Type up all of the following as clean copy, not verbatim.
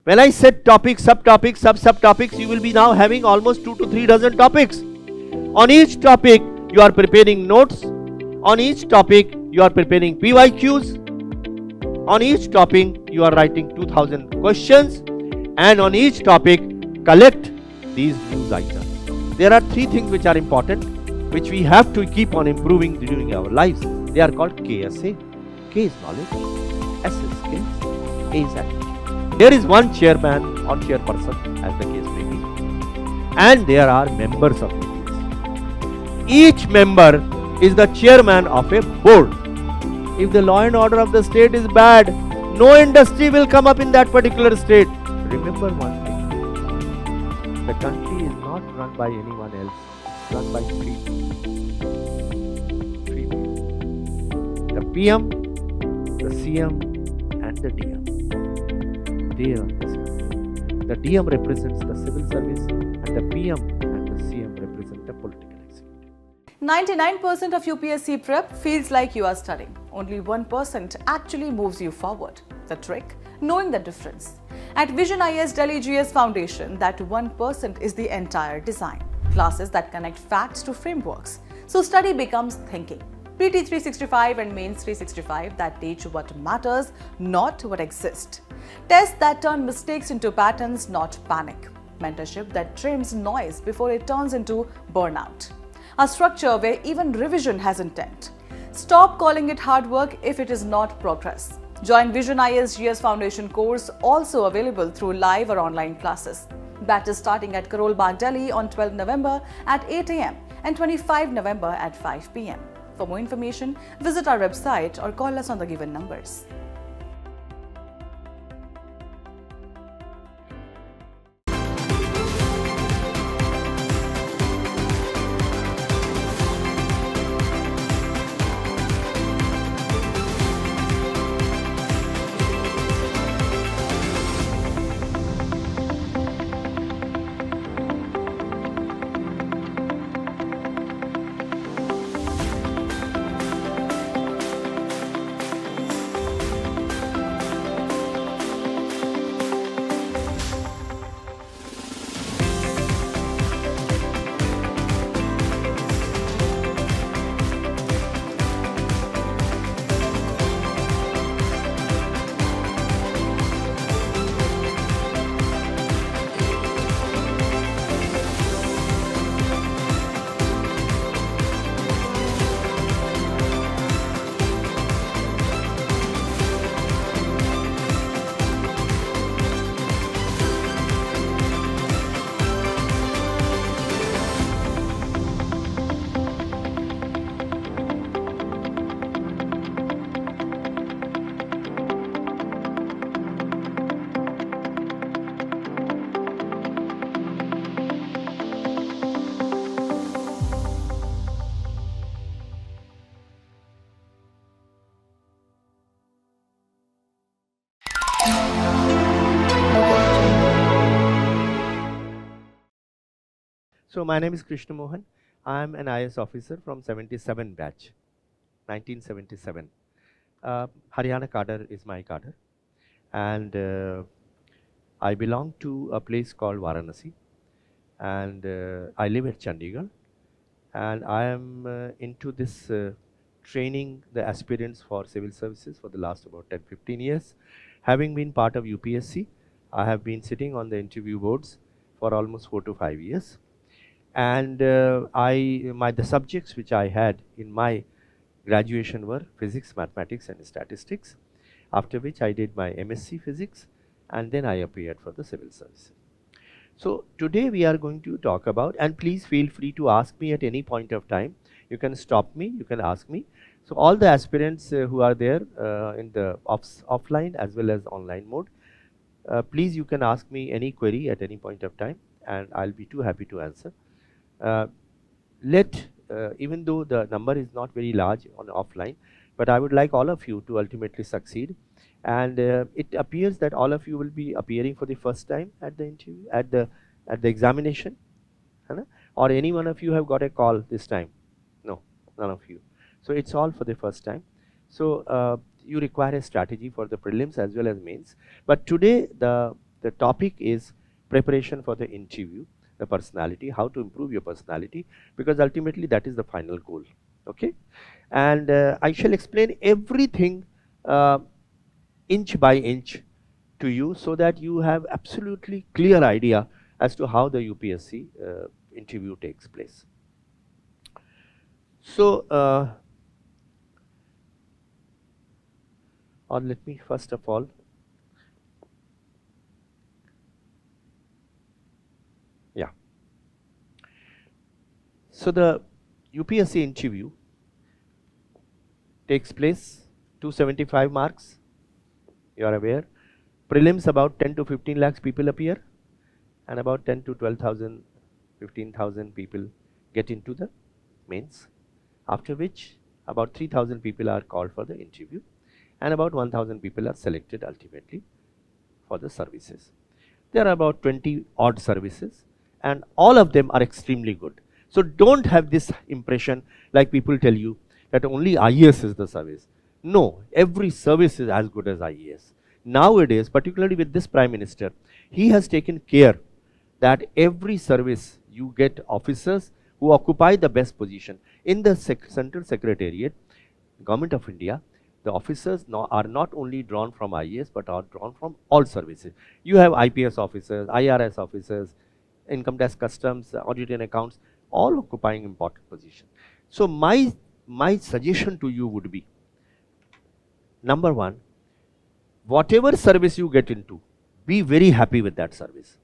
When I said topics, subtopics, subtopics, you will be now having almost 2 to 3 dozen topics. On each topic, you are preparing notes. On each topic, you are preparing PYQs. On each topic, you are writing 2000 questions. And on each topic, collect these news items. There are 3 things which are important, which we have to keep on improving during our lives. They are called KSA. K is knowledge, S is skills, A is attitude. There is one chairman or chairperson, as the case may be, and there are members of UPSC. Each member is the chairman of a board. If the law and order of the state is bad, no industry will come up in that particular state. Remember one thing, the country is not run by anyone else, it's run by 3 people. The PM, the CM and the DM. They run this country. The DM represents the civil service and the PM and the CM represent the political executive. 99% of UPSC prep feels like you are studying. Only 1% actually moves you forward. The trick? Knowing the difference. At Vision IS Delhi GS Foundation, that 1% is the entire design. Classes that connect facts to frameworks. So study becomes thinking. PT 365 and Mains 365 that teach what matters, not what exists. Tests that turn mistakes into patterns, not panic. Mentorship that trims noise before it turns into burnout. A structure where even revision has intent. Stop calling it hard work if it is not progress. Join Vision IS GS Foundation course, also available through live or online classes. Batches starting at Karol Bagh, Delhi on 12 November at 8 am and 25 November at 5 pm. For more information, visit our website or call us on the given numbers. So my name is Krishna Mohan. I am an IS officer from 77 batch, 1977. Haryana cadre is my cadre, and I belong to a place called Varanasi, and I live at Chandigarh, and I am into this training the aspirants for civil services for the last about 10-15 years. Having been part of UPSC, I have been sitting on the interview boards for almost 4 to 5 years. And the subjects which I had in my graduation were physics, mathematics and statistics, after which I did my MSc physics, and then I appeared for the civil service. So today we are going to talk about, and please feel free to ask me at any point of time. You can stop me, you can ask me. So all the aspirants who are there in the offline as well as online mode, please you can ask me any query at any point of time, and I'll be too happy to answer. Even though the number is not very large on offline, but I would like all of you to ultimately succeed. And it appears that all of you will be appearing for the first time at the interview, at the examination, or any one of you have got a call this time? No, none of you. So it's all for the first time. So you require a strategy for the prelims as well as mains. But today the The topic is preparation for the interview, the personality, how to improve your personality, because ultimately that is the final goal. Okay, and I shall explain everything inch by inch to you, so that you have absolutely clear idea as to how the UPSC interview takes place. So, or let me first of all, yeah. So the UPSC interview takes place 275 marks. You are aware. Prelims about 10 to 15 lakhs people appear, and about 10 to 12,000, 15,000 people get into the mains, after which about 3,000 people are called for the interview, and about 1,000 people are selected ultimately for the services. There are about 20 odd services, and all of them are extremely good. So don't have this impression like people tell you that only IAS is the service. No, every service is as good as IAS. Nowadays, particularly with this Prime Minister, he has taken care that every service you get officers who occupy the best position. In the Central Secretariat, Government of India, the officers are not only drawn from IAS but are drawn from all services. You have IPS officers, IRS officers, income tax, customs, audit and accounts, all occupying important position. So my suggestion to you would be, number one, whatever service you get into, be very happy with that service.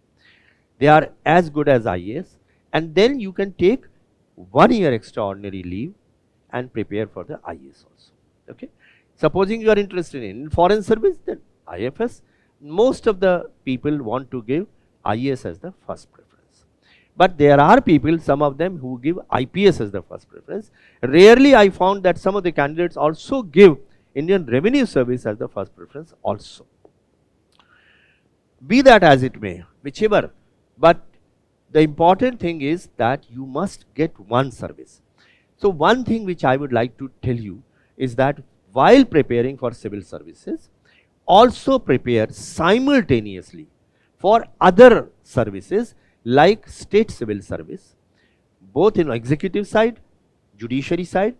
They are as good as IAS, and then you can take 1 year extraordinary leave and prepare for the IAS also. Okay. Supposing you are interested in foreign service, then IFS. Most of the people want to give IAS as the first preference. But there are people, some of them, who give IPS as the first preference. Rarely I found that some of the candidates also give Indian Revenue Service as the first preference also. Be that as it may, whichever, but the important thing is that you must get one service. So one thing which I would like to tell you is that while preparing for civil services, also prepare simultaneously for other services like state civil service, both in executive side, judiciary side,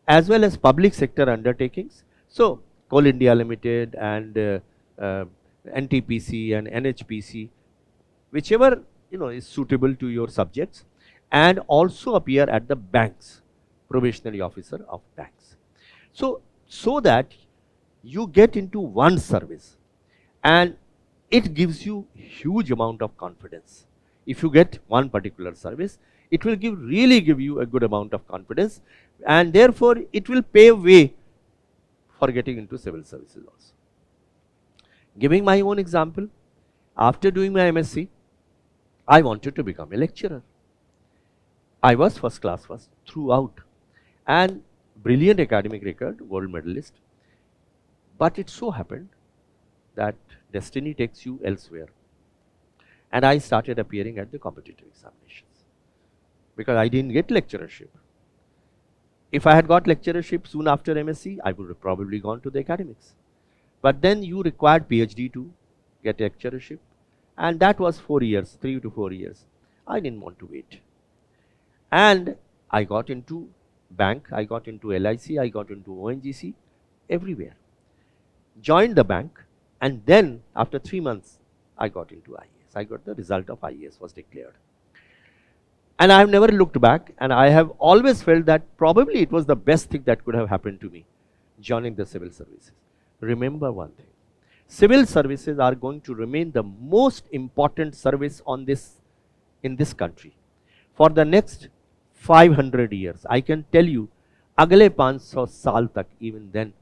as well as public sector undertakings. So Coal India Limited and NTPC and NHPC, whichever is suitable to your subjects, and also appear at the banks, probationary officer of banks. So that you get into one service, and it gives you huge amount of confidence. If you get one particular service, it will really give you a good amount of confidence, and therefore it will pave way for getting into civil services also. Giving my own example, after doing my MSc, I wanted to become a lecturer. I was first class throughout, and brilliant academic record, world medalist. But it so happened that destiny takes you elsewhere, and I started appearing at the competitive examinations because I didn't get lecturership. If I had got lecturership soon after MSc, I would have probably gone to the academics. But then you required PhD to get lecturership, and that was 4 years, 3 to 4 years. I didn't want to wait. And I got into bank, I got into LIC, I got into ONGC, everywhere. Joined the bank, and then after 3 months, I got into IAS. I got the result of IAS was declared. And I have never looked back, and I have always felt that probably it was the best thing that could have happened to me, joining the civil services. Remember one thing, civil services are going to remain the most important service in this country for the next 500 years. I can tell you, agle 500 saal tak, even then,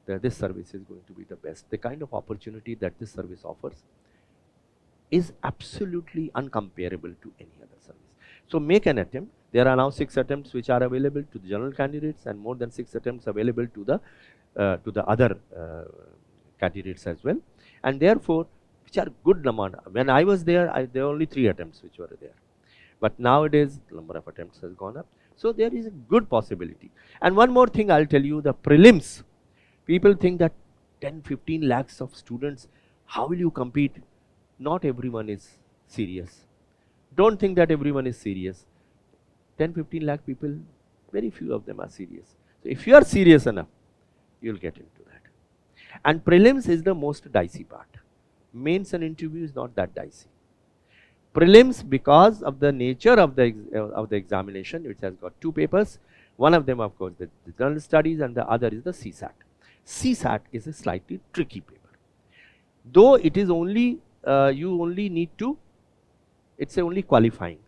this service is going to be the best. The kind of opportunity that this service offers is absolutely uncomparable to any other service. So make an attempt. There are now 6 attempts which are available to the general candidates, and more than 6 attempts available to the other candidates as well. And therefore, which are good amount. When I was there, there were only 3 attempts which were there. But nowadays, the number of attempts has gone up. So there is a good possibility. And one more thing I'll tell you, the prelims. People think that 10, 15 lakhs of students, how will you compete? not everyone is serious. Don't think that everyone is serious. 10-15 lakh people, very few of them are serious. So if you are serious enough, you'll get into that. And prelims is the most dicey part. Mains and interview is not that dicey. Prelims, because of the nature of the examination, which has got two papers. One of them, of course, the general studies, and the other is the CSAT. CSAT is a slightly tricky paper. Though it is only, you only need to, it's only qualifying.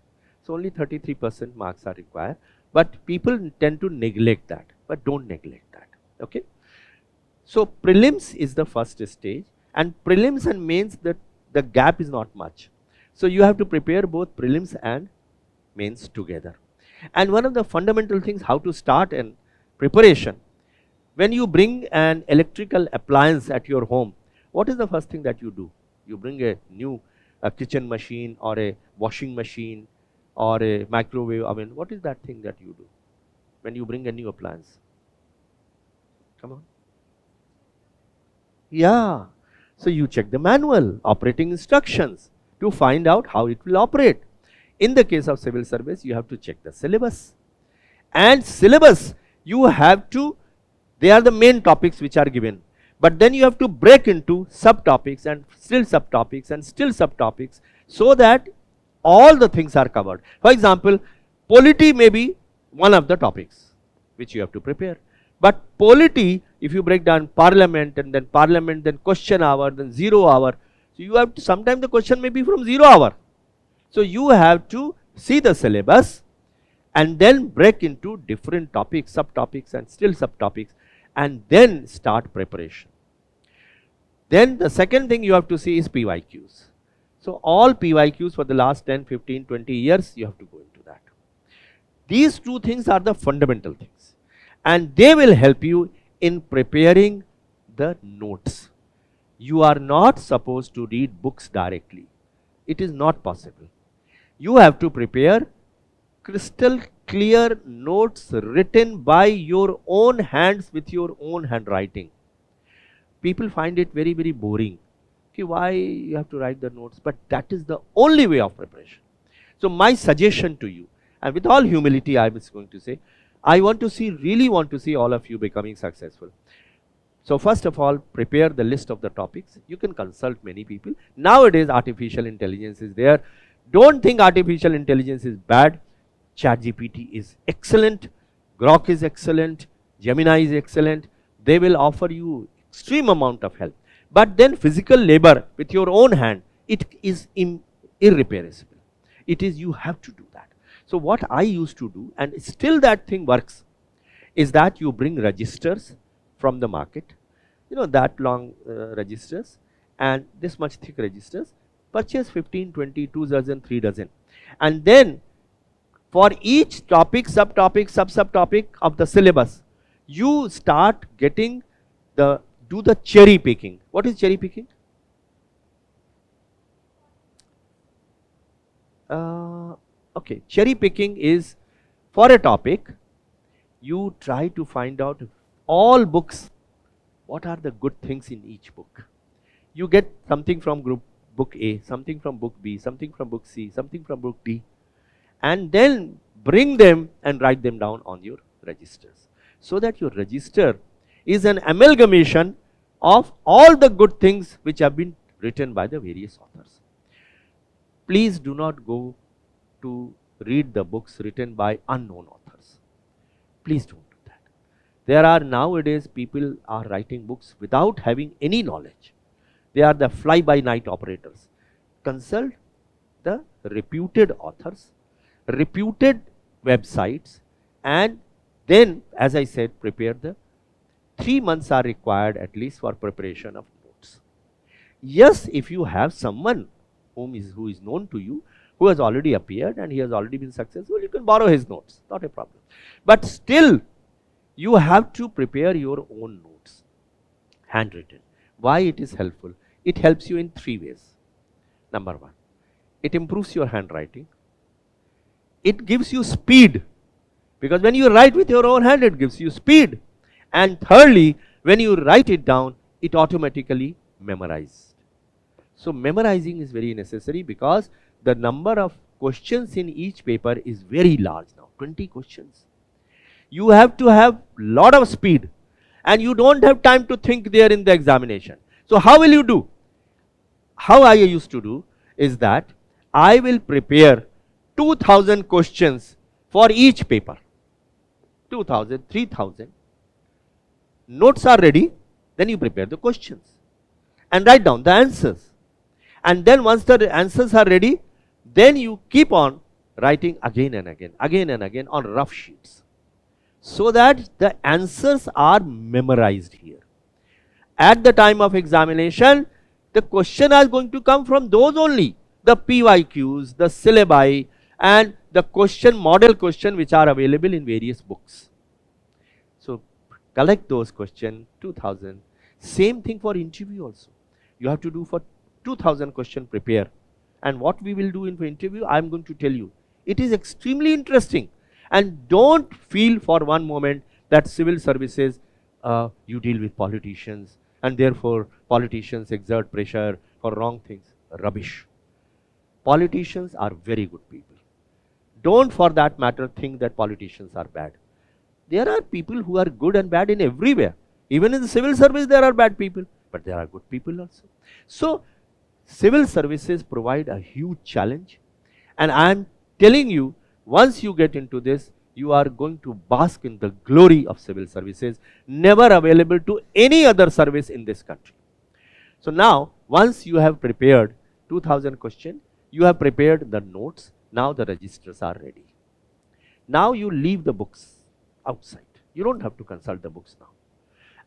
So only 33% marks are required. But people tend to neglect that. But don't neglect that. Okay. So prelims is the first stage. And prelims and mains, the gap is not much. So you have to prepare both prelims and mains together. And one of the fundamental things, how to start an preparation. When you bring an electrical appliance at your home, what is the first thing that you do? You bring a new kitchen machine or a washing machine or a microwave oven. What is that thing that you do when you bring a new appliance? Come on. Yeah. So you check the manual, operating instructions to find out how it will operate. In the case of civil service, you have to check the syllabus. And syllabus, you have to, they are the main topics which are given. But then you have to break into subtopics and still subtopics and still subtopics so that all the things are covered. For example, polity may be one of the topics which you have to prepare. But polity, if you break down parliament, then question hour, then 0 hour, so you have to, sometimes the question may be from 0 hour. So you have to see the syllabus and then break into different topics, subtopics and still subtopics, and then start preparation. Then the second thing you have to see is PYQs. So all PYQs for the last 10, 15, 20 years, you have to go into that. These two things are the fundamental things, and they will help you in preparing the notes. You are not supposed to read books directly. It is not possible. You have to prepare crystal clear notes written by your own hands with your own handwriting. People find it very, very boring. Okay, why you have to write the notes? But that is the only way of preparation. So my suggestion to you, and with all humility I was going to say, I want to see, really want to see all of you becoming successful. So first of all, prepare the list of the topics. You can consult many people. Nowadays, artificial intelligence is there. Don't think artificial intelligence is bad. ChatGPT is excellent. Grok is excellent. Gemini is excellent. They will offer you extreme amount of help. But then physical labor with your own hand, it is irreparable. It is, you have to do that. So what I used to do, and still that thing works, is that you bring registers from the market, you know, that long registers and this much thick registers, purchase 15, 20, 2 dozen, 3 dozen. And then for each topic, subtopic, subtopic of the syllabus, you start getting the, do the cherry picking. What is cherry picking? Okay, cherry picking is for a topic, you try to find out all books, what are the good things in each book. You get something from book A, something from book B, something from book C, something from book D, and then bring them and write them down on your registers, so that your register is an amalgamation of all the good things which have been written by the various authors. Please do not go to read the books written by unknown authors. Please don't do that. There are nowadays people are writing books without having any knowledge. They are the fly-by-night operators. Consult the reputed authors, reputed websites, and then, as I said, prepare the 3 months are required at least for preparation of notes. Yes, if you have someone who is known to you, who has already appeared and he has already been successful, you can borrow his notes, not a problem. But still, you have to prepare your own notes, handwritten. Why it is helpful? It helps you in 3 ways. Number 1, it improves your handwriting. It gives you speed, because when you write with your own hand, it gives you speed. And thirdly, when you write it down, it automatically memorizes. So memorizing is very necessary because the number of questions in each paper is very large now, 20 questions. You have to have lot of speed and you don't have time to think there in the examination. So how will you do? How I used to do is that I will prepare 2000 questions for each paper. 2000, 3000. Notes are ready, then you prepare the questions and write down the answers. And then once the answers are ready, then you keep on writing again and again on rough sheets, so that the answers are memorized here. At the time of examination, the question is going to come from those only, the PYQs, the syllabi, and the question, model question which are available in various books. So collect those questions, 2000. Same thing for interview also. You have to do for 2000 question prepare. And what we will do in the interview, I am going to tell you. It is extremely interesting. And don't feel for one moment that civil services, you deal with politicians and therefore politicians exert pressure for wrong things. Rubbish. Politicians are very good people. Don't for that matter think that politicians are bad. There are people who are good and bad in everywhere. Even in the civil service there are bad people, but there are good people also. So civil services provide a huge challenge, and I am telling you, once you get into this, you are going to bask in the glory of civil services, never available to any other service in this country. So now, once you have prepared 2000 questions, you have prepared the notes, now the registers are ready. Now you leave the books outside. You don't have to consult the books now.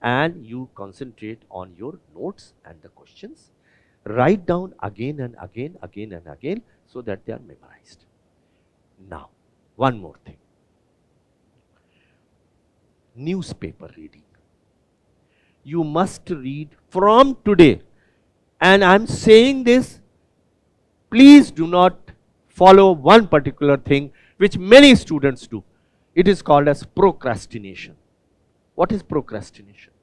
And you concentrate on your notes and the questions. Write down again and again so that they are memorized. Now, one more thing. Newspaper reading. You must read from today. And I am saying this, please do not follow one particular thing which many students do. It is called as procrastination. What is procrastination?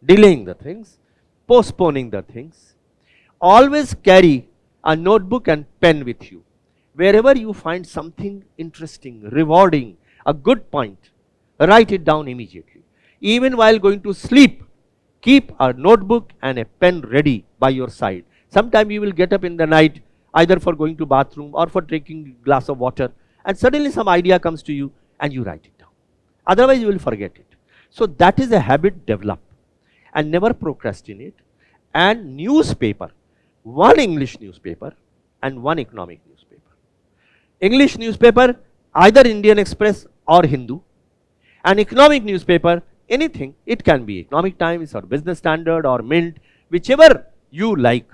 Delaying the things, postponing the things. Always carry a notebook and pen with you. Wherever you find something interesting, rewarding, a good point, write it down immediately. Even while going to sleep, keep a notebook and a pen ready by your side. Sometime you will get up in the night, either for going to bathroom or for taking a glass of water, and suddenly some idea comes to you and you write it down. Otherwise you will forget it. So that is a habit develop, and never procrastinate. And newspaper, one English newspaper and one economic newspaper. English newspaper, either Indian Express or Hindu, and economic newspaper, anything, it can be Economic Times or Business Standard or Mint, whichever you like.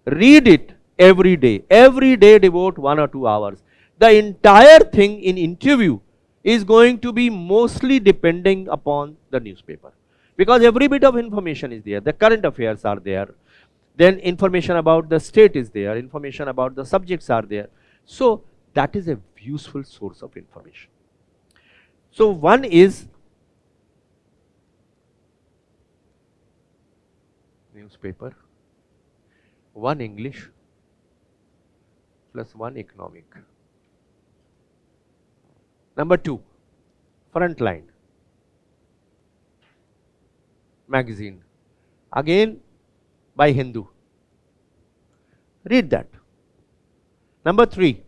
Read it every day. Every day devote 1 or 2 hours. The entire thing in interview is going to be mostly depending upon the newspaper, because every bit of information is there. The current affairs are there. Then information about the state is there. Information about the subjects are there. So that is a useful source of information. So one is newspaper, one English plus one economic. Number 2, Frontline magazine, again by Hindu. Read that. Number 3,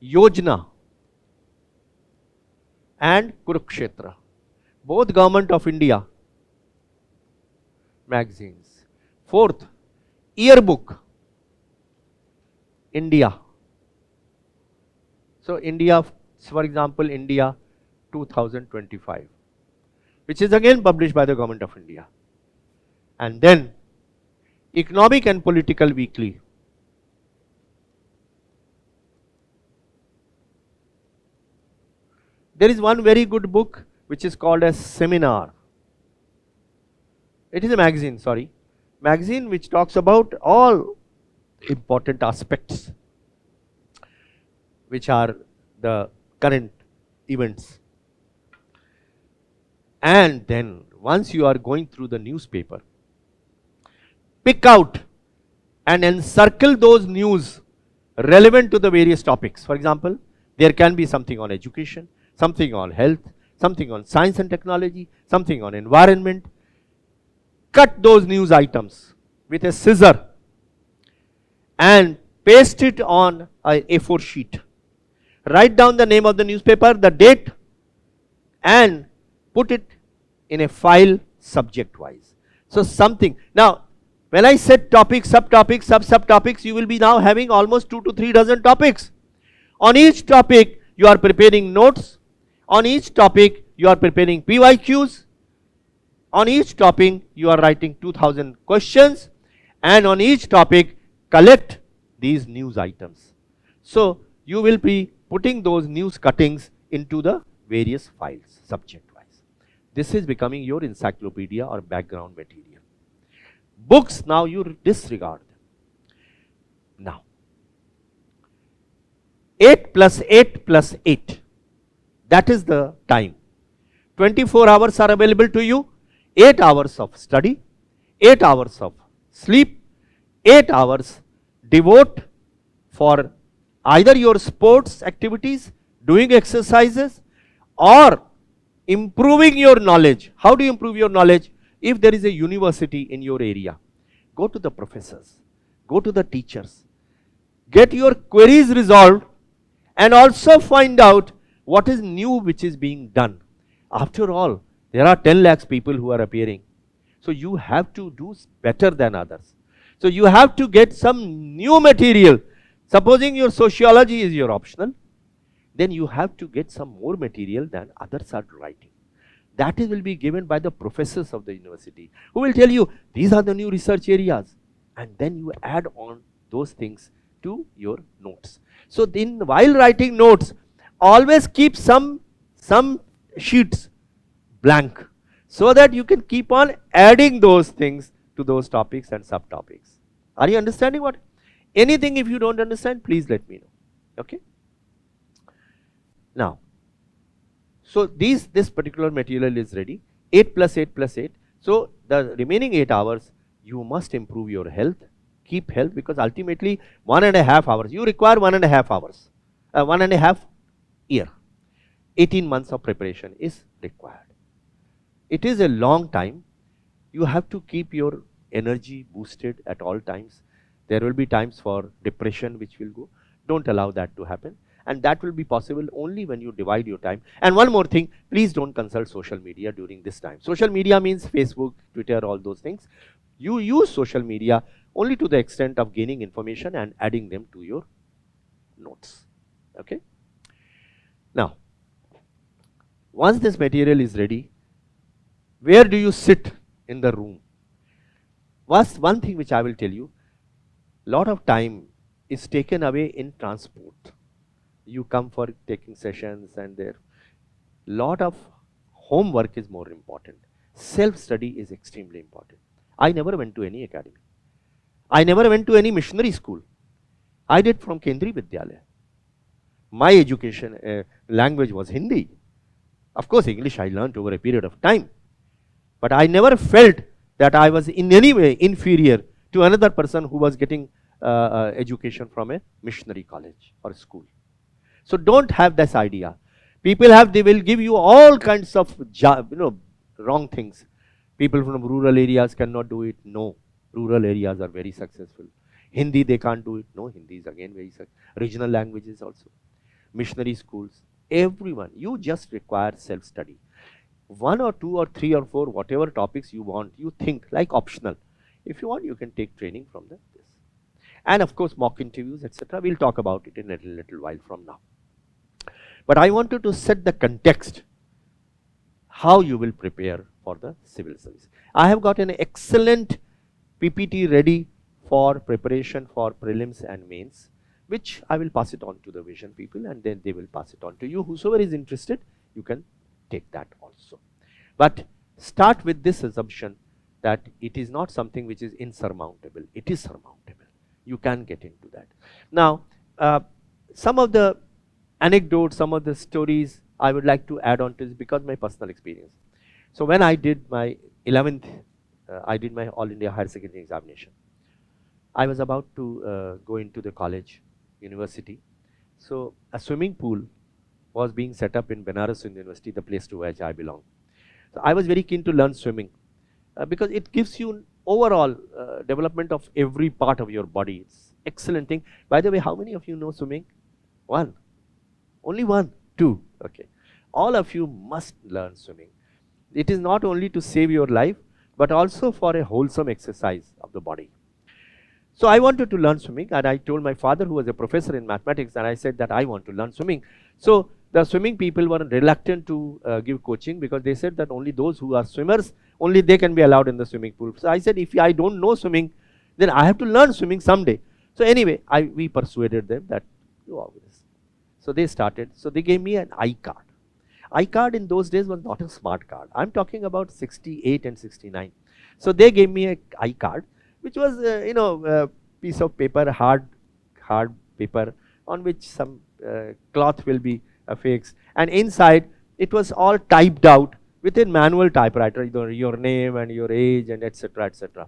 Yojana and Kurukshetra, both Government of India magazines. 4th, Yearbook, India. So India, for example, India 2025, which is again published by the Government of India. And then Economic and Political Weekly. There is one very good book which is called as Seminar. It is a magazine, magazine which talks about all important aspects which are the current events. And then once you are going through the newspaper, pick out and encircle those news relevant to the various topics. For example, there can be something on education, something on health, something on science and technology, something on environment. Cut those news items with a scissor and paste it on a A4 sheet. Write down the name of the newspaper, the date, and put it in a file subject wise. So something. Now, when I said topics, subtopics, subtopics, you will be now having almost 2 to 3 dozen topics. On each topic, you are preparing notes. On each topic, you are preparing PYQs. On each topic, you are writing 2000 questions. And on each topic, collect these news items. So, you will be putting those news cuttings into the various files, subject wise. This is becoming your encyclopedia or background material. Books, now you disregard them. Now, 8 plus 8 plus 8, that is the time. 24 hours are available to you, 8 hours of study, 8 hours of sleep, 8 hours devote for either your sports activities, doing exercises, or improving your knowledge. How do you improve your knowledge? If there is a university in your area, go to the professors, go to the teachers, get your queries resolved, and also find out what is new which is being done. After all, there are 10 lakhs people who are appearing. So you have to do better than others. So you have to get some new material. Supposing your sociology is your optional, then you have to get some more material than others are writing. That will be given by the professors of the university, who will tell you these are the new research areas, and then you add on those things to your notes. So then while writing notes, always keep some sheets blank, so that you can keep on adding those things to those topics and subtopics. Are you understanding what? Anything if you don't understand, please let me know. Okay? Now, so this particular material is ready, 8 plus 8 plus 8. So the remaining 8 hours, you must improve your health, keep health, because ultimately 1.5 hours, you require 1.5 hours, 1.5 year, 18 months of preparation is required. It is a long time. You have to keep your energy boosted at all times. There will be times for depression which will go. Don't allow that to happen. And that will be possible only when you divide your time. And one more thing, please don't consult social media during this time. Social media means Facebook, Twitter, all those things. You use social media only to the extent of gaining information and adding them to your notes. Okay? Now, once this material is ready, where do you sit in the room? One thing which I will tell you, lot of time is taken away in transport. You come for taking sessions, and there lot of homework is more important. Self-study is extremely important. I never went to any academy. I never went to any missionary school. I did from Kendriya Vidyalaya. My education language was Hindi. Of course, English I learnt over a period of time. But I never felt that I was in any way inferior to another person who was getting education from a missionary college or school. So don't have this idea. People they will give you all kinds of wrong things. People from rural areas cannot do it. No, rural areas are very successful. Hindi they can't do it. No, Hindi is again very successful. Regional languages also. Missionary schools. Everyone. You just require self-study. 1 or 2 or 3 or 4, whatever topics you want, you think like optional. If you want, you can take training from this. And of course, mock interviews, etc. We'll talk about it in a little while from now. But I wanted to set the context, how you will prepare for the civil service. I have got an excellent PPT ready for preparation for prelims and mains, which I will pass it on to the vision people, and then they will pass it on to you. Whosoever is interested, you can take that also. But start with this assumption that it is not something which is insurmountable. It is surmountable. You can get into that. Now, some of the anecdotes, some of the stories I would like to add on to this because my personal experience. So when I did my 11th I did my All India Higher Secondary examination. I was about to go into the college, university. So a swimming pool was being set up in Benares University, the place to which I belong. So I was very keen to learn swimming because it gives you overall development of every part of your body. It's excellent thing. By the way, how many of you know swimming? One. Only one? Two. Okay. All of you must learn swimming. It is not only to save your life, but also for a wholesome exercise of the body. So I wanted to learn swimming, and I told my father, who was a professor in mathematics, and I said that I want to learn swimming. So the swimming people were reluctant to give coaching because they said that only those who are swimmers, only they can be allowed in the swimming pool. So I said, if I don't know swimming, then I have to learn swimming someday. So anyway, we persuaded them that you are with us. So they started. So they gave me an I-card. I-card in those days was not a smart card. I'm talking about 68 and 69. So they gave me a I-card, which was a piece of paper, hard paper, on which some cloth will be affixed, and inside it was all typed out with a manual typewriter, your name and your age and etc. etc.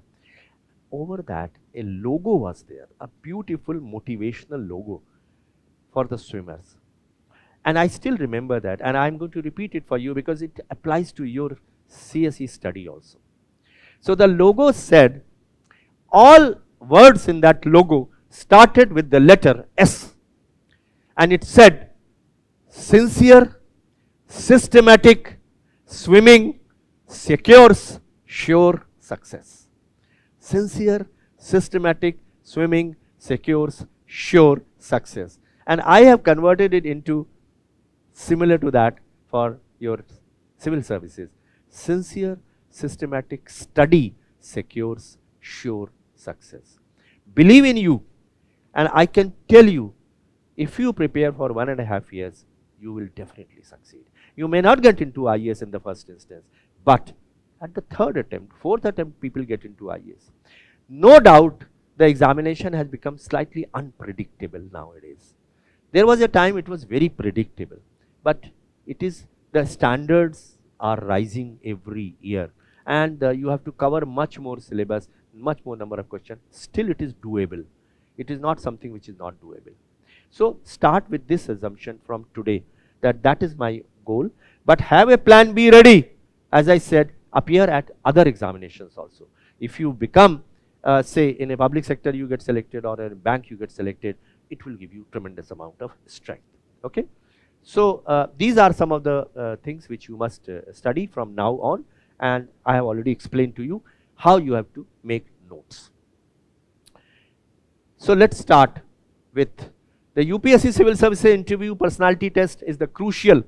Over that, a logo was there, a beautiful motivational logo for the swimmers. And I still remember that, and I'm going to repeat it for you because it applies to your CSE study also. So the logo said, all words in that logo started with the letter S, and it said, sincere, systematic swimming secures sure success. Sincere, systematic swimming secures sure success. And I have converted it into similar to that for your civil services. Sincere, systematic study secures sure success. Believe in you, and I can tell you, if you prepare for 1.5 years, you will definitely succeed. You may not get into IAS in the first instance, but at the third attempt, fourth attempt, people get into IAS. No doubt, the examination has become slightly unpredictable nowadays. There was a time it was very predictable, but the standards are rising every year, and you have to cover much more syllabus, much more number of questions. Still it is doable. It is not something which is not doable. So start with this assumption from today, that is my goal, but have a plan B ready. As I said, appear at other examinations also. If you become, say in a public sector you get selected, or a bank you get selected, it will give you tremendous amount of strength. Okay. So these are some of the things which you must study from now on, and I have already explained to you how you have to make notes. So let's start with the UPSC Civil Services interview personality test is the crucial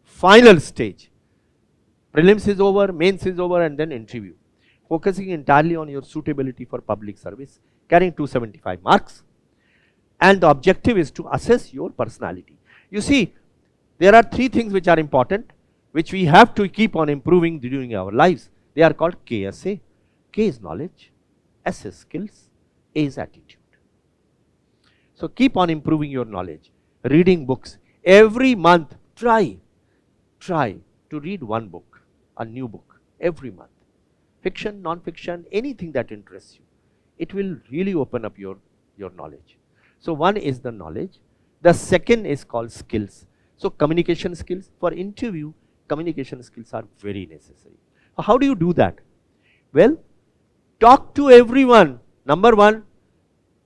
final stage. Prelims is over, mains is over, and then interview. Focusing entirely on your suitability for public service, carrying 275 marks. And the objective is to assess your personality. You see, there are 3 things which are important, which we have to keep on improving during our lives. They are called KSA. K is knowledge, S is skills, A is attitude. So keep on improving your knowledge. Reading books. Every month, try to read one book, a new book, every month. Fiction, non-fiction, anything that interests you. It will really open up your knowledge. So one is the knowledge. The second is called skills. So communication skills. For interview, communication skills are very necessary. How do you do that? Well, talk to everyone. Number one,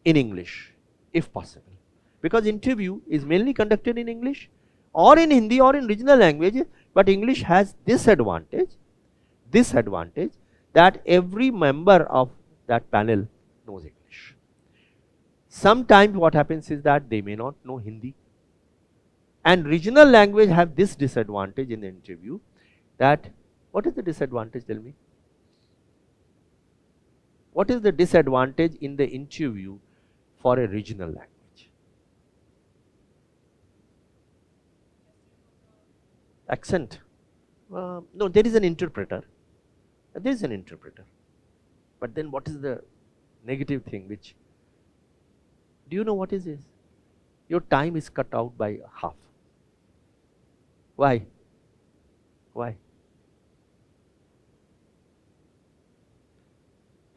in English, if possible. Because interview is mainly conducted in English or in Hindi or in regional language, but English has this advantage that every member of that panel knows English. Sometimes what happens is that they may not know Hindi. And regional language have this disadvantage in the interview, that, what is the disadvantage, tell me? What is the disadvantage in the interview for a regional language? Accent. No, there is an interpreter. There is an interpreter. But then what is the negative thing which, do you know what is this? Your time is cut out by half. Why? Why?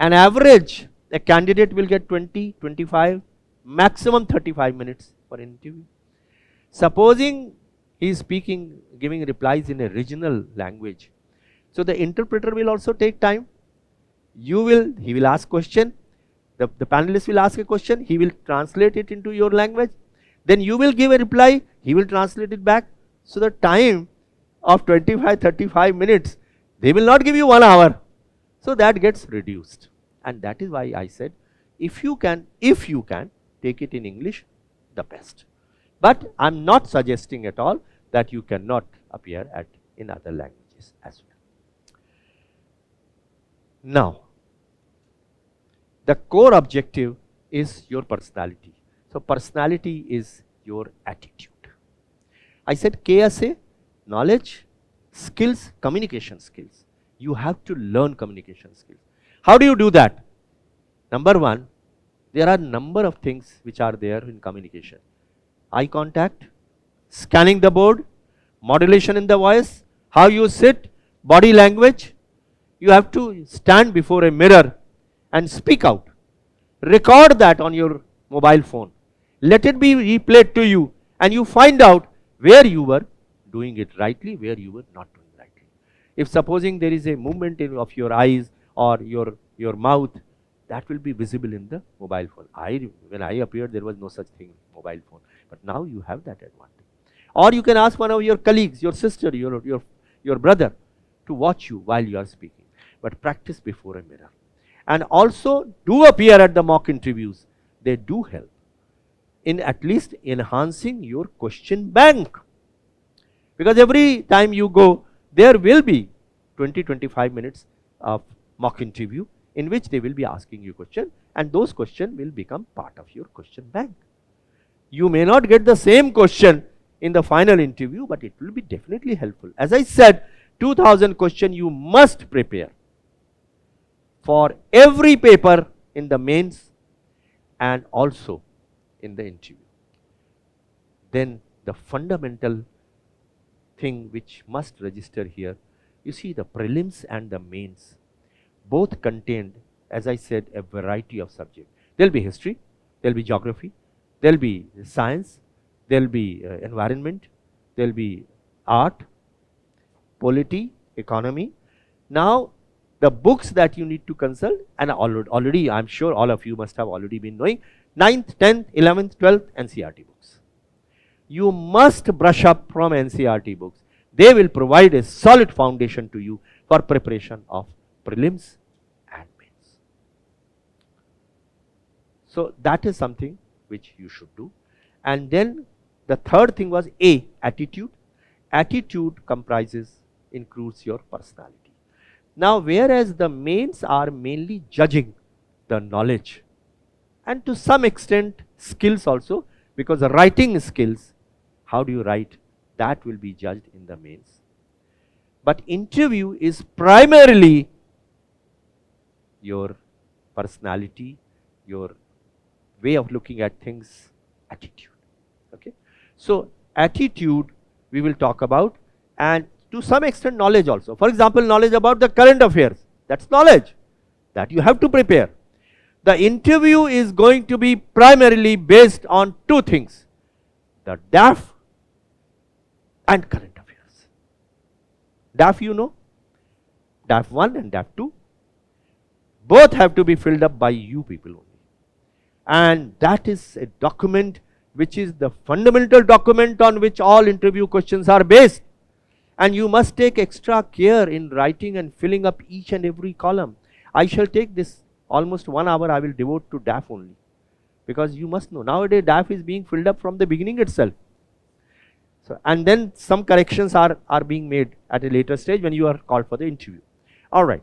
An average, a candidate will get 20, 25, maximum 35 minutes for an interview. Supposing he is speaking, giving replies in a regional language, so the interpreter will also take time. He will ask question, the panelist will ask a question, he will translate it into your language, then you will give a reply, he will translate it back. So the time of 25, 35 minutes, they will not give you 1 hour. So that gets reduced. And that is why I said, if you can take it in English, the best. But I am not suggesting at all that you cannot appear in other languages as well. Now, the core objective is your personality. So personality is your attitude. I said KSA, knowledge, skills, communication skills. You have to learn communication skills. How do you do that? Number one, there are a number of things which are there in communication. Eye contact, scanning the board, modulation in the voice, how you sit, body language. You have to stand before a mirror and speak out. Record that on your mobile phone. Let it be replayed to you and you find out where you were doing it rightly, where you were not doing rightly. If supposing there is a movement of your eyes or your mouth, that will be visible in the mobile phone. When I appeared, there was no such thing, mobile phone. But now you have that advantage. Or you can ask one of your colleagues, your sister, your brother to watch you while you are speaking. But practice before a mirror. And also do appear at the mock interviews. They do help in at least enhancing your question bank. Because every time you go, there will be 20-25 minutes of mock interview in which they will be asking you questions, and those questions will become part of your question bank. You may not get the same question in the final interview, but it will be definitely helpful. As I said, 2000 questions you must prepare for every paper in the mains and also in the interview. Then the fundamental thing which must register here, you see the prelims and the mains both contained, as I said, a variety of subjects. There will be history, there will be geography, there will be science, there will be environment, there will be art, polity, economy. Now, the books that you need to consult, and already I am sure all of you must have already been knowing, 9th, 10th, 11th, 12th NCERT books. You must brush up from NCERT books. They will provide a solid foundation to you for preparation of prelims and mains. So that is something which you should do. And then the third thing was A, attitude. Attitude includes your personality. Now, whereas the mains are mainly judging the knowledge and to some extent skills also, because the writing skills, how do you write, that will be judged in the mains. But interview is primarily your personality, your way of looking at things, attitude. Okay. So attitude we will talk about, and to some extent knowledge also. For example, knowledge about the current affairs, that's knowledge that you have to prepare. The interview is going to be primarily based on two things, the DAF and current affairs. DAF you know, DAF 1 and DAF 2, both have to be filled up by you people only. And that is a document which is the fundamental document on which all interview questions are based. And you must take extra care in writing and filling up each and every column. I shall take this almost 1 hour I will devote to DAF only. Because you must know, nowadays DAF is being filled up from the beginning itself. So, and then some corrections are being made at a later stage when you are called for the interview. Alright.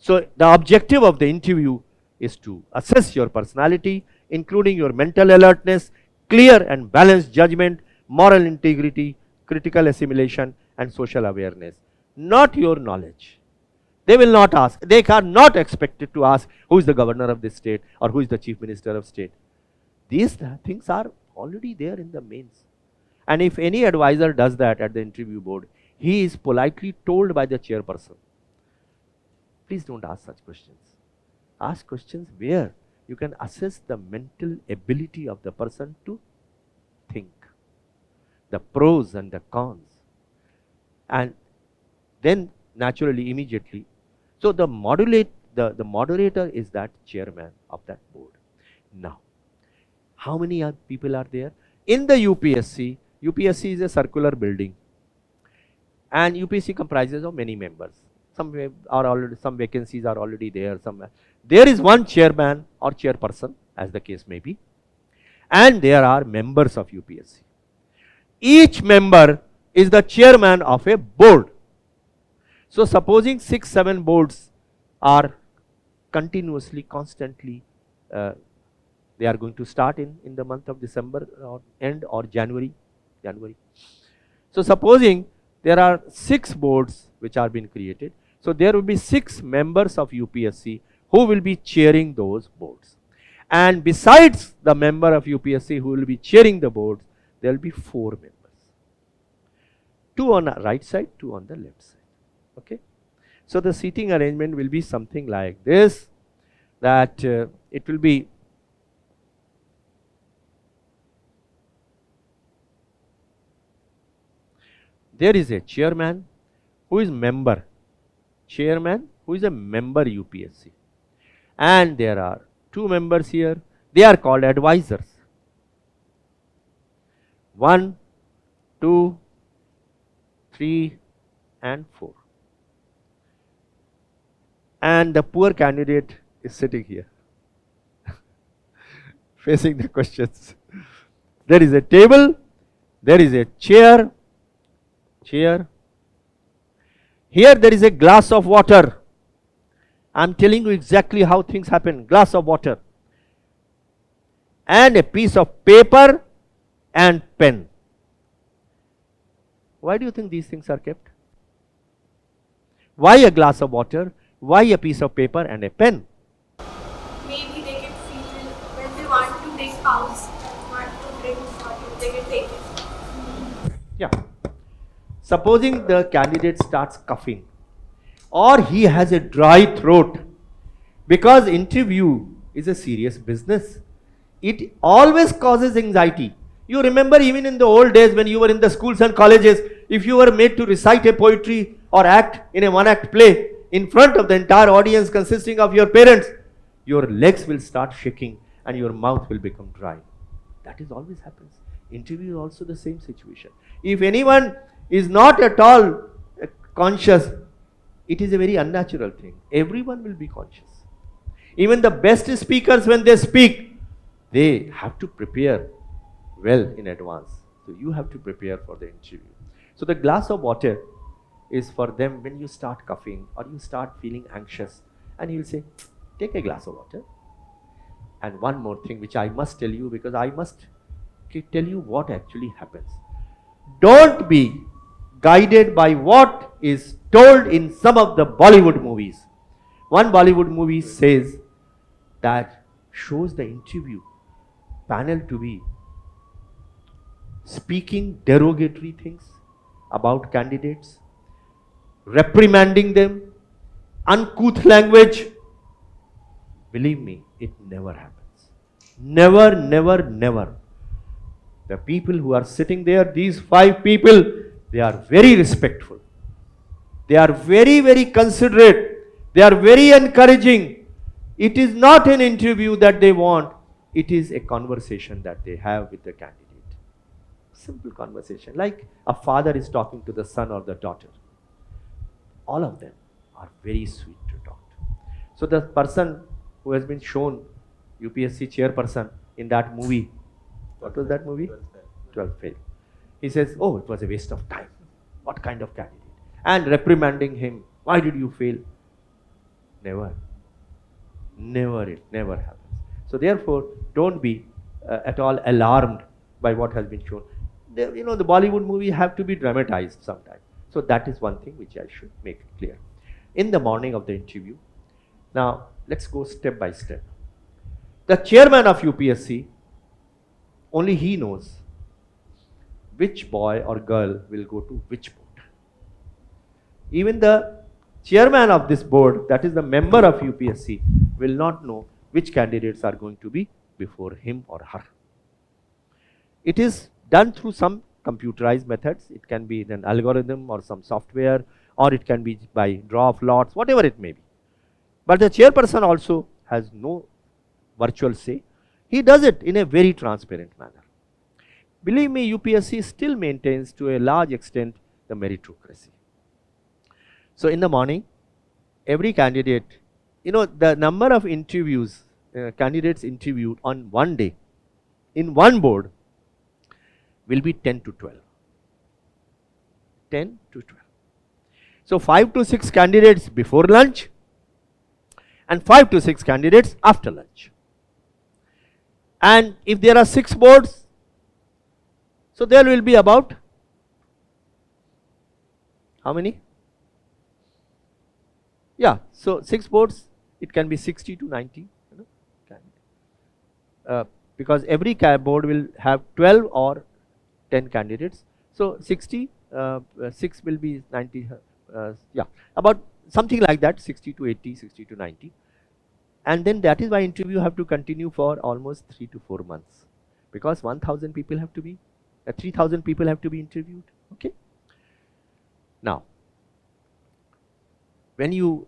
So the objective of the interview is to assess your personality, including your mental alertness, clear and balanced judgment, moral integrity, critical assimilation and social awareness, not your knowledge. They will not ask, they are not expected to ask who is the governor of this state or who is the chief minister of state. These things are already there in the mains. And if any advisor does that at the interview board, he is politely told by the chairperson, please don't ask such questions. Ask questions where you can assess the mental ability of the person to think, the pros and the cons. And then naturally, immediately, so the moderator is that chairman of that board. Now, how many people are there? In the UPSC, UPSC is a circular building, and UPSC comprises of many members. Some vacancies are already there. There is one chairman or chairperson, as the case may be, and there are members of UPSC. Each member is the chairman of a board. So supposing 6-7 boards are continuously, constantly, they are going to start in the month of December or end or January. So supposing there are 6 boards which are being created, so there will be 6 members of UPSC who will be chairing those boards. And besides the member of UPSC who will be chairing the boards, there will be 4 members. 2 on the right side, 2 on the left side. Okay. So the seating arrangement will be something like this, that it will be there is a chairman who is member, chairman who is a member UPSC, and there are 2 members here. They are called advisors. 1, 2, 3 and 4. And the poor candidate is sitting here facing the questions. There is a table, there is a chair. Here there is a glass of water. I am telling you exactly how things happen. Glass of water and a piece of paper and pen. Why do you think these things are kept? Why a glass of water? Why a piece of paper and a pen? Maybe they can feel when they want to take pause, want to drink water, they can take it. Yeah. Supposing the candidate starts coughing or he has a dry throat, because interview is a serious business. It always causes anxiety. You remember even in the old days when you were in the schools and colleges, if you were made to recite a poetry or act in a one-act play in front of the entire audience consisting of your parents, your legs will start shaking and your mouth will become dry. That is always happens. Interview is also the same situation. If anyone is not at all conscious, it is a very unnatural thing. Everyone will be conscious. Even the best speakers, when they speak, they have to prepare well in advance. So you have to prepare for the interview. So the glass of water is for them when you start coughing or you start feeling anxious, and he will say, take a glass of water. And one more thing which I must tell you, because I must tell you what actually happens. Don't be guided by what is told in some of the Bollywood movies. One Bollywood movie says that shows the interview panel to be speaking derogatory things about candidates, reprimanding them, uncouth language. Believe me, it never happens. Never, never, never. The people who are sitting there, these 5 people, they are very respectful. They are very, very considerate. They are very encouraging. It is not an interview that they want. It is a conversation that they have with the candidate. Simple conversation, like a father is talking to the son or the daughter. All of them are very sweet to talk to. So the person who has been shown UPSC chairperson in that movie, what was that movie? 12th Fail. He says, oh, it was a waste of time. What kind of candidate? And reprimanding him, why did you fail? Never. Never, it never happens. So therefore, don't be at all alarmed by what has been shown. The Bollywood movie have to be dramatized sometimes. So that is one thing which I should make clear. In the morning of the interview, now let's go step by step. The chairman of UPSC, only he knows which boy or girl will go to which board. Even the chairman of this board, that is the member of UPSC, will not know which candidates are going to be before him or her. It is done through some computerized methods. It can be an algorithm or some software, or it can be by draw of lots, whatever it may be. But the chairperson also has no virtual say. He does it in a very transparent manner. Believe me, UPSC still maintains to a large extent the meritocracy. So in the morning, every candidate, the number of interviews, candidates interviewed on one day in one board will be 10 to 12. 10 to 12. So 5 to 6 candidates before lunch and 5 to 6 candidates after lunch. And if there are 6 boards, so there will be about how many? Yeah, so 6 boards, it can be 60 to 90. Because every board will have 12 or 10 candidates. So 60, 6 will be 90, yeah, about something like that, 60 to 80, 60 to 90. And then that is why interview have to continue for almost 3 to 4 months. Because 1,000 people have to be, 3,000 people have to be interviewed, okay. Now, when you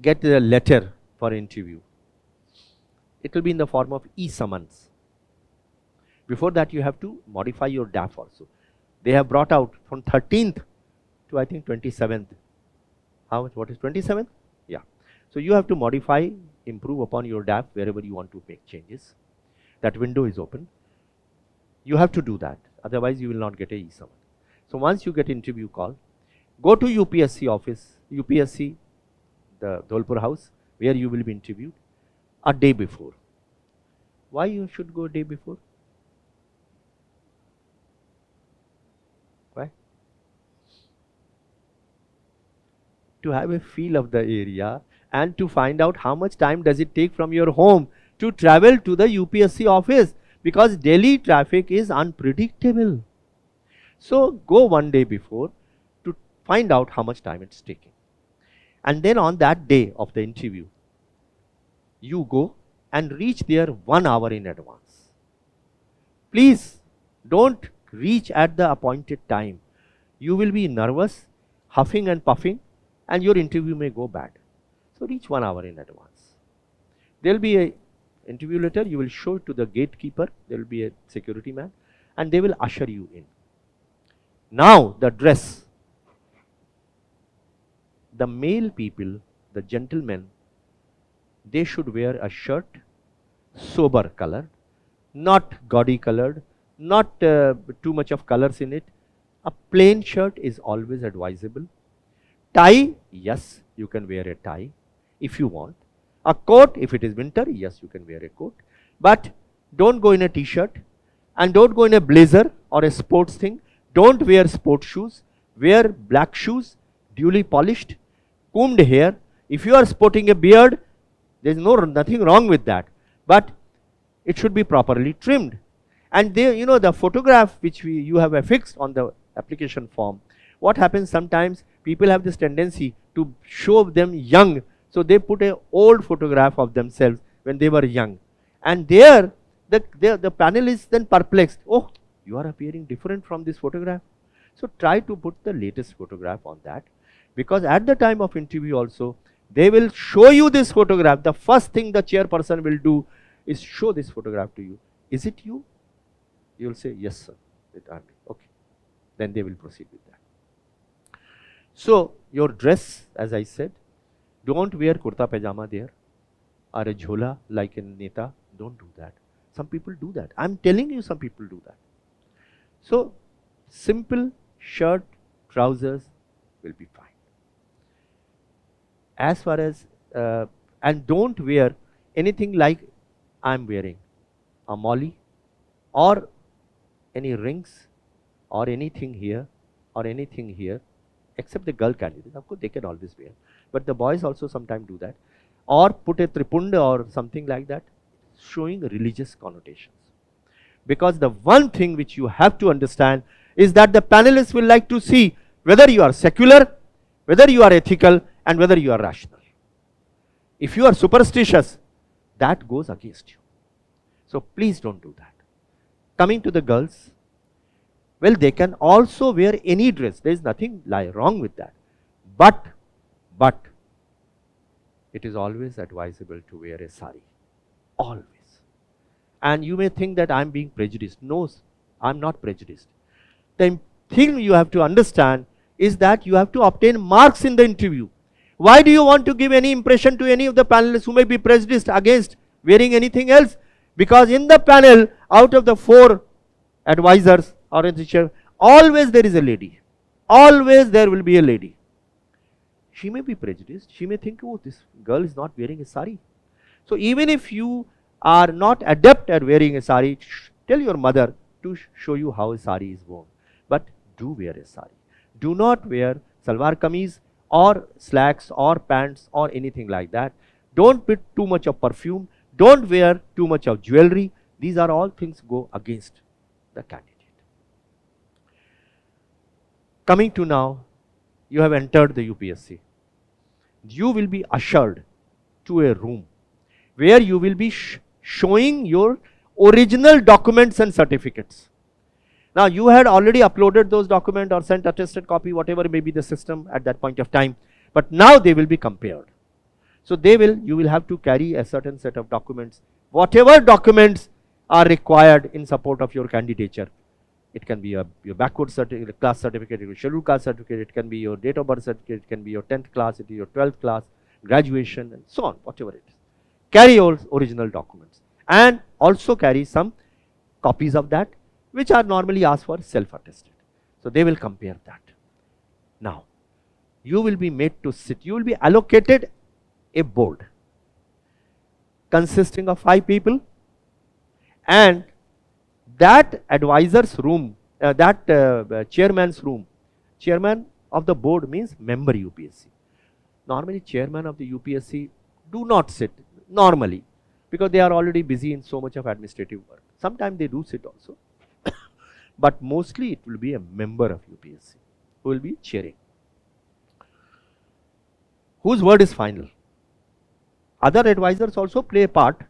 get the letter for interview, it will be in the form of e-summons. Before that, you have to modify your DAF also. They have brought out from 13th to I think 27th. How much? What is 27th? Yeah. So you have to modify, improve upon your DAF wherever you want to make changes. That window is open. You have to do that. Otherwise, you will not get a e-summon. So once you get interview call, go to UPSC office, UPSC, the Dholpur house, where you will be interviewed a day before. Why you should go a day before? Why? To have a feel of the area and to find out how much time does it take from your home to travel to the UPSC office, because Delhi traffic is unpredictable. So go one day before to find out how much time it's taking. And then on that day of the interview, you go and reach there 1 hour in advance. Please don't reach at the appointed time. You will be nervous, huffing and puffing, and your interview may go bad. So reach 1 hour in advance. There will be a interview letter, you will show it to the gatekeeper, there will be a security man, and they will usher you in. Now the dress. The male people, the gentlemen, they should wear a shirt, sober colored, not gaudy colored, not too much of colors in it. A plain shirt is always advisable. Tie, yes, you can wear a tie if you want. A coat, if it is winter, yes, you can wear a coat. But don't go in a t-shirt and don't go in a blazer or a sports thing. Don't wear sports shoes. Wear black shoes, duly polished, combed hair. If you are sporting a beard, there is nothing wrong with that. But it should be properly trimmed. And there, the photograph which you have affixed on the application form, what happens sometimes, people have this tendency to show them young. So they put an old photograph of themselves when they were young. And there, the panel is then perplexed. Oh, you are appearing different from this photograph. So try to put the latest photograph on that. Because at the time of interview also, they will show you this photograph. The first thing the chairperson will do is show this photograph to you. Is it you? You will say, yes, sir. Okay. Then they will proceed with that. So your dress, as I said, don't wear kurta pajama there or a jhola like a neta. Don't do that. Some people do that. I'm telling you, some people do that. So simple shirt, trousers will be fine. As far as, and don't wear anything like I'm wearing, a molly or any rings or anything here or anything here, except the girl candidates. Of course, they can always wear. But the boys also sometimes do that. Or put a tripunda or something like that, showing religious connotations. Because the one thing which you have to understand is that the panelists will like to see whether you are secular, whether you are ethical, and whether you are rational. If you are superstitious, that goes against you. So please don't do that. Coming to the girls, well, they can also wear any dress. There is nothing wrong with that. But it is always advisable to wear a sari. Always. And you may think that I am being prejudiced. No, I am not prejudiced. The thing you have to understand is that you have to obtain marks in the interview. Why do you want to give any impression to any of the panelists who may be prejudiced against wearing anything else? Because in the panel, out of the 4 advisors or a teacher, always there is a lady. Always there will be a lady. She may be prejudiced. She may think, oh, this girl is not wearing a sari. So even if you are not adept at wearing a sari, tell your mother to show you how a sari is worn. But do wear a sari. Do not wear salwar kameez or slacks or pants or anything like that. Don't put too much of perfume. Don't wear too much of jewelry. These are all things go against the candidate. Coming to now, you have entered the UPSC. You will be ushered to a room where you will be showing your original documents and certificates. Now, you had already uploaded those documents or sent attested copy, whatever may be the system at that point of time, but now they will be compared. So you will have to carry a certain set of documents. Whatever documents are required in support of your candidature. It can be your backward class certificate, your scheduled class certificate, it can be your date of birth certificate, it can be your 10th class, it is your 12th class, graduation and so on, whatever it is. Carry all original documents and also carry some copies of that which are normally asked for self-attested. So they will compare that. Now, you will be made to sit, you will be allocated a board consisting of 5 people, and that advisor's room, chairman's room, chairman of the board means member UPSC. Normally chairman of the UPSC do not sit normally because they are already busy in so much of administrative work. Sometimes they do sit also, but mostly it will be a member of UPSC who will be chairing. Whose word is final? Other advisors also play a part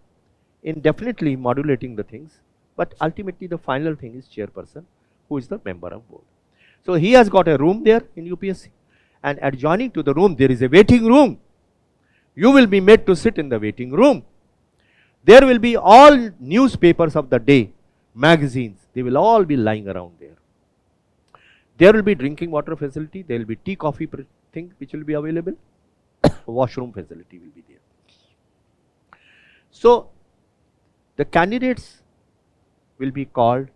in definitely modulating the things, but ultimately the final thing is chairperson, who is the member of board. So he has got a room there in UPSC, and adjoining to the room there is a waiting room. You will be made to sit in the waiting room. There will be all newspapers of the day, magazines, they will all be lying around there. There will be drinking water facility, there will be tea, coffee thing which will be available, washroom facility will be there. So the candidates will be called,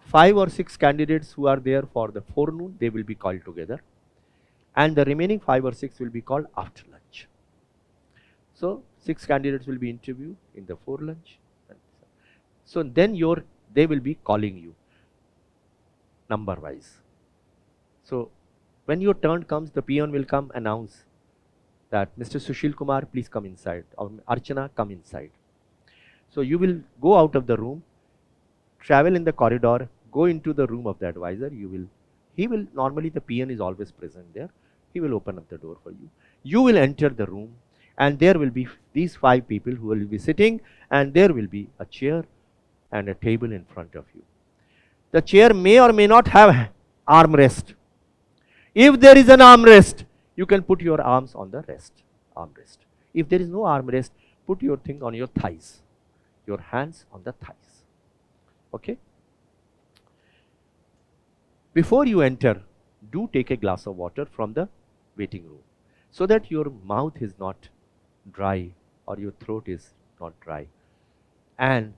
5 or 6 candidates who are there for the forenoon, they will be called together, and the remaining 5 or 6 will be called after lunch. So 6 candidates will be interviewed in the fore lunch. So then they will be calling you number wise. So when your turn comes, the peon will come announce that Mr. Sushil Kumar, please come inside, or Archana, come inside. So you will go out of the room, travel in the corridor, go into the room of the advisor. He will normally, the peon is always present there. He will open up the door for you. You will enter the room, and there will be these 5 people who will be sitting, and there will be a chair and a table in front of you. The chair may or may not have armrest. If there is an armrest, you can put your arms on the armrest. If there is no armrest, put your thing on your thighs, your hands on the thighs. Okay? Before you enter, do take a glass of water from the waiting room so that your mouth is not dry or your throat is not dry. And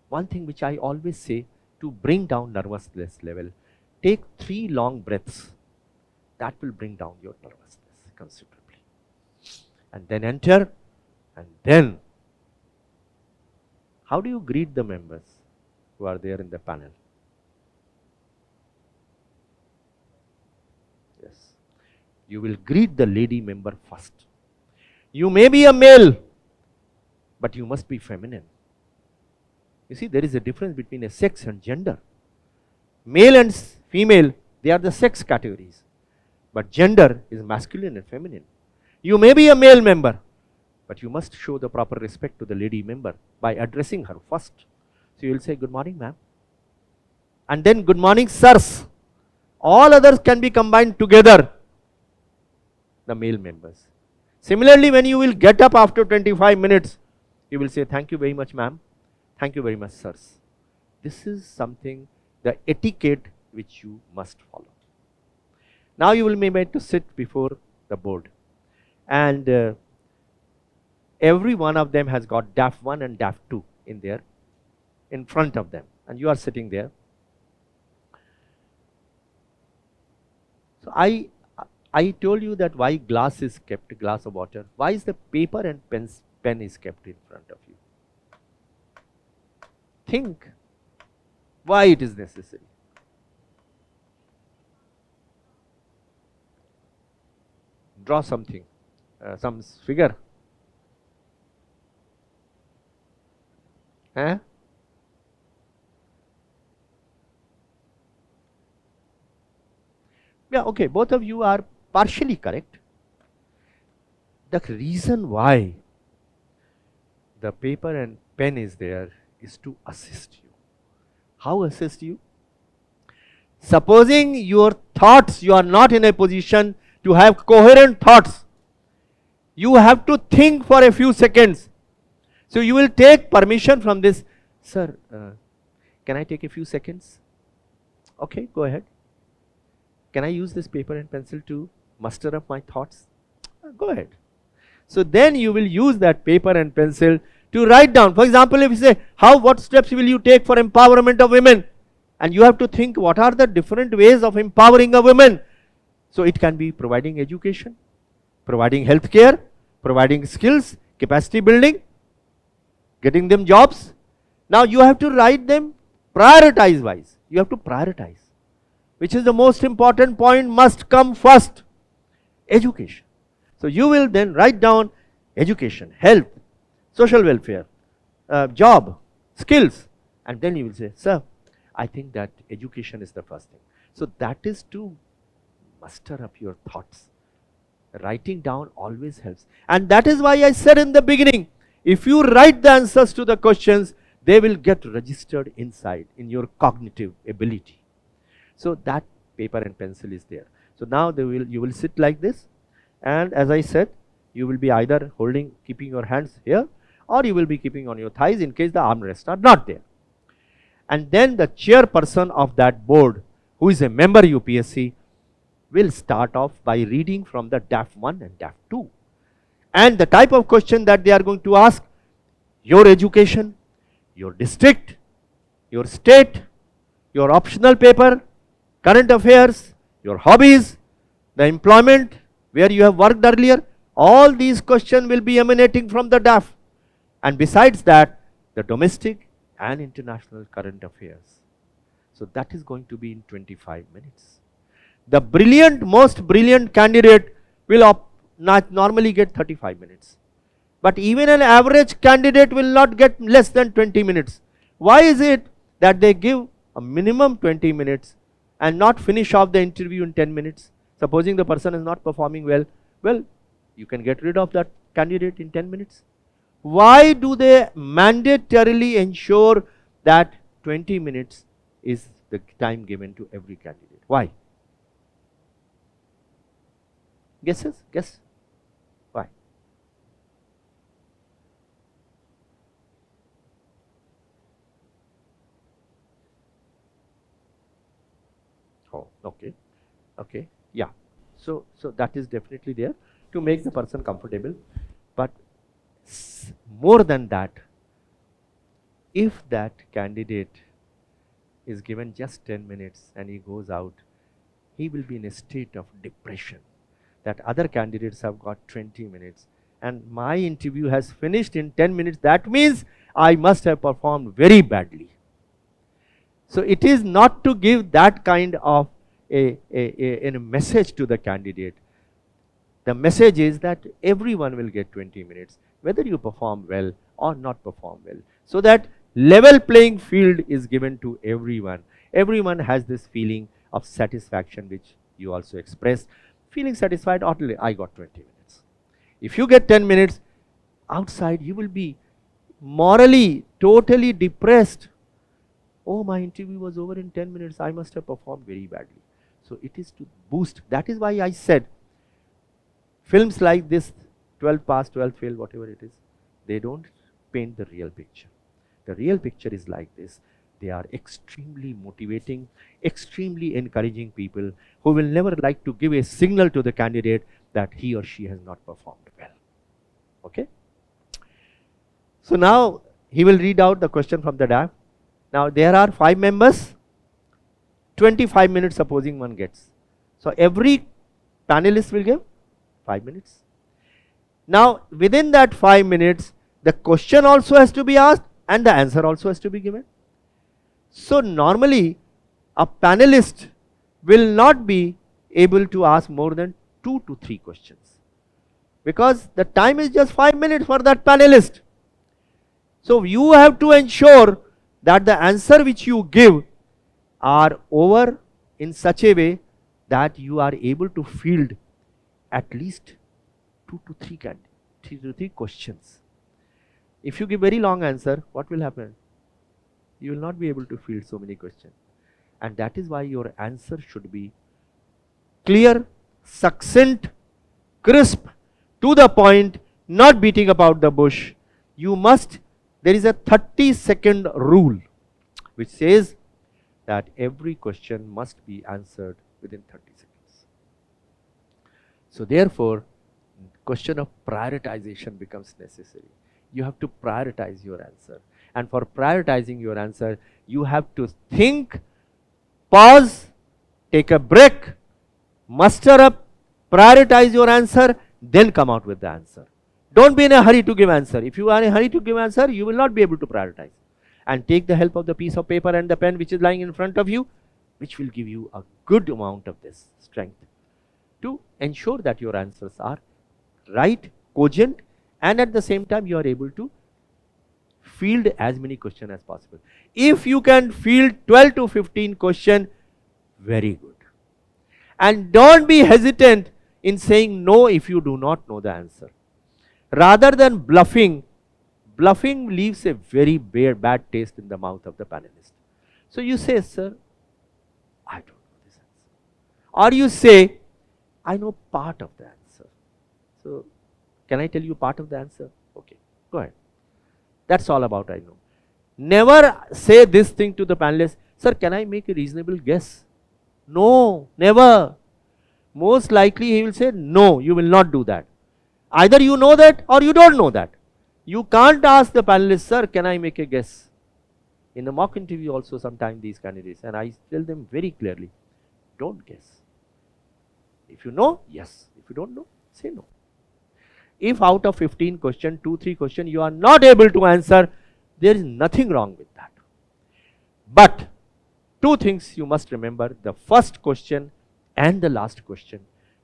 one thing which I always say to bring down nervousness level, take 3 long breaths. That will bring down your nervousness considerably. And then enter, and then how do you greet the members who are there in the panel? Yes. You will greet the lady member first. You may be a male, but you must be feminine. You see, there is a difference between a sex and gender. Male and female, they are the sex categories, but gender is masculine and feminine. You may be a male member, But you must show the proper respect to the lady member by addressing her first. So you will say, good morning, ma'am. And then, good morning, sirs. All others can be combined together, the male members. Similarly, when you will get up after 25 minutes, you will say, thank you very much, ma'am. Thank you very much, sirs. This is something, the etiquette which you must follow. Now you will be made to sit before the board. And every one of them has got DAF 1 and DAF 2 in there, in front of them. And you are sitting there. So I told you that why glass is kept, a glass of water. Why is the paper and pen is kept in front of you? Think why it is necessary. Draw something, some figure. Huh? Yeah, okay, both of you are partially correct. The reason why the paper and pen is there is to assist you. How assist you? Supposing your thoughts, you are not in a position to have coherent thoughts. You have to think for a few seconds. So you will take permission from this. Sir, can I take a few seconds? Okay, go ahead. Can I use this paper and pencil to muster up my thoughts? Go ahead. So then you will use that paper and pencil to write down. For example, if you say, what steps will you take for empowerment of women? And you have to think, what are the different ways of empowering a woman? So it can be providing education, providing health care, providing skills, capacity building, getting them jobs. Now you have to write them prioritize wise. You have to prioritize. Which is the most important point must come first? Education. So you will then write down education, health, social welfare, job, skills, and then you will say, sir, I think that education is the first thing. So that is to muster up your thoughts. Writing down always helps. And that is why I said in the beginning, if you write the answers to the questions, they will get registered inside in your cognitive ability. So that paper and pencil is there. So now you will sit like this, and as I said, you will be either keeping your hands here, or you will be keeping on your thighs in case the armrests are not there. And then the chairperson of that board, who is a member UPSC, will start off by reading from the DAF 1 and DAF 2. And the type of question that they are going to ask, your education, your district, your state, your optional paper, current affairs, your hobbies, the employment, where you have worked earlier, all these questions will be emanating from the DAF. And besides that, the domestic and international current affairs. So that is going to be in 25 minutes. The most brilliant candidate will not normally get 35 minutes. But even an average candidate will not get less than 20 minutes. Why is it that they give a minimum 20 minutes and not finish off the interview in 10 minutes? Supposing the person is not performing well, you can get rid of that candidate in 10 minutes. Why do they mandatorily ensure that 20 minutes is the time given to every candidate? Why? Guesses? Guess. Why? Oh, okay. Okay. Yeah. So that is definitely there to make the person comfortable. But more than that, if that candidate is given just 10 minutes and he goes out, he will be in a state of depression. That other candidates have got 20 minutes and my interview has finished in 10 minutes. That means I must have performed very badly. So it is not to give that kind of a message to the candidate. The message is that everyone will get 20 minutes, whether you perform well or not perform well. So that level playing field is given to everyone. Everyone has this feeling of satisfaction which you also expressed. Feeling satisfied, I got 20 minutes. If you get 10 minutes, outside you will be morally totally depressed. Oh, my interview was over in 10 minutes. I must have performed very badly. So it is to boost. That is why I said films like this, 12 pass, 12 fail, whatever it is, they don't paint the real picture. The real picture is like this. They are extremely motivating, extremely encouraging people who will never like to give a signal to the candidate that he or she has not performed well. Okay? So now he will read out the question from the DAF. Now there are 5 members, 25 minutes supposing one gets. So every panelist will give 5 minutes. Now within that 5 minutes, the question also has to be asked and the answer also has to be given. So normally a panelist will not be able to ask more than 2 to 3 questions, because the time is just 5 minutes for that panelist. So you have to ensure that the answer which you give are over in such a way that you are able to field at least 2 to 3 questions. If you give very long answer, what will happen? You will not be able to field so many questions. And that is why your answer should be clear, succinct, crisp, to the point, not beating about the bush. You must, there is a 30-second rule which says that every question must be answered within 30 seconds. So therefore, question of prioritization becomes necessary. You have to prioritize your answer. And for prioritizing your answer, you have to think, pause, take a break, muster up, prioritize your answer, then come out with the answer. Don't be in a hurry to give answer. If you are in a hurry to give answer, you will not be able to prioritize. And take the help of the piece of paper and the pen which is lying in front of you, which will give you a good amount of this strength to ensure that your answers are right, cogent, and at the same time you are able to field as many questions as possible. If you can field 12 to 15 questions, very good. And don't be hesitant in saying no if you do not know the answer. Rather than bluffing, bluffing leaves a very bad taste in the mouth of the panelist. So you say, sir, I don't know this answer. Or you say, I know part of the answer. So can I tell you part of the answer? Okay, go ahead. That's all about I know. Never say this thing to the panelist, sir, can I make a reasonable guess? No, never. Most likely he will say, no, you will not do that. Either you know that or you don't know that. You can't ask the panelist, sir, can I make a guess? In the mock interview also sometimes these candidates, and I tell them very clearly, don't guess. If you know, yes. If you don't know, say no. If out of 15 questions, 2-3 questions you are not able to answer, there is nothing wrong with that. But 2 things you must remember, the first question and the last question,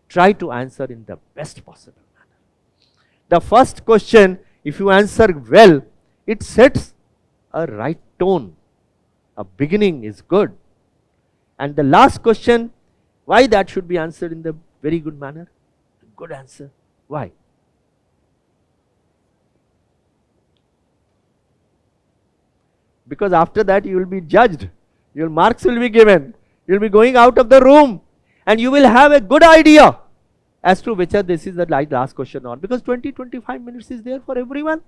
try to answer in the best possible manner. The first question, if you answer well, it sets a right tone. A beginning is good. And the last question, why that should be answered in the very good manner? A good answer. Why? Because after that you will be judged, your marks will be given, you will be going out of the room, and you will have a good idea as to whether this is the last question or not, because 20-25 minutes is there for everyone.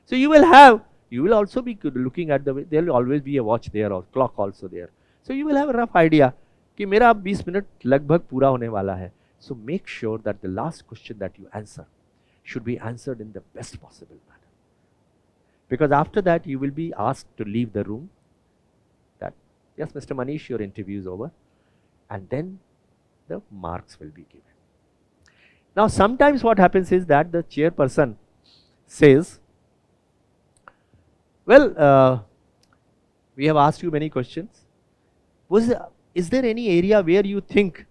So you will also be looking at the way, there will always be a watch there or clock also there. So you will have a rough idea कि मेरा अब 20 minute लगभग पूरा होने वाला है. So make sure that the last question that you answer should be answered in the best possible manner. Because after that you will be asked to leave the room, that yes, Mr. Manish, your interview is over, and then the marks will be given. Now sometimes what happens is that the chairperson says, well, we have asked you many questions. Is there any area where you think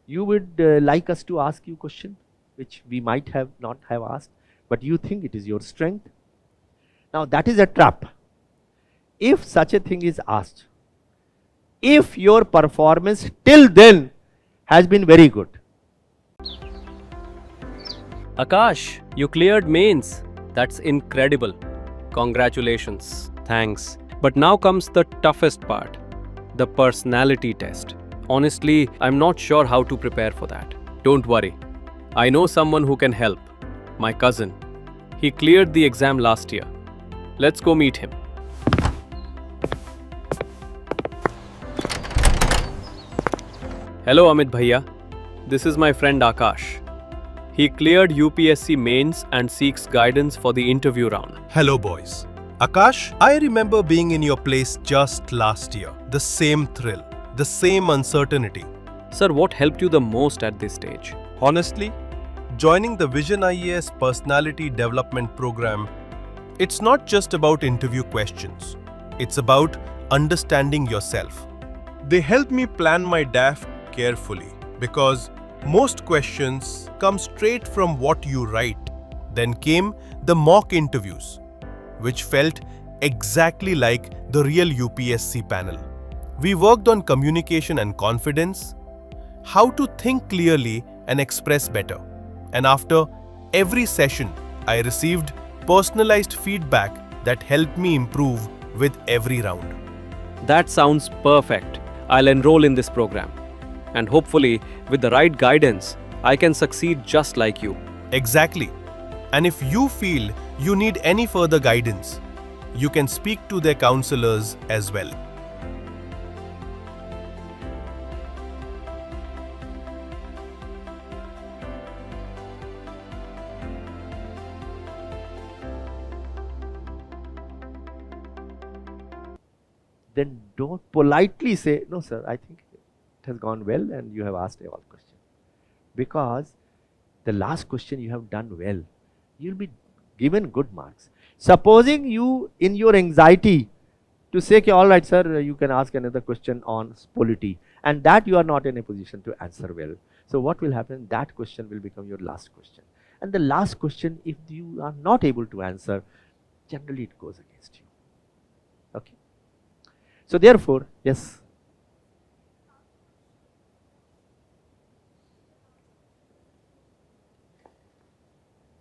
you would like us to ask you question which we might have not have asked, but you think it is your strength? Now that is a trap. If such a thing is asked, if your performance till then has been very good. Akash, you cleared mains. That's incredible. Congratulations. Thanks. But now comes the toughest part, the personality test. Honestly, I'm not sure how to prepare for that. Don't worry. I know someone who can help. My cousin. He cleared the exam last year. Let's go meet him. Hello Amit Bhaiya. This is my friend Akash. He cleared UPSC mains and seeks guidance for the interview round. Hello, boys. Akash, I remember being in your place just last year. The same thrill, the same uncertainty. Sir, what helped you the most at this stage? Honestly, joining the Vision IAS Personality Development Program, it's not just about interview questions. It's about understanding yourself. They help me plan my DAF carefully because most questions come straight from what you write. Then came the mock interviews, which felt exactly like the real UPSC panel. We worked on communication and confidence, how to think clearly and express better. And after every session, I received personalized feedback that helped me improve with every round. That sounds perfect. I'll enroll in this program. And hopefully, with the right guidance, I can succeed just like you. Exactly. And if you feel you need any further guidance, you can speak to their counselors as well. Then don't politely say, no sir, I think it has gone well and you have asked all questions. Because the last question you have done well, you'll be given good marks. Supposing you in your anxiety to say, all right sir, you can ask another question on polity, and that you are not in a position to answer well. So what will happen? That question will become your last question. And the last question, if you are not able to answer, generally it goes against you. Okay. So therefore, yes.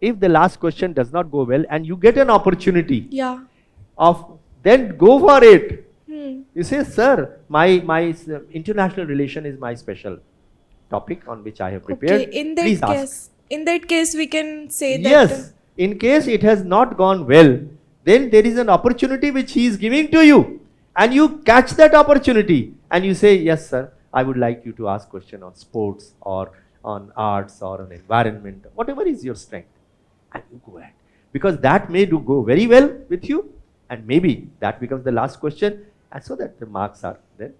If the last question does not go well and you get an opportunity of, then go for it. You say, sir, my international relation is my special topic on which I have prepared. Okay, in that case, we can say that. Yes, in case it has not gone well, then there is an opportunity which he is giving to you, and you catch that opportunity and you say, yes sir, I would like you to ask question on sports or on arts or on environment, whatever is your strength. And you go ahead, because that may go very well with you, and maybe that becomes the last question, and so that the marks are then.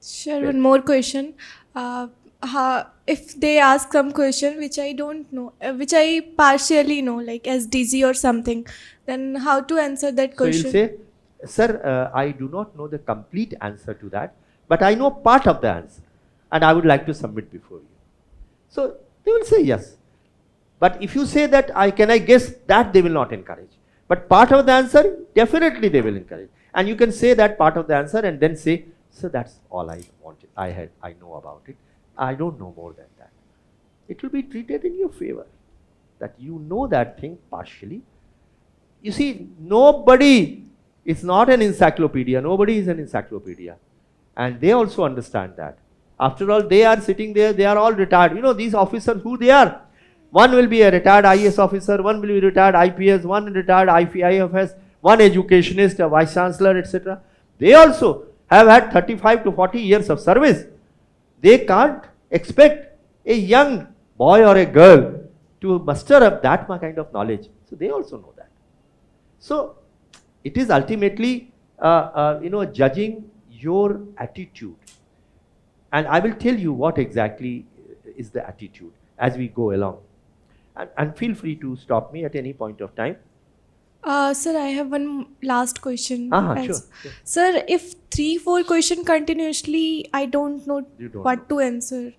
Sure, one more question. If they ask some question which I don't know, which I partially know, like SDG or something, then how to answer that question? So you'll say, sir, I do not know the complete answer to that, but I know part of the answer, and I would like to submit before you. So they will say yes. But if you say that, can I guess, that they will not encourage. But part of the answer, definitely they will encourage. And you can say that part of the answer and then say, so that's all I wanted. I know about it. I don't know more than that. It will be treated in your favor, that you know that thing partially. You see, nobody is not an encyclopedia. Nobody is an encyclopedia. And they also understand that. After all, they are sitting there, they are all retired. You know, these officers, who they are? One will be a retired IAS officer, one will be retired IPS, one retired IFS, one educationist, a vice chancellor, etc. They also have had 35 to 40 years of service. They can't expect a young boy or a girl to muster up that kind of knowledge. So they also know that. So it is ultimately, judging your attitude. And I will tell you what exactly is the attitude as we go along. And feel free to stop me at any point of time. Sir, I have one last question. Sure. Sir, if 3-4 questions continuously, I don't know what to answer.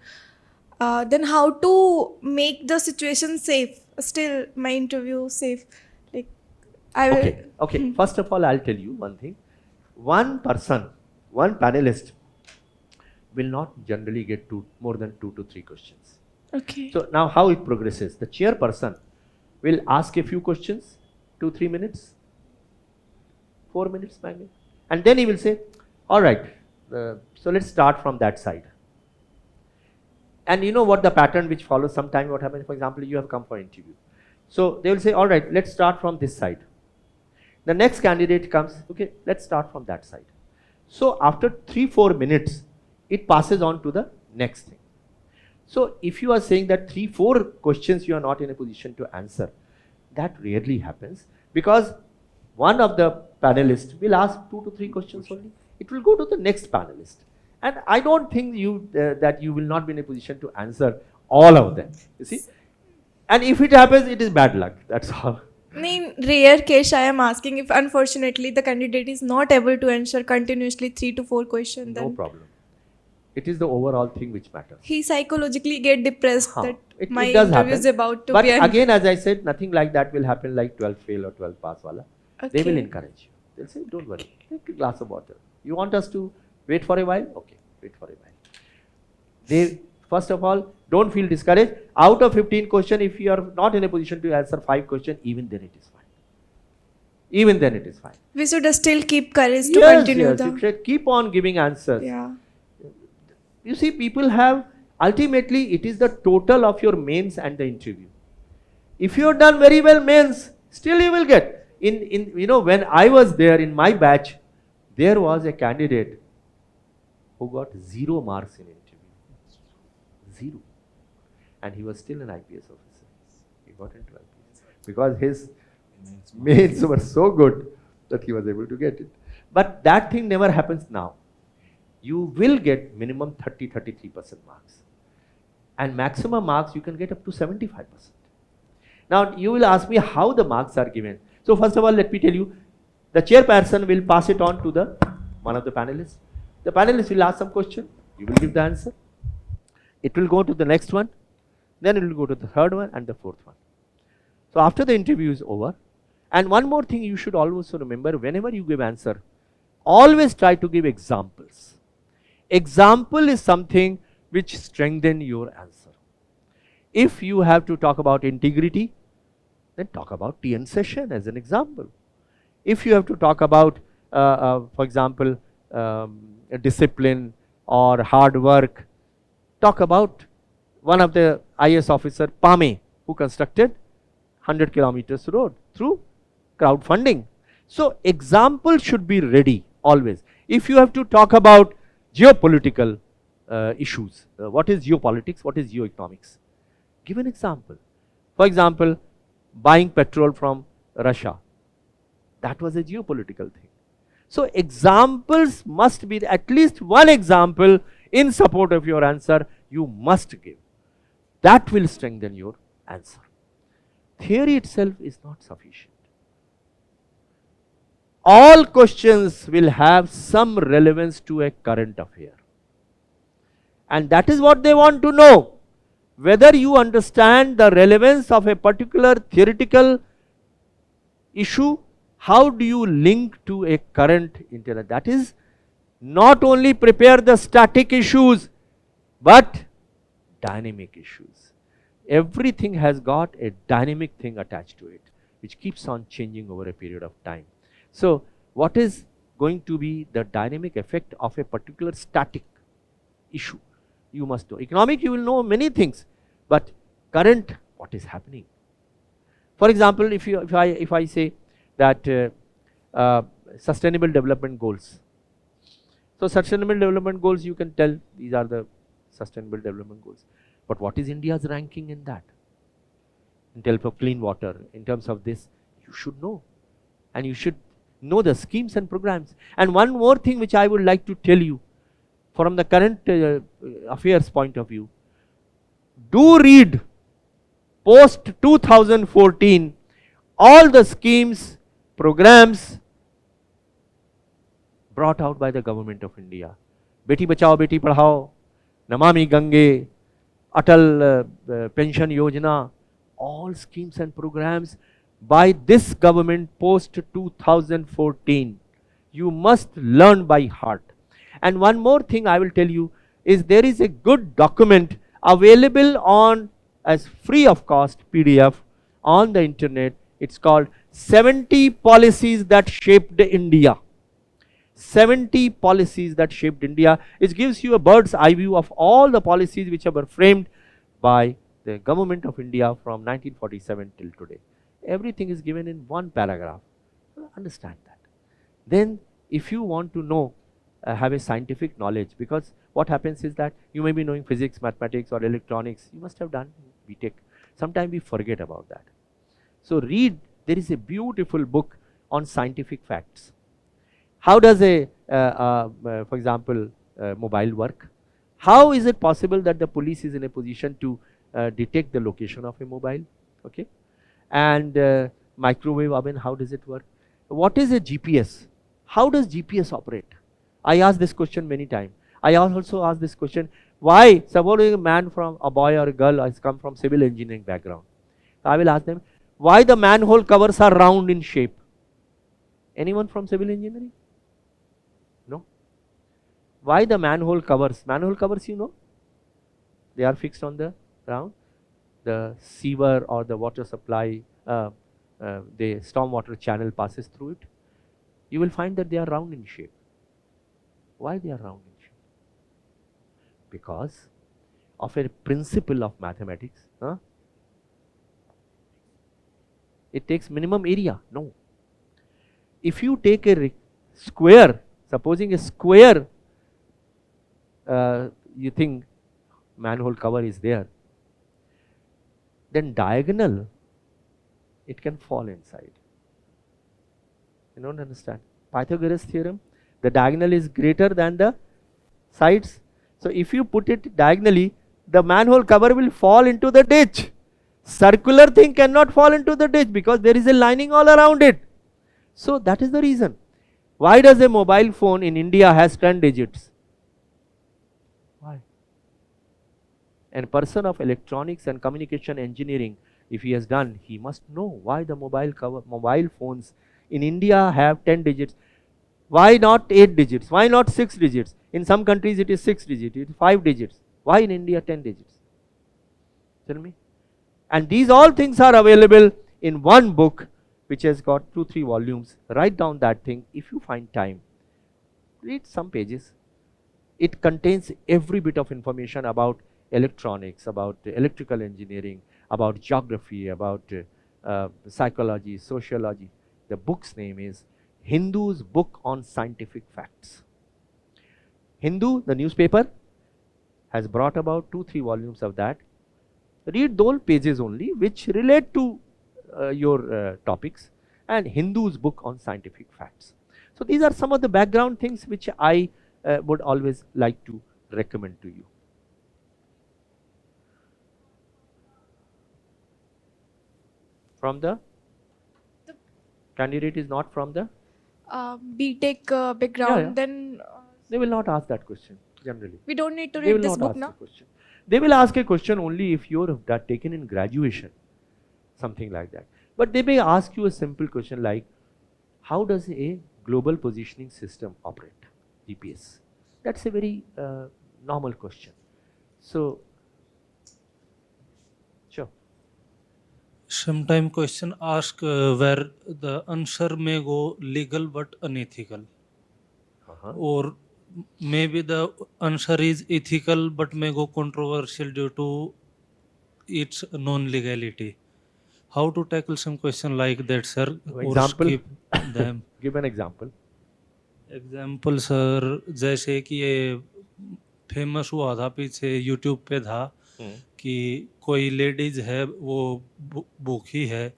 Then how to make the situation safe? Still, my interview safe. Like, I will. Okay. First of all, I'll tell you one thing. One person, one panelist, will not generally get more than 2 to 3 questions. Okay. So now how it progresses? The chairperson will ask a few questions, 2-3 minutes, 4 minutes maybe. And then he will say, all right, so let's start from that side. And you know what the pattern which follows sometime what happens, for example, you have come for interview. So they will say, all right, let's start from this side. The next candidate comes, okay, let's start from that side. So after 3-4 minutes, it passes on to the next thing. So if you are saying that 3-4 questions you are not in a position to answer, that rarely happens, because one of the panelists will ask 2 to 3 questions only. It will go to the next panelist. And I don't think that you will not be in a position to answer all of them, you see. And if it happens, it is bad luck, that's all. In rare case, I am asking if unfortunately the candidate is not able to answer continuously 3 to 4 questions. No problem. It is the overall thing which matters. He psychologically get depressed that my it does interview happen. is about to but be again, as I said, nothing like that will happen like 12 fail or 12 pass wala. They will encourage you. They'll say, don't worry, take a glass of water. You want us to wait for a while? Okay, wait for a while. First of all, don't feel discouraged. Out of 15 questions, if you are not in a position to answer 5 questions, even then it is fine. Even then it is fine. We should still keep courage to continue. Yes, you should keep on giving answers. Yeah. You see, people have, ultimately, it is the total of your mains and the interview. If you have done very well mains, still you will get. When I was there in my batch, there was a candidate who got 0 marks in interview. 0. And he was still an IPS officer. He got into IPS. Because his mains were so good that he was able to get it. But that thing never happens now. You will get minimum 33% marks. And maximum marks you can get up to 75%. Now you will ask me how the marks are given. So first of all, let me tell you, the chairperson will pass it on to one of the panelists. The panelist will ask some question, you will give the answer. It will go to the next one, then it will go to the third one and the fourth one. So after the interview is over, and one more thing you should always remember, whenever you give answer, always try to give examples. Example is something which strengthens your answer. If you have to talk about integrity, then talk about TN session as an example. If you have to talk about, for example, discipline or hard work, talk about one of the IS officer, Pame, who constructed 100 kilometers road through crowdfunding. So example should be ready always. If you have to talk about geopolitical issues, what is geopolitics, what is geoeconomics? Give an example. For example, buying petrol from Russia. That was a geopolitical thing. So examples must be, at least one example in support of your answer you must give. That will strengthen your answer. Theory itself is not sufficient. All questions will have some relevance to a current affair. And that is what they want to know. Whether you understand the relevance of a particular theoretical issue, how do you link to a current internet? That is, not only prepare the static issues, but dynamic issues. Everything has got a dynamic thing attached to it, which keeps on changing over a period of time. So, what is going to be the dynamic effect of a particular static issue? You must know. Economic, you will know many things, but current, what is happening? For example, if I say that sustainable development goals. So sustainable development goals, you can tell these are the sustainable development goals. But what is India's ranking in that? In terms of clean water, in terms of this, you should know. And you should know the schemes and programs. And one more thing which I would like to tell you from the current affairs point of view, do read post 2014 all the schemes, programs brought out by the government of India. Beti Bachao, Beti Padhao, Namami Gange, Addl Pension Yojana, all schemes and programs by this government post 2014. You must learn by heart. And one more thing I will tell you is there is a good document available on as free of cost PDF on the internet. It's called 70 policies that shaped India. 70 policies that shaped India. It gives you a bird's eye view of all the policies which were framed by the government of India from 1947 till today. Everything is given in one paragraph. Understand that. Then if you want to know, have a scientific knowledge, because what happens is that you may be knowing physics, mathematics or electronics, you must have done BTech. Sometimes we forget about that. So read, there is a beautiful book on scientific facts. How does for example, mobile work? How is it possible that the police is in a position to detect the location of a mobile? Okay. And microwave oven, how does it work? What is a GPS? How does GPS operate? I asked this question many times. I also asked this question, why suppose a man from a boy or a girl has come from civil engineering background. I will ask them, why the manhole covers are round in shape? Anyone from civil engineering? No. Why the manhole covers? Manhole covers, you know, they are fixed on the ground. The sewer or the water supply, the stormwater channel passes through it. You will find that they are round in shape. Why they are round in shape? Because of a principle of mathematics. It takes minimum area. No. If you take a square, supposing a square, you think manhole cover is there, then diagonal, it can fall inside. You don't understand. Pythagoras theorem, the diagonal is greater than the sides. So if you put it diagonally, the manhole cover will fall into the ditch. Circular thing cannot fall into the ditch because there is a lining all around it. So that is the reason. Why does a mobile phone in India has 10 digits? Why? A person of electronics and communication engineering, if he has done, he must know why the mobile phones in India have 10 digits. Why not 8 digits? Why not 6 digits? In some countries it is 6 digits, it is 5 digits. Why in India 10 digits? Tell me. And these all things are available in one book which has got 2-3 volumes. Write down that thing if you find time. Read some pages. It contains every bit of information about electronics, about electrical engineering, about geography, about psychology, sociology. The book's name is Hindu's Book on Scientific Facts. Hindu, the newspaper, has brought about 2-3 volumes of that. Read those pages only which relate to your topics, and Hindu's Book on Scientific Facts. So these are some of the background things which I would always like to recommend to you. From the candidate is not from the BTech background, Yeah. then they will not ask that question generally. we don't need to They will read this not book ask now. the question. They will ask a question only if you have taken in graduation, something like that. But they may ask you a simple question like, how does a global positioning system operate? GPS. That's a very normal question. So, sure. Sometime question ask where the answer may go legal but unethical, or maybe the answer is ethical but may go controversial due to its non-legality. How to tackle some question like that, sir? Or Example? skip them? Give an example. Example sir, जैसे कि ये famous हुआ था पीछे YouTube पे था कि कोई लेडीज है वो भूखी है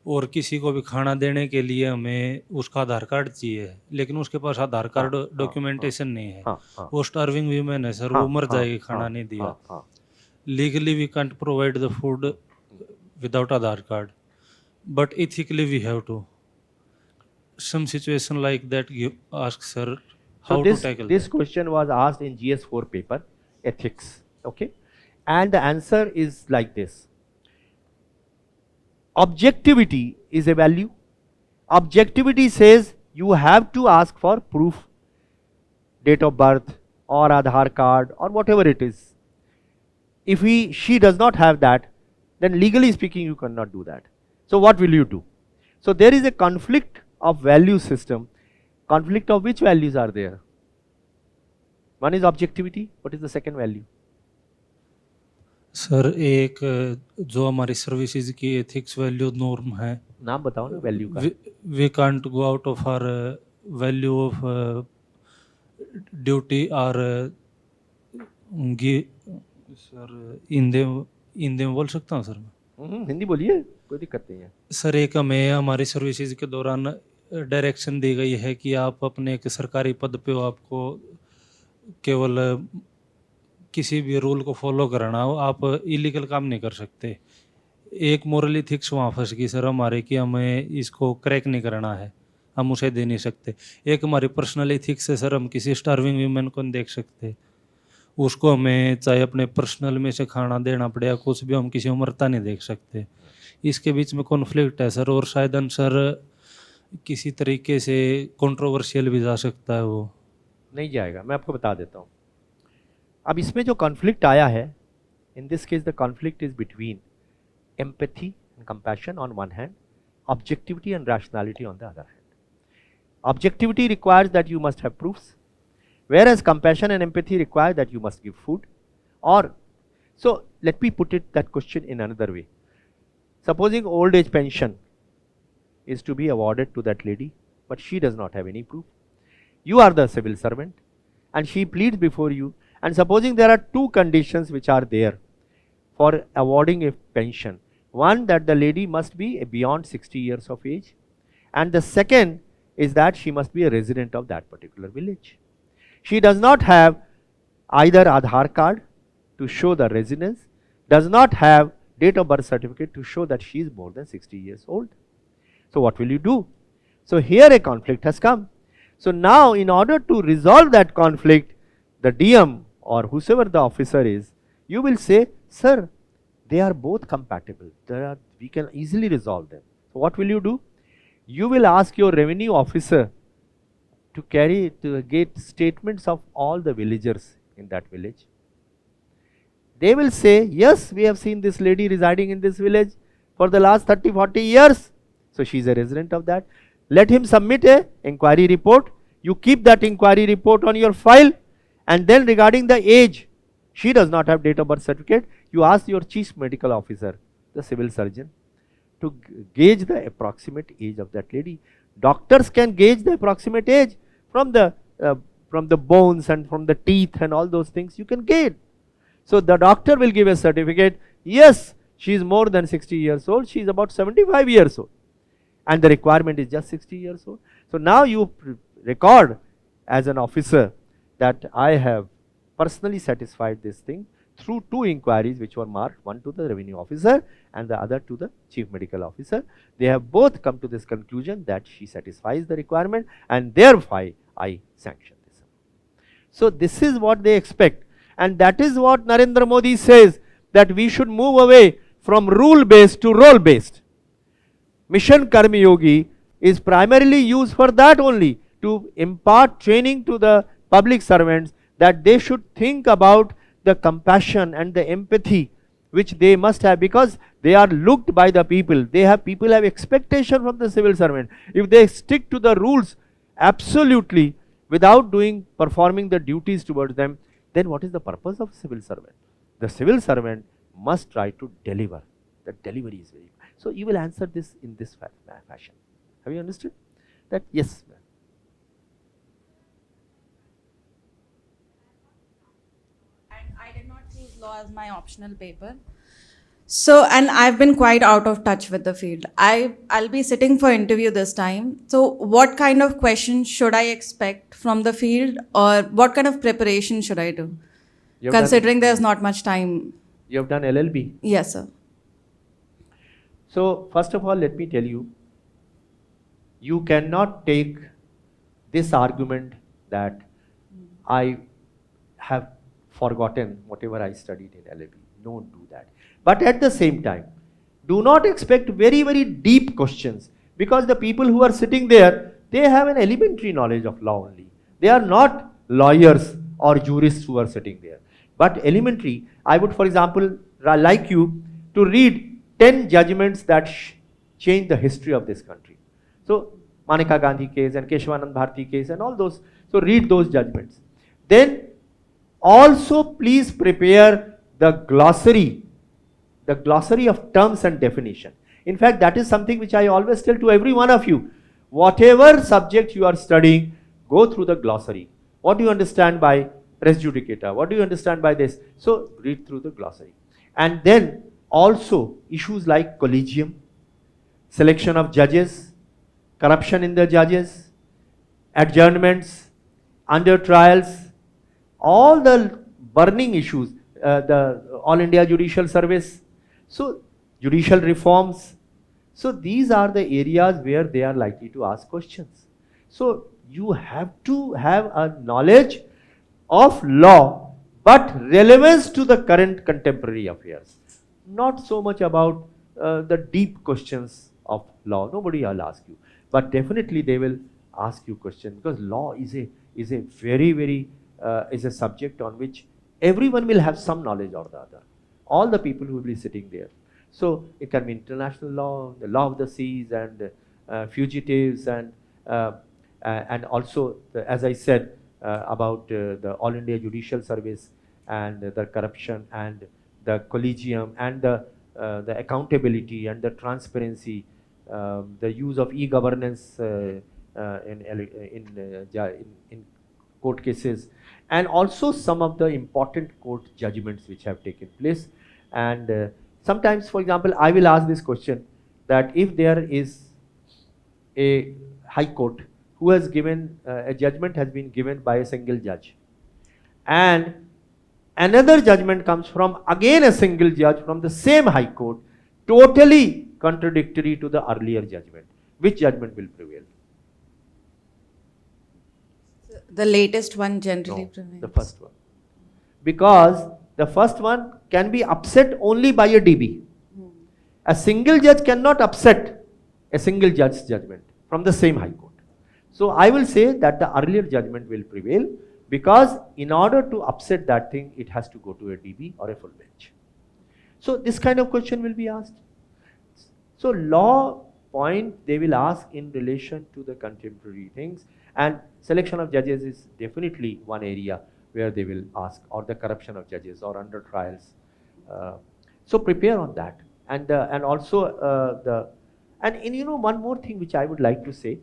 और किसी को भी खाना देने के लिए हमें उसका आधार कार्ड चाहिए, लेकिन उसके पास आधार कार्ड डॉक्यूमेंटेशन नहीं है, वो स्टार्विंग वीमेन है सर, वो मर जाएगी खाना नहीं दिया. Legally we can't provide the food without Aadhaar card, but ethically we have to. Some situation like that, you ask sir, how So to tackle this that? question was asked in GS4 paper, ethics, okay? And the answer is like this. Objectivity is a value. Objectivity says you have to ask for proof, date of birth or Aadhaar card or whatever it is. If she does not have that, then legally speaking you cannot do that. So what will you do? So there is a conflict of value system. Conflict of which values are there? One is objectivity. What is the second value? Sir एक जो हमारी services की ethics value norm है, नाम बताओ ना value का. We can't go out of our value of duty और सर हिंदी में बोल सकता हूँ सर मैं? हिंदी बोलिए, कोई दिक्कत नहीं है. सर एक हमें हमारी सर्विसेज के दौरान डायरेक्शन दी गई है कि आप अपने एक सरकारी पद पे हो, आपको केवल किसी भी रूल को फॉलो कराना हो, आप इलीगल काम नहीं कर सकते. एक मोरल इथिक्स वहाँ फंस गई सर हमारे कि हमें इसको क्रैक नहीं करना है, हम उसे दे नहीं सकते. एक हमारी पर्सनल इथिक्स है सर, हम किसी स्टार्विंग वीमेन को नहीं देख सकते, उसको हमें चाहे अपने पर्सनल में से खाना देना पड़े या कुछ भी, हम किसी उम्रता नहीं देख सकते. इसके बीच में कॉन्फ्लिक्ट है सर, और शायद आंसर किसी तरीके से कंट्रोवर्शियल भी जा सकता है. वो नहीं जाएगा, मैं आपको बता देता हूँ. अब इसमें जो कॉन्फ्लिक्ट आया है, in this case the conflict is between empathy and compassion on one hand, objectivity and rationality on the other hand. Objectivity requires that you must have proofs, whereas compassion and empathy require that you must give food. Or, so let me put it that question in another way. Supposing old age pension is to be awarded to that lady, but she does not have any proof. You are the civil servant and she pleads before you, and supposing there are two conditions which are there for awarding a pension. One, that the lady must be beyond 60 years of age, and the second is that she must be a resident of that particular village. She does not have either Aadhaar card to show the residence, does not have date of birth certificate to show that she is more than 60 years old. So what will you do? So here a conflict has come. So now in order to resolve that conflict, the DM or whosoever the officer is, you will say, sir, they are both compatible. We can easily resolve them. So what will you do? You will ask your revenue officer to get statements of all the villagers in that village. They will say, yes, we have seen this lady residing in this village for the last 30-40 years. So she is a resident of that. Let him submit a inquiry report. You keep that inquiry report on your file, and then regarding the age, she does not have date of birth certificate. You ask your chief medical officer, the civil surgeon, to gauge the approximate age of that lady. Doctors can gauge the approximate age from the bones and from the teeth and all those things you can gauge. So the doctor will give a certificate, yes, she is more than 60 years old, she is about 75 years old, and the requirement is just 60 years old. So now you record as an officer that I have personally satisfied this thing through two inquiries which were marked, one to the revenue officer and the other to the chief medical officer. They have both come to this conclusion that she satisfies the requirement, and therefore I sanction this. So this is what they expect, and that is what Narendra Modi says, that we should move away from rule based to role based. Mission Karmi Yogi is primarily used for that only, to impart training to the public servants that they should think about the compassion and the empathy which they must have, because they are looked by the people. People have expectation from the civil servant. If they stick to the rules absolutely without performing the duties towards them, then what is the purpose of civil servant? The civil servant must try to deliver. The delivery is very important. So you will answer this in this fashion. Have you understood that? Yes. I did not choose law as my optional paper. So, and I've been quite out of touch with the field. I'll be sitting for interview this time. So what kind of questions should I expect from the field, or what kind of preparation should I do? Considering there's not much time. You have done LLB? Yes, sir. So first of all, let me tell you, you cannot take this argument that I have forgotten whatever I studied in LLB. Don't do that. But at the same time, do not expect very, very deep questions, because the people who are sitting there, they have an elementary knowledge of law only. They are not lawyers or jurists who are sitting there. But elementary, I would, for example, like you to read 10 judgments that change the history of this country. So Maneka Gandhi case and Keshavanand Bharati case and all those. So read those judgments. Then also please prepare the glossary of terms and definition. In fact, that is something which I always tell to every one of you. Whatever subject you are studying, go through the glossary. What do you understand by res judicata? What do you understand by this? So read through the glossary. And then also issues like collegium, selection of judges, corruption in the judges, adjournments, under trials, all the burning issues, the All India Judicial Service, so judicial reforms. So these are the areas where they are likely to ask questions. So you have to have a knowledge of law, but relevance to the current contemporary affairs. Not so much about the deep questions of law. Nobody will ask you, but definitely they will ask you questions, because law is a very is a subject on which everyone will have some knowledge or the other. All the people who will be sitting there. So it can be international law, the law of the seas, and fugitives, and also as I said about the All India Judicial Service, and the corruption, and the collegium, and the accountability and the transparency, the use of e-governance in court cases, and also some of the important court judgments which have taken place. And sometimes, for example, I will ask this question, that if there is a high court who has given a judgment has been given by a single judge, and another judgment comes from again a single judge from the same high court, totally contradictory to the earlier judgment, which judgment will prevail? The latest one generally prevails. The first one. Because the first one can be upset only by a DB. A single judge cannot upset a single judge's judgment from the same high court. So I will say that the earlier judgment will prevail, because in order to upset that thing, it has to go to a DB or a full bench. So this kind of question will be asked. So law point they will ask in relation to the contemporary things, and selection of judges is definitely one area where they will ask, or the corruption of judges, or under trials. So prepare on that, and also one more thing which I would like to say,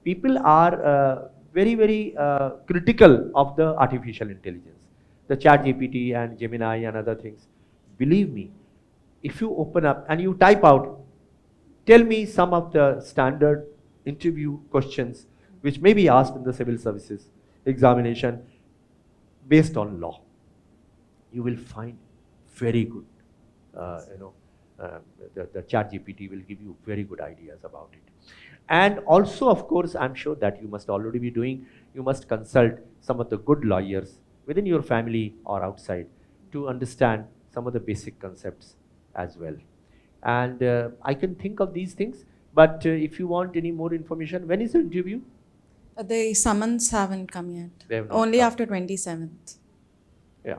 people are very critical of the artificial intelligence, the Chat GPT and Gemini and other things. Believe me, if you open up and you type out, tell me some of the standard interview questions which may be asked in the civil services examination based on law, you will find very good, the Chat GPT will give you very good ideas about it. And also, of course, I'm sure that you must already be doing, you must consult some of the good lawyers within your family or outside to understand some of the basic concepts as well. And I can think of these things, but if you want any more information, when is the interview? The summons haven't come yet. They have not Only come. after 27th. Yeah.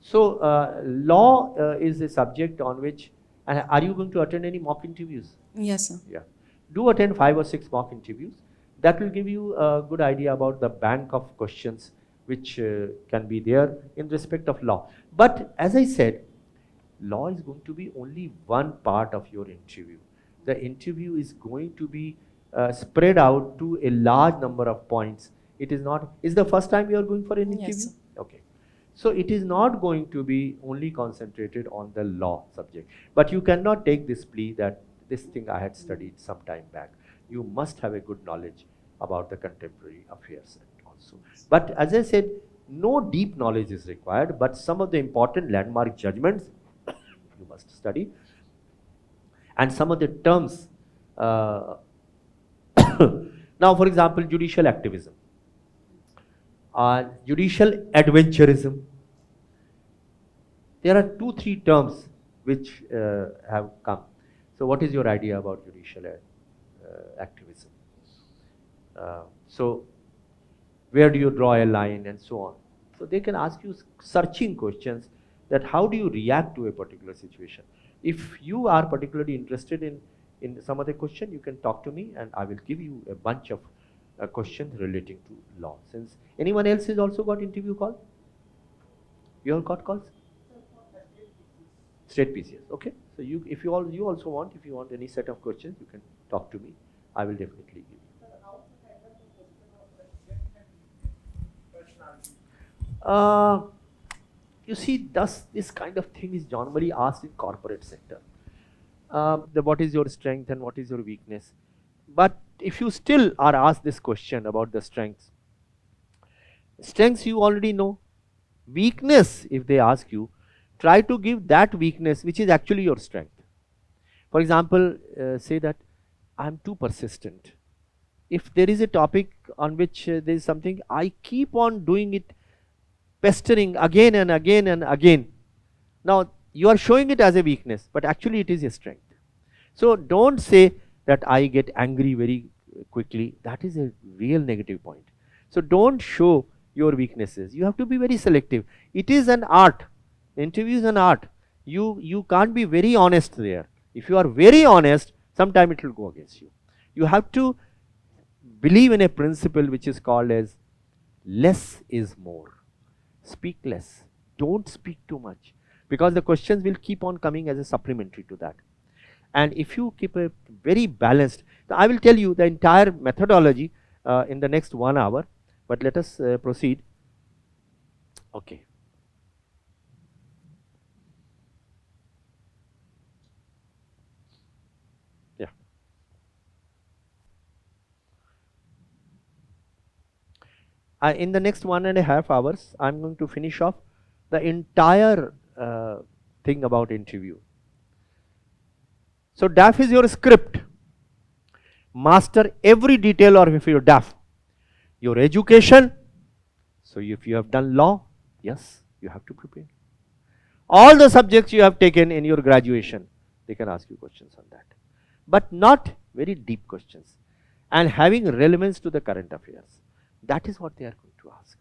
So law is a subject on which, and are you going to attend any mock interviews? Yes, sir. Yeah. Do attend 5 or 6 mock interviews. That will give you a good idea about the bank of questions which can be there in respect of law. But as I said, law is going to be only one part of your interview. The interview is going to be spread out to a large number of points. It is not, is the first time you are going for an interview? Yes, sir. Okay. So it is not going to be only concentrated on the law subject. But you cannot take this plea that this thing I had studied some time back. You must have a good knowledge about the contemporary affairs also. But as I said, no deep knowledge is required, but some of the important landmark judgments you must study. And some of the terms, now for example, judicial activism, judicial adventurism. There are 2-3 terms which have come. So what is your idea about judicial activism? So where do you draw a line, and so on. So they can ask you searching questions, that how do you react to a particular situation. If you are particularly interested in in some other question, you can talk to me and I will give you a bunch of questions relating to law. Since anyone else has also got interview call? You all got calls? State PCS, okay. So if you also want, if you want any set of questions, you can talk to me. I will definitely give you. You see, this kind of thing is normally asked in corporate sector. What is your strength and what is your weakness? But if you still are asked this question about the strengths you already know. Weakness, if they ask you, try to give that weakness which is actually your strength. For example, say that I am too persistent. If there is a topic on which there is something, I keep on doing it, pestering again and again and again. Now, you are showing it as a weakness, but actually it is a strength. So, don't say that I get angry very quickly. That is a real negative point. So, don't show your weaknesses. You have to be very selective. It is an art. Interview is an art. You can't be very honest there. If you are very honest, sometime it will go against you. You have to believe in a principle which is called as less is more. Speak less. Don't speak too much, because the questions will keep on coming as a supplementary to that. And if you keep a very balanced, I will tell you the entire methodology in the next 1 hour, but let us proceed. Okay. Yeah. In the next 1.5 hours, I'm going to finish off the entire thing about interview. So DAF is your script. Master every detail of your DAF. Your education. So if you have done law, yes, you have to prepare. All the subjects you have taken in your graduation, they can ask you questions on that. But not very deep questions. And having relevance to the current affairs. That is what they are going to ask.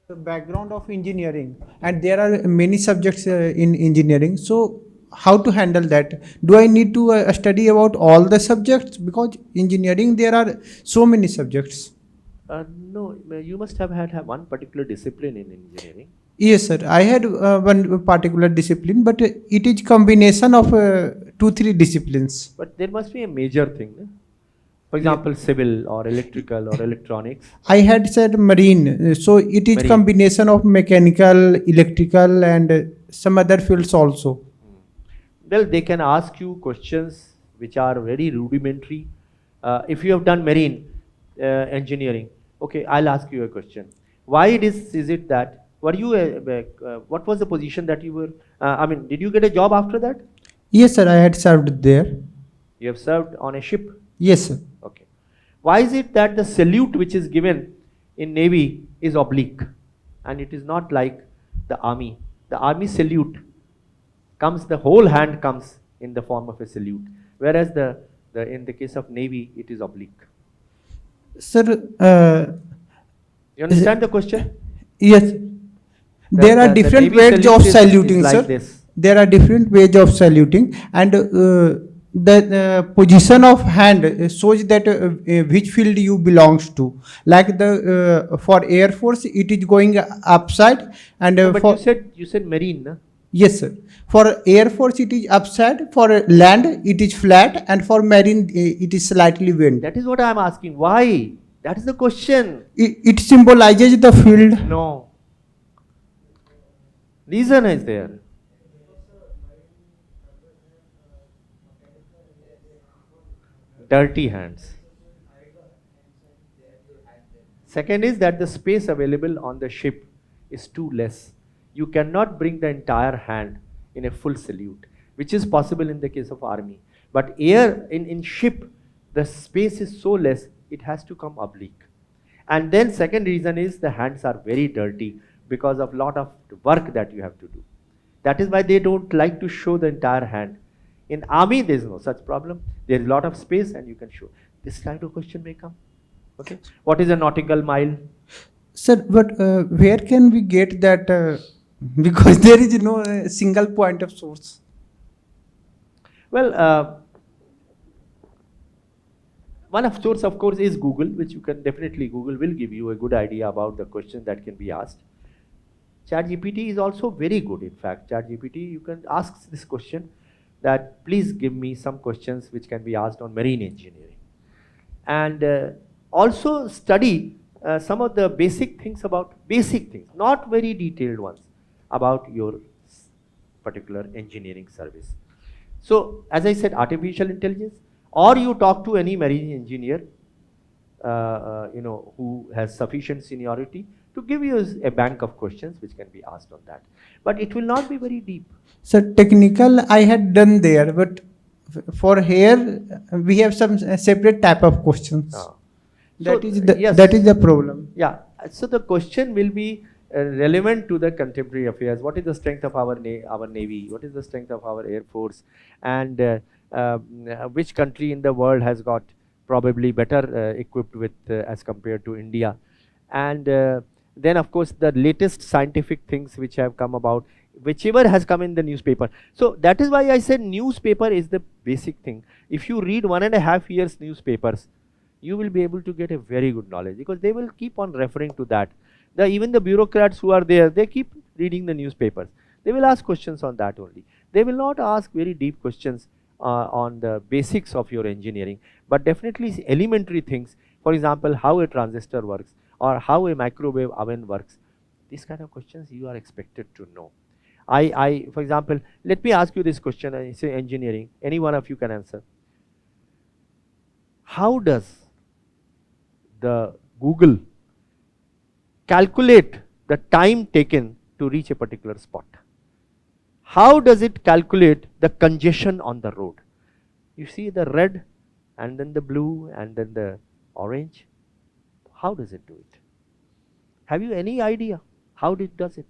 The background of engineering, and there are many subjects in engineering. So how to handle that? Do I need to study about all the subjects? Because engineering, there are so many subjects. No, you must have had one particular discipline in engineering. Yes, sir. I had one particular discipline, but it is combination of 2-3 disciplines. But there must be a major thing. No? For example, civil or electrical or electronics. I had said marine. So it is Marine. combination of mechanical, electrical, and some other fields also. Well, they can ask you questions which are very rudimentary. If you have done marine engineering, okay, I'll ask you a question. Why is it that, were you, what was the position that you were, did you get a job after that? Yes, sir. I had served there. You have served on a ship? Yes, sir. Okay. Why is it that the salute which is given in Navy is oblique and it is not like the Army? The Army salute comes, the whole hand comes in the form of a salute, whereas in the case of Navy, it is oblique. Sir, You understand the question? yes. There are different ways of saluting, like sir. This. There are different ways of saluting, and the position of hand shows that which field you belongs to. Like the for Air Force, it is going upside, and But for you said marine, na? yes, sir. For Air Force, it is upside. For land, it is flat, and for marine, it is slightly bent. That is what I am asking. Why? That is the question. It symbolizes the field. No. Reason is there. Dirty hands. Second is that the space available on the ship is too less. You cannot bring the entire hand in a full salute, which is possible in the case of army. But air in ship, the space is so less, it has to come oblique. And then second reason is the hands are very dirty because of lot of work that you have to do. That is why they don't like to show the entire hand. In army, there is no such problem. There is a lot of space and you can show. This kind of question may come. Okay. What is a nautical mile? Sir, but where can we get that? Because there is no single point of source. Well, one of source, of course, is Google, which you can definitely, Google will give you a good idea about the question that can be asked. ChatGPT is also very good. In fact, ChatGPT, you can ask this question that please give me some questions which can be asked on marine engineering. And also study some of the basic things, not very detailed ones, about your particular engineering service. So, as I said, artificial intelligence, or you talk to any marine engineer, who has sufficient seniority to give you a bank of questions which can be asked on that. But it will not be very deep. So technical I had done there, but for here we have some separate type of questions. That is the problem. Yeah. So the question will be relevant to the contemporary affairs. What is the strength of our Navy? What is the strength of our Air Force? And which country in the world has got probably better equipped with as compared to India? And then of course the latest scientific things which have come about, whichever has come in the newspaper. So that is why I said newspaper is the basic thing. If you read 1.5 years newspapers, you will be able to get a very good knowledge, because they will keep on referring to that. Even the bureaucrats who are there, they keep reading the newspapers. They will ask questions on that only. They will not ask very deep questions on the basics of your engineering, but definitely elementary things. For example, how a transistor works or how a microwave oven works. These kind of questions you are expected to know. For example, let me ask you this question. I say engineering. Any one of you can answer. How does the Google calculate the time taken to reach a particular spot? How does it calculate the congestion on the road? You see the red and then the blue and then the orange. How does it do it? Have you any idea how it does it?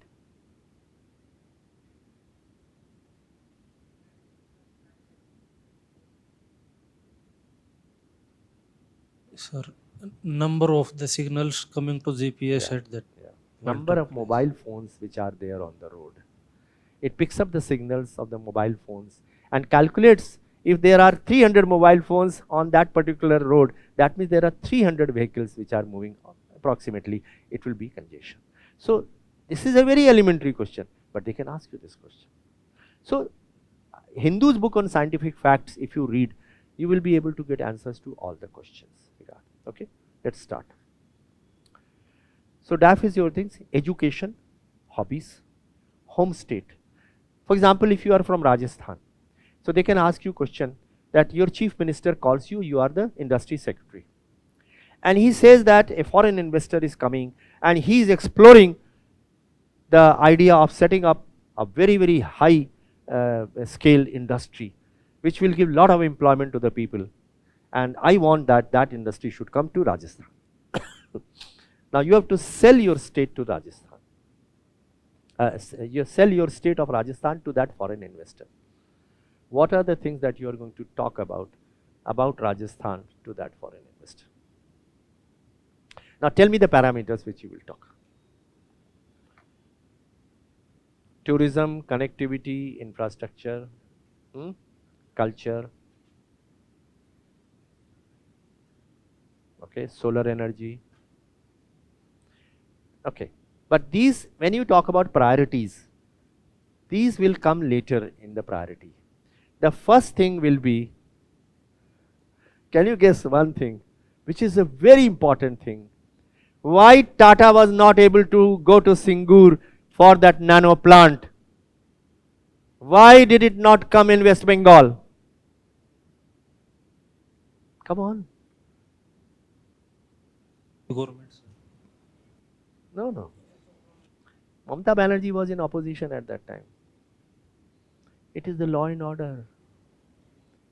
Sir, number of the signals coming to GPS at that. Number of mobile phones which are there on the road. It picks up the signals of the mobile phones and calculates if there are 300 mobile phones on that particular road, that means there are 300 vehicles which are moving on. Approximately, it will be congestion. So this is a very elementary question, but they can ask you this question. So Hindu's book on scientific facts, if you read, you will be able to get answers to all the questions. Okay, let's start. So DAF is your things: education, hobbies, home state. For example, if you are from Rajasthan, so they can ask you question that your chief minister calls you, you are the industry secretary, and he says that a foreign investor is coming and he is exploring the idea of setting up a very, very high scale industry which will give a lot of employment to the people, and I want that industry should come to Rajasthan. Now you have to sell your state to Rajasthan. You sell your state of Rajasthan to that foreign investor. What are the things that you are going to talk about Rajasthan to that foreign investor? Now tell me the parameters which you will talk. Tourism, connectivity, infrastructure, culture, okay, solar energy. Okay, but these, when you talk about priorities, these will come later in the priority. The first thing will be, can you guess one thing, which is a very important thing? Why Tata was not able to go to Singur for that nano plant? Why did it not come in West Bengal? Come on. Government. No. Mamata Banerjee was in opposition at that time. It is the law and order.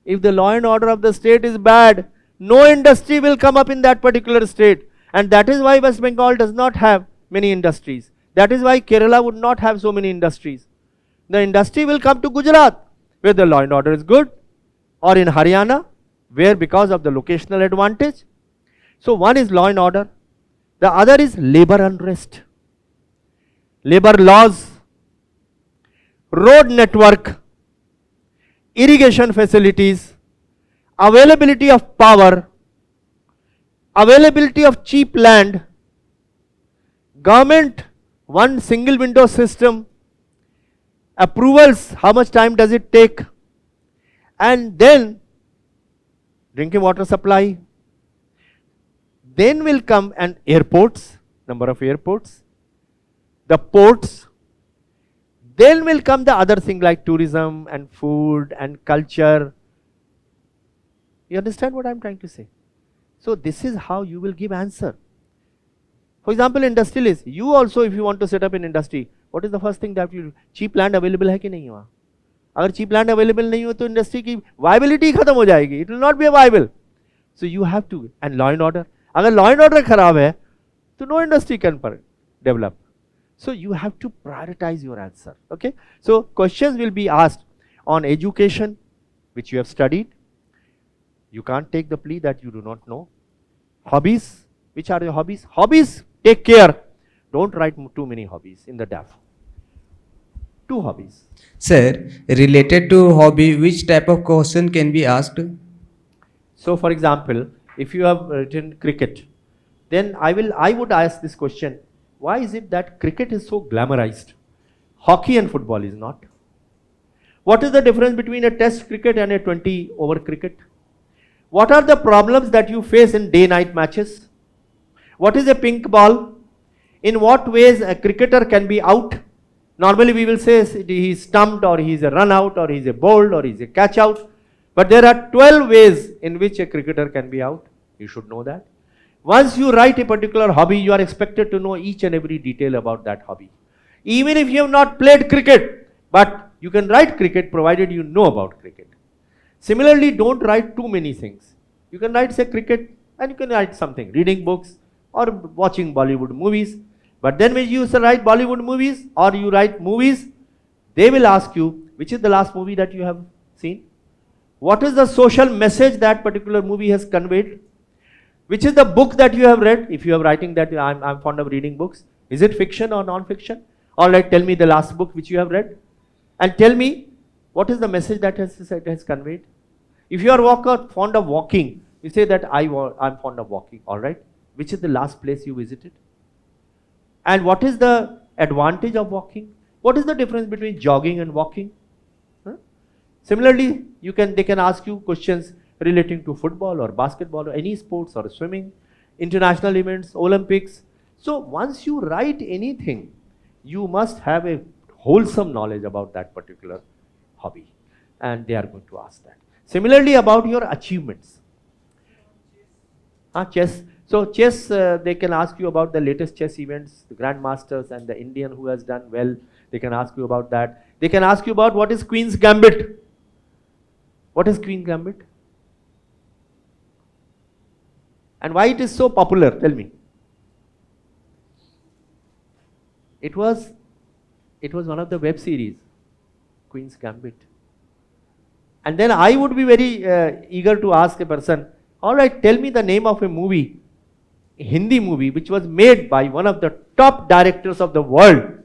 If the law and order of the state is bad, no industry will come up in that particular state. And that is why West Bengal does not have many industries. That is why Kerala would not have so many industries. The industry will come to Gujarat, where the law and order is good, or in Haryana, where because of the locational advantage. So one is law and order, the other is labor unrest, labor laws, road network, irrigation facilities, availability of power, availability of cheap land, government one single window system, approvals, how much time does it take, and then drinking water supply. Then will come and airports, number of airports, the ports. Then will come the other thing like tourism and food and culture. You understand what I am trying to say? So this is how you will give answer. For example, industrialist, you also if you want to set up an industry, what is the first thing that you do? Cheap land available है कि नहीं वहाँ? अगर cheap land available नहीं हो तो industry की viability खत्म हो जाएगी. It will not be viable. So you have to, and law and order. अगर law and order खराब है, तो no industry can develop. So you have to prioritize your answer. Okay. So questions will be asked on education, which you have studied. You can't take the plea that you do not know. Hobbies, which are your hobbies? Hobbies, take care. Don't write too many hobbies in the DAF. 2 hobbies. Sir, related to hobby, which type of question can be asked? So for example, if you have written cricket, then I would ask this question, why is it that cricket is so glamorized? Hockey and football is not. What is the difference between a test cricket and a 20-over cricket? What are the problems that you face in day-night matches? What is a pink ball? In what ways a cricketer can be out? Normally we will say he is stumped or he is a run out or he is a bowled or he is a catch out. But there are 12 ways in which a cricketer can be out. You should know that. Once you write a particular hobby, you are expected to know each and every detail about that hobby. Even if you have not played cricket, but you can write cricket provided you know about cricket. Similarly, don't write too many things. You can write say cricket and you can write something, reading books or watching Bollywood movies. But then when you write Bollywood movies or you write movies, they will ask you, which is the last movie that you have seen? What is the social message that particular movie has conveyed? Which is the book that you have read? If you are writing that I'm fond of reading books, is it fiction or non-fiction? All right, tell me the last book which you have read and tell me what is the message that has conveyed. If you are fond of walking, you say that I'm fond of walking, all right. Which is the last place you visited? And what is the advantage of walking? What is the difference between jogging and walking? Similarly, they can ask you questions relating to football or basketball or any sports or swimming, international events, Olympics. So once you write anything, you must have a wholesome knowledge about that particular hobby, and they are going to ask that. Similarly, about your achievements. Chess. So chess, they can ask you about the latest chess events, the grandmasters and the Indian who has done well. They can ask you about that. They can ask you about what is Queen's Gambit. What is Queen's Gambit? And why it is so popular? Tell me. It was one of the web series, Queen's Gambit. And then I would be very eager to ask a person, all right, tell me the name of a movie, a Hindi movie, which was made by one of the top directors of the world.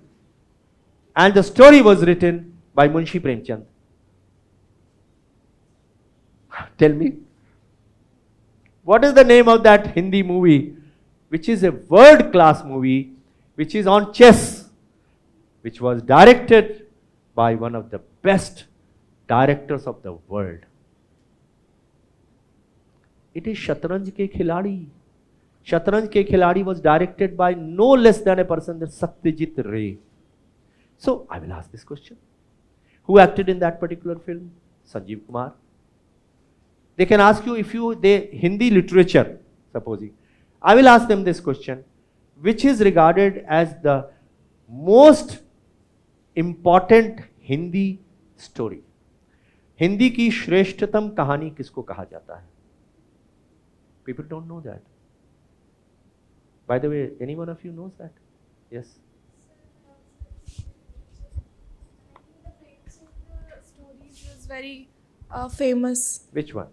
And the story was written by Munshi Premchand. Tell me. What is the name of that Hindi movie, which is a world-class movie, which is on chess, which was directed by one of the best directors of the world? It is Shatranj Ke Khiladi. Shatranj Ke Khiladi was directed by no less than a person than Satyajit Ray. So I will ask this question. Who acted in that particular film? Sanjeev Kumar. They can ask you Hindi literature, supposing. I will ask them this question. Which is regarded as the most important Hindi story? Hindi की श्रेष्ठतम कहानी किसको कहा जाता है? People don't know that. By the way, any one of you knows that? Yes. The stories is very famous. Which one?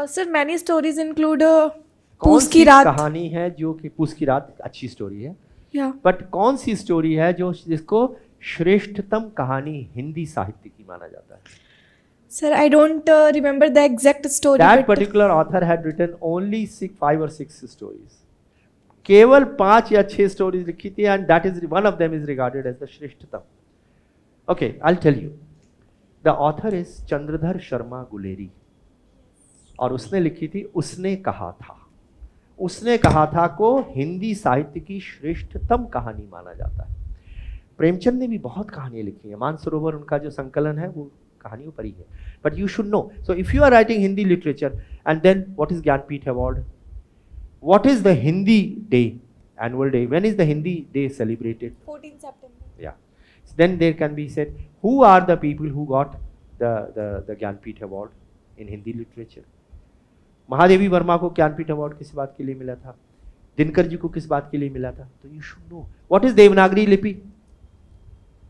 Sir, many stories include कौन पूस सी की रात. कहानी है जो कि पूस की रात अच्छी स्टोरी है, Yeah. बट कौन सी स्टोरी है जिसको श्रेष्ठतम कहानी हिंदी साहित्य की माना जाता है? Sir, I don't remember the exact story. That but particular author had written only 5 or 6 stories. केवल 5 या 6 stories लिखी थी, and that is one of them is regarded as the श्रेष्ठतम. Okay, I'll tell you. The author is Chandradhar Sharma Guleri, और उसने लिखी थी उसने कहा था. उसने कहा था को हिंदी साहित्य की श्रेष्ठतम कहानी माना जाता है. प्रेमचंद ने भी बहुत कहानियां लिखी हैं. मानसरोवर उनका जो संकलन है वो कहानियों पर ही है. But you should know. So if you are writing Hindi literature, and then what is Gyanpith Award? What is the Hindi Day, annual day? When is the Hindi Day celebrated? 14 September. Yeah. So then there can be said, who are the people who got the Gyanpith Award in Hindi literature? Mahadevi Verma को Jnanpith award किस बात के लिए मिला था? दिनकर जी को किस बात के लिए मिला था? तो you should know what is Devanagari लिपि.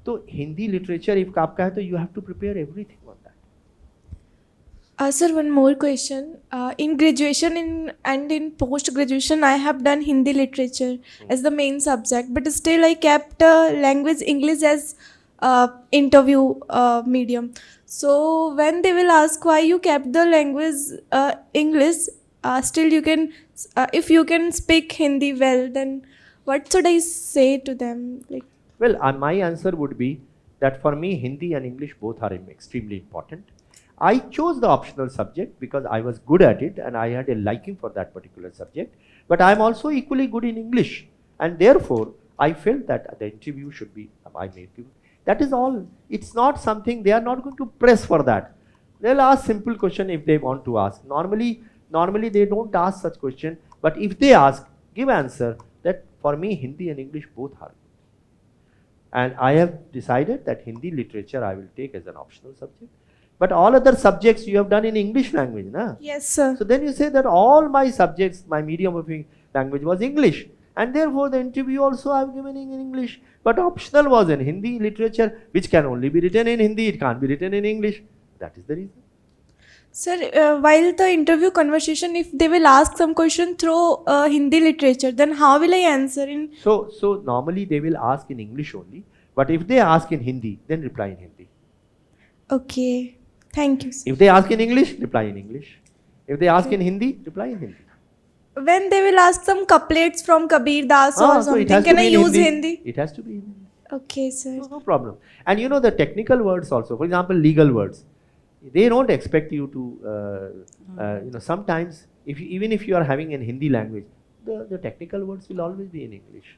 तो हिंदी लिटरेचर इफ आपका है तो you have to prepare everything on that. Sir, one more question. In graduation and in post graduation, I have done Hindi literature as the main subject, but still I kept language English as interview medium. So when they will ask why you kept the language English, still you can, if you can speak Hindi well, then what should I say to them? Like, well, my answer would be that for me Hindi and English both are extremely important. I chose the optional subject because I was good at it and I had a liking for that particular subject, but I am also equally good in English, and therefore I felt that the interview should be my native. That is all. It's not something, they are not going to press for that. They'll ask simple question if they want to ask. Normally they don't ask such question, but if they ask, give answer that for me Hindi and English both are. And I have decided that Hindi literature I will take as an optional subject. But all other subjects you have done in English language, na? yes, sir. So then you say that all my subjects, my medium of language was English, and therefore the interview also I have given in English. But optional was in Hindi literature, which can only be written in Hindi, it can't be written in English. That is the reason. Sir, while the interview conversation, if they will ask some question through Hindi literature, then how will I answer in? So normally they will ask in English only, but if they ask in Hindi, then reply in Hindi. Okay, thank you, sir. If they ask in English, reply in English. If they ask in Hindi, reply in Hindi. When they will ask some couplets from Kabir Das or So it something, has can to I be in use Hindi? It has to be in Hindi. Okay, sir. No problem. And you know the technical words also, for example, legal words, they don't expect you to, sometimes even if you are having in Hindi language, the technical words will always be in English.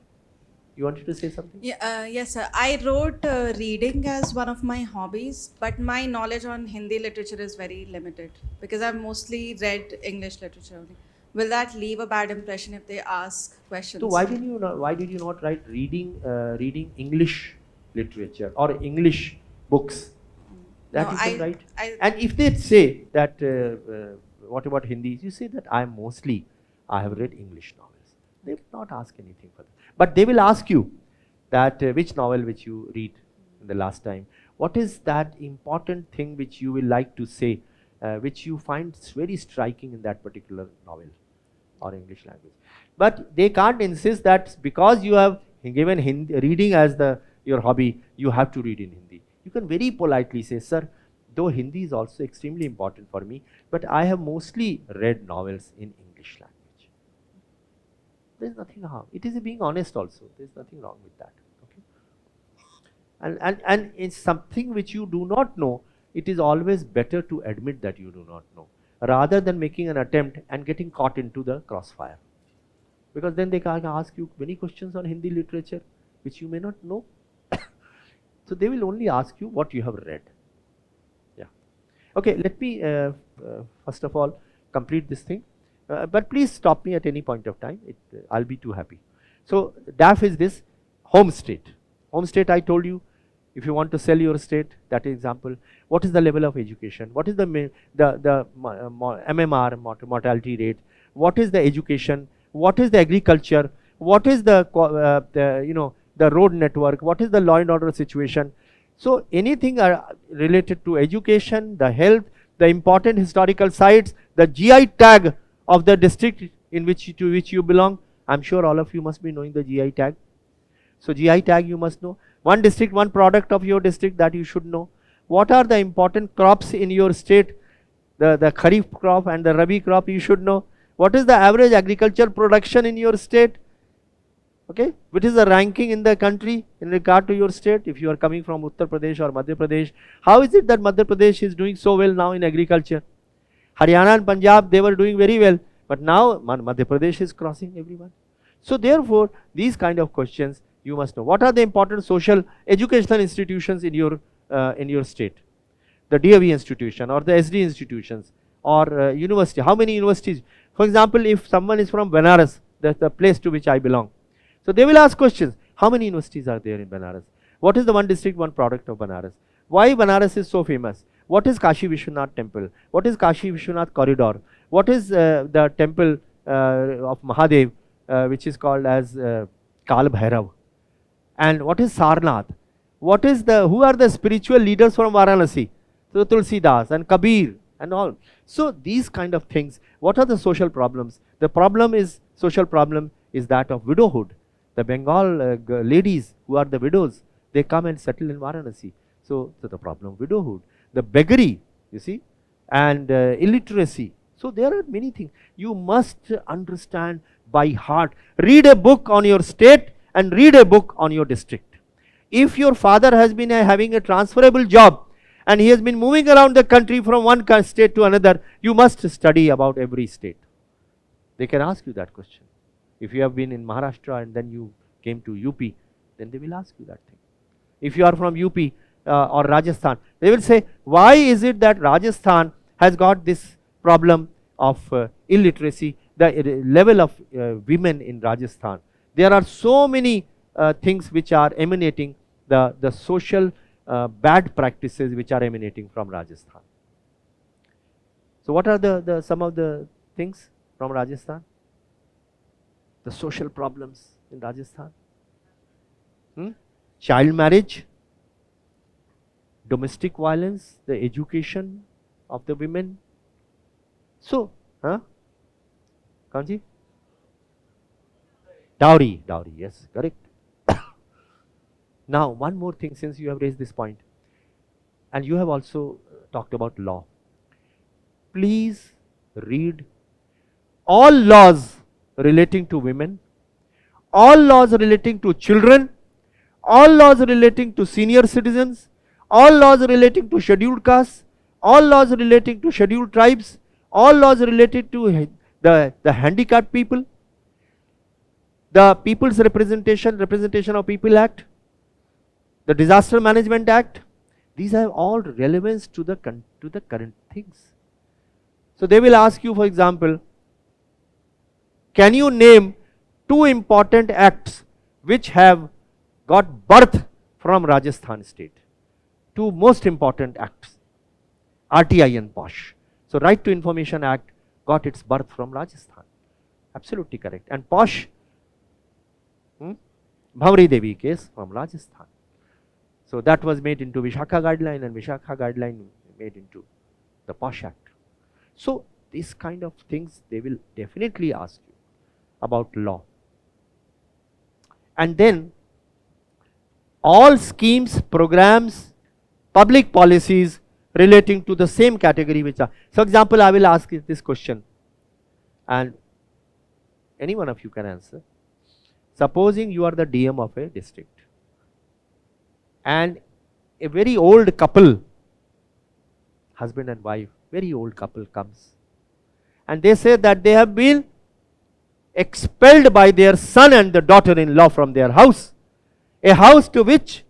You wanted to say something? Yeah, yes, sir. I wrote reading as one of my hobbies, but my knowledge on Hindi literature is very limited because I've mostly read English literature only. Will that leave a bad impression if they ask questions? So why did you not write reading English literature or English books? That No, you can I- write. I- And if they say that, what about Hindi? You say that I have read English novels. They will not ask anything for that. But they will ask you that which novel which you read in the last time. What is that important thing which you will like to say, which you find very striking in that particular novel or English language. But they can't insist that because you have given reading as your hobby, you have to read in Hindi. You can very politely say, sir, though Hindi is also extremely important for me, but I have mostly read novels in English language. There is nothing wrong. It is being honest also. There is nothing wrong with that. Okay? And it's something which you do not know. It is always better to admit that you do not know, rather than making an attempt and getting caught into the crossfire. Because then they can ask you many questions on Hindi literature which you may not know. So they will only ask you what you have read. Yeah. Okay, let me first of all complete this thing. But please stop me at any point of time. I'll be too happy. So DAF is this home state. Home state, I told you. If you want to sell your state, that is example. What is the level of education? What is the MMR, mortality rate? What is the education? What is the agriculture? What is the road network? What is the law and order situation? So anything related to education, the health, the important historical sites, the GI tag of the district to which you belong. I'm sure all of you must be knowing the GI tag. So GI tag you must know. One district, one product of your district that you should know. What are the important crops in your state? The Kharif crop and the Rabi crop you should know. What is the average agriculture production in your state? Okay, which is the ranking in the country in regard to your state? If you are coming from Uttar Pradesh or Madhya Pradesh, how is it that Madhya Pradesh is doing so well now in agriculture? Haryana and Punjab, they were doing very well, but now Madhya Pradesh is crossing everyone. So therefore, these kind of questions you must know. What are the important social educational institutions in your state? The DAV institution or the SD institutions or university. How many universities? For example, if someone is from Banaras, that's the place to which I belong. So they will ask questions. How many universities are there in Banaras? What is the one district, one product of Banaras? Why Banaras is so famous? What is Kashi Vishwanath temple? What is Kashi Vishwanath corridor? What is the temple of Mahadev, which is called as Kal Bhairav? And what is Sarnath? What is who are the spiritual leaders from Varanasi? So Tulsidas and Kabir and all. So these kind of things. What are the social problems? The problem is, social problem is that of widowhood. The Bengal ladies who are the widows, they come and settle in Varanasi. So the problem of widowhood, the beggary, you see, and illiteracy. So there are many things. You must understand by heart. Read a book on your state and read a book on your district. If your father has been having a transferable job and he has been moving around the country from one state to another, you must study about every state. They can ask you that question. If you have been in Maharashtra and then you came to UP, then they will ask you that thing. If you are from UP or Rajasthan, they will say, why is it that Rajasthan has got this problem of illiteracy, the level of women in Rajasthan? There are so many things which are emanating, the social bad practices which are emanating from Rajasthan. So what are some of the things from Rajasthan? The social problems in Rajasthan. Child marriage, domestic violence, the education of the women. So, Kanji? Dowry, yes, correct. Now, one more thing, since you have raised this point, and you have also talked about law. Please read all laws relating to women, all laws relating to children, all laws relating to senior citizens, all laws relating to scheduled castes, all laws relating to scheduled tribes, all laws related to the handicapped people, the People's Representation of People Act, the Disaster Management Act. These have all relevance to the current things. So they will ask you, for example, can you name 2 important acts which have got birth from Rajasthan state? 2 most important acts, RTI and POSH. So Right to Information Act got its birth from Rajasthan. Absolutely correct. And POSH, Bhamri Devi case from Rajasthan. So that was made into Vishakha guideline, and Vishakha guideline made into the POSH Act. So these kind of things they will definitely ask you about law. And then all schemes, programs, public policies relating to the same category which are. So example, I will ask you this question and any one of you can answer. Supposing you are the DM of a district and a very old couple, husband and wife, very old couple comes and they say that they have been expelled by their son and the daughter-in-law from their house, a house to which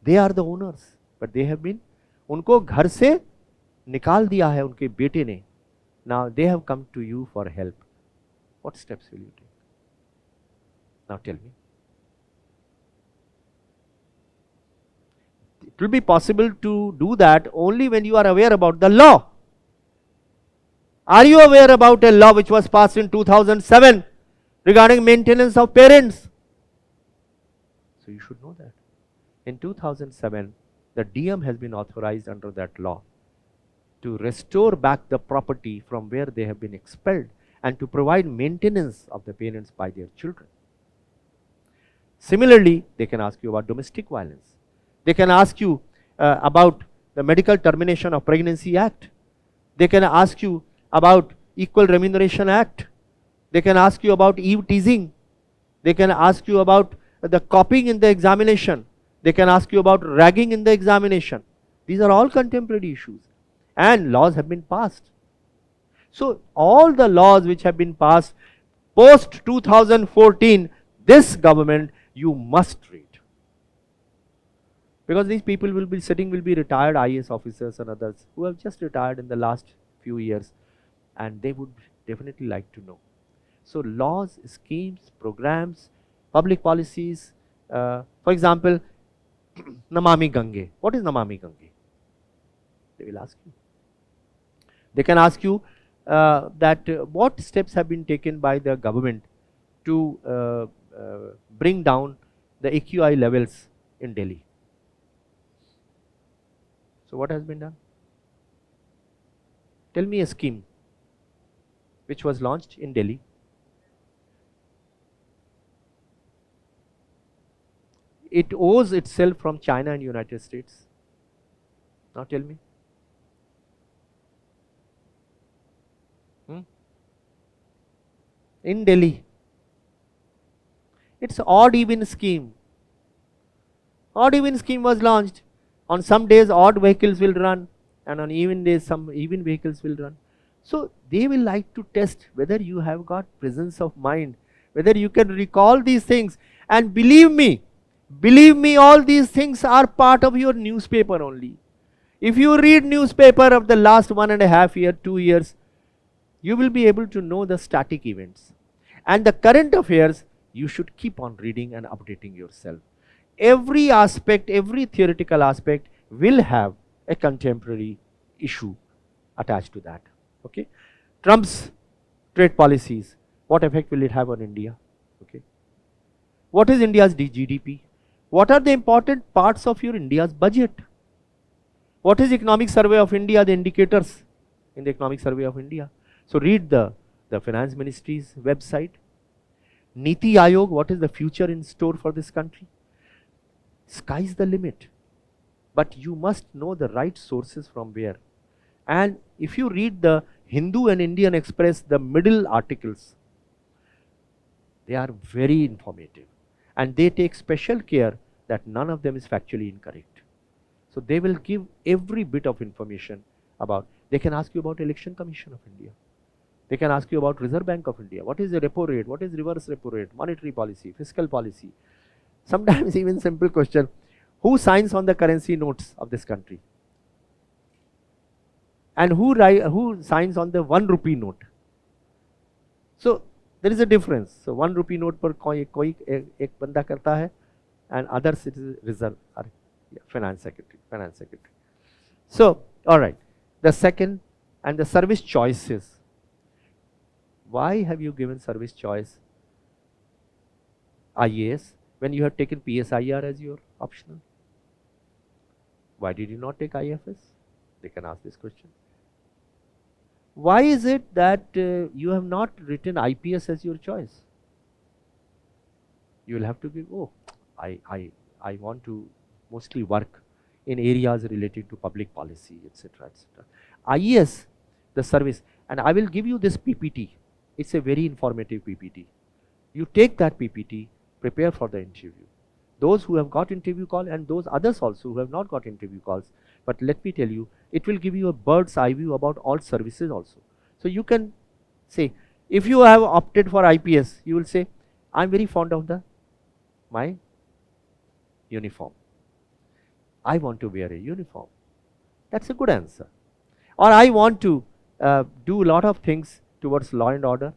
they are the owners, but they have been, उनको घर से निकाल दिया है उनके बेटे ने. Now they have come to you for help. What steps will you take? Now tell me. It will be possible to do that only when you are aware about the law. Are you aware about a law which was passed in 2007 regarding maintenance of parents? So you should know that. In 2007, the DM has been authorized under that law to restore back the property from where they have been expelled and to provide maintenance of the parents by their children. Similarly, they can ask you about domestic violence. They can ask you about the Medical Termination of Pregnancy Act. They can ask you about Equal Remuneration Act. They can ask you about eve teasing. They can ask you about the copying in the examination. They can ask you about ragging in the examination. These are all contemporary issues, and laws have been passed. So all the laws which have been passed post 2014, this government, you must read. Because these people will be sitting, will be retired IAS officers and others who have just retired in the last few years, and they would definitely like to know. So laws, schemes, programs, public policies, for example, Namami Gange. What is Namami Gange? They will ask you. They can ask you what steps have been taken by the government to bring down the AQI levels in Delhi. So what has been done? Tell me a scheme which was launched in Delhi. It owes itself from China and United States. Now tell me. In Delhi, it's odd even scheme. Odd even scheme was launched. On some days odd vehicles will run, and on even days some even vehicles will run. So they will like to test whether you have got presence of mind, whether you can recall these things. And believe me, all these things are part of your newspaper only. If you read newspaper of the last 1.5 years, 2 years, you will be able to know the static events. And the current affairs, you should keep on reading and updating yourself. Every aspect, every theoretical aspect will have a contemporary issue attached to that. Okay, Trump's trade policies, what effect will it have on India? Okay, what is India's GDP? What are the important parts of your India's budget? What is Economic Survey of India, the indicators in the Economic Survey of India? So read the Finance Ministry's website. Niti Aayog, what is the future in store for this country? Sky's the limit, but you must know the right sources from where. And if you read the Hindu and Indian Express, the middle articles, they are very informative, and they take special care that none of them is factually incorrect. So they will give every bit of information about. They can ask you about Election Commission of India. They can ask you about Reserve Bank of India. What is the repo rate? What is reverse repo rate? Monetary policy, fiscal policy. Sometimes even simple question, who signs on the currency notes of this country? And who signs on the 1 rupee note? So there is a difference. So 1 rupee note per koi ek banda karta hai, and others it is reserve, finance secretary. So all right, the second, and the service choices. Why have you given service choice IAS when you have taken PSIR as your optional? Why did you not take IFS? They can ask this question. Why is it that you have not written IPS as your choice? You will have to give, I want to mostly work in areas related to public policy, etc., etc. IES, the service, and I will give you this PPT. It's a very informative PPT. You take that PPT, prepare for the interview. Those who have got interview call and those others also who have not got interview calls. But let me tell you, it will give you a bird's eye view about all services also. So you can say, if you have opted for IPS, you will say, I'm very fond of my uniform. I want to wear a uniform. That's a good answer. Or I want to do a lot of things towards law and order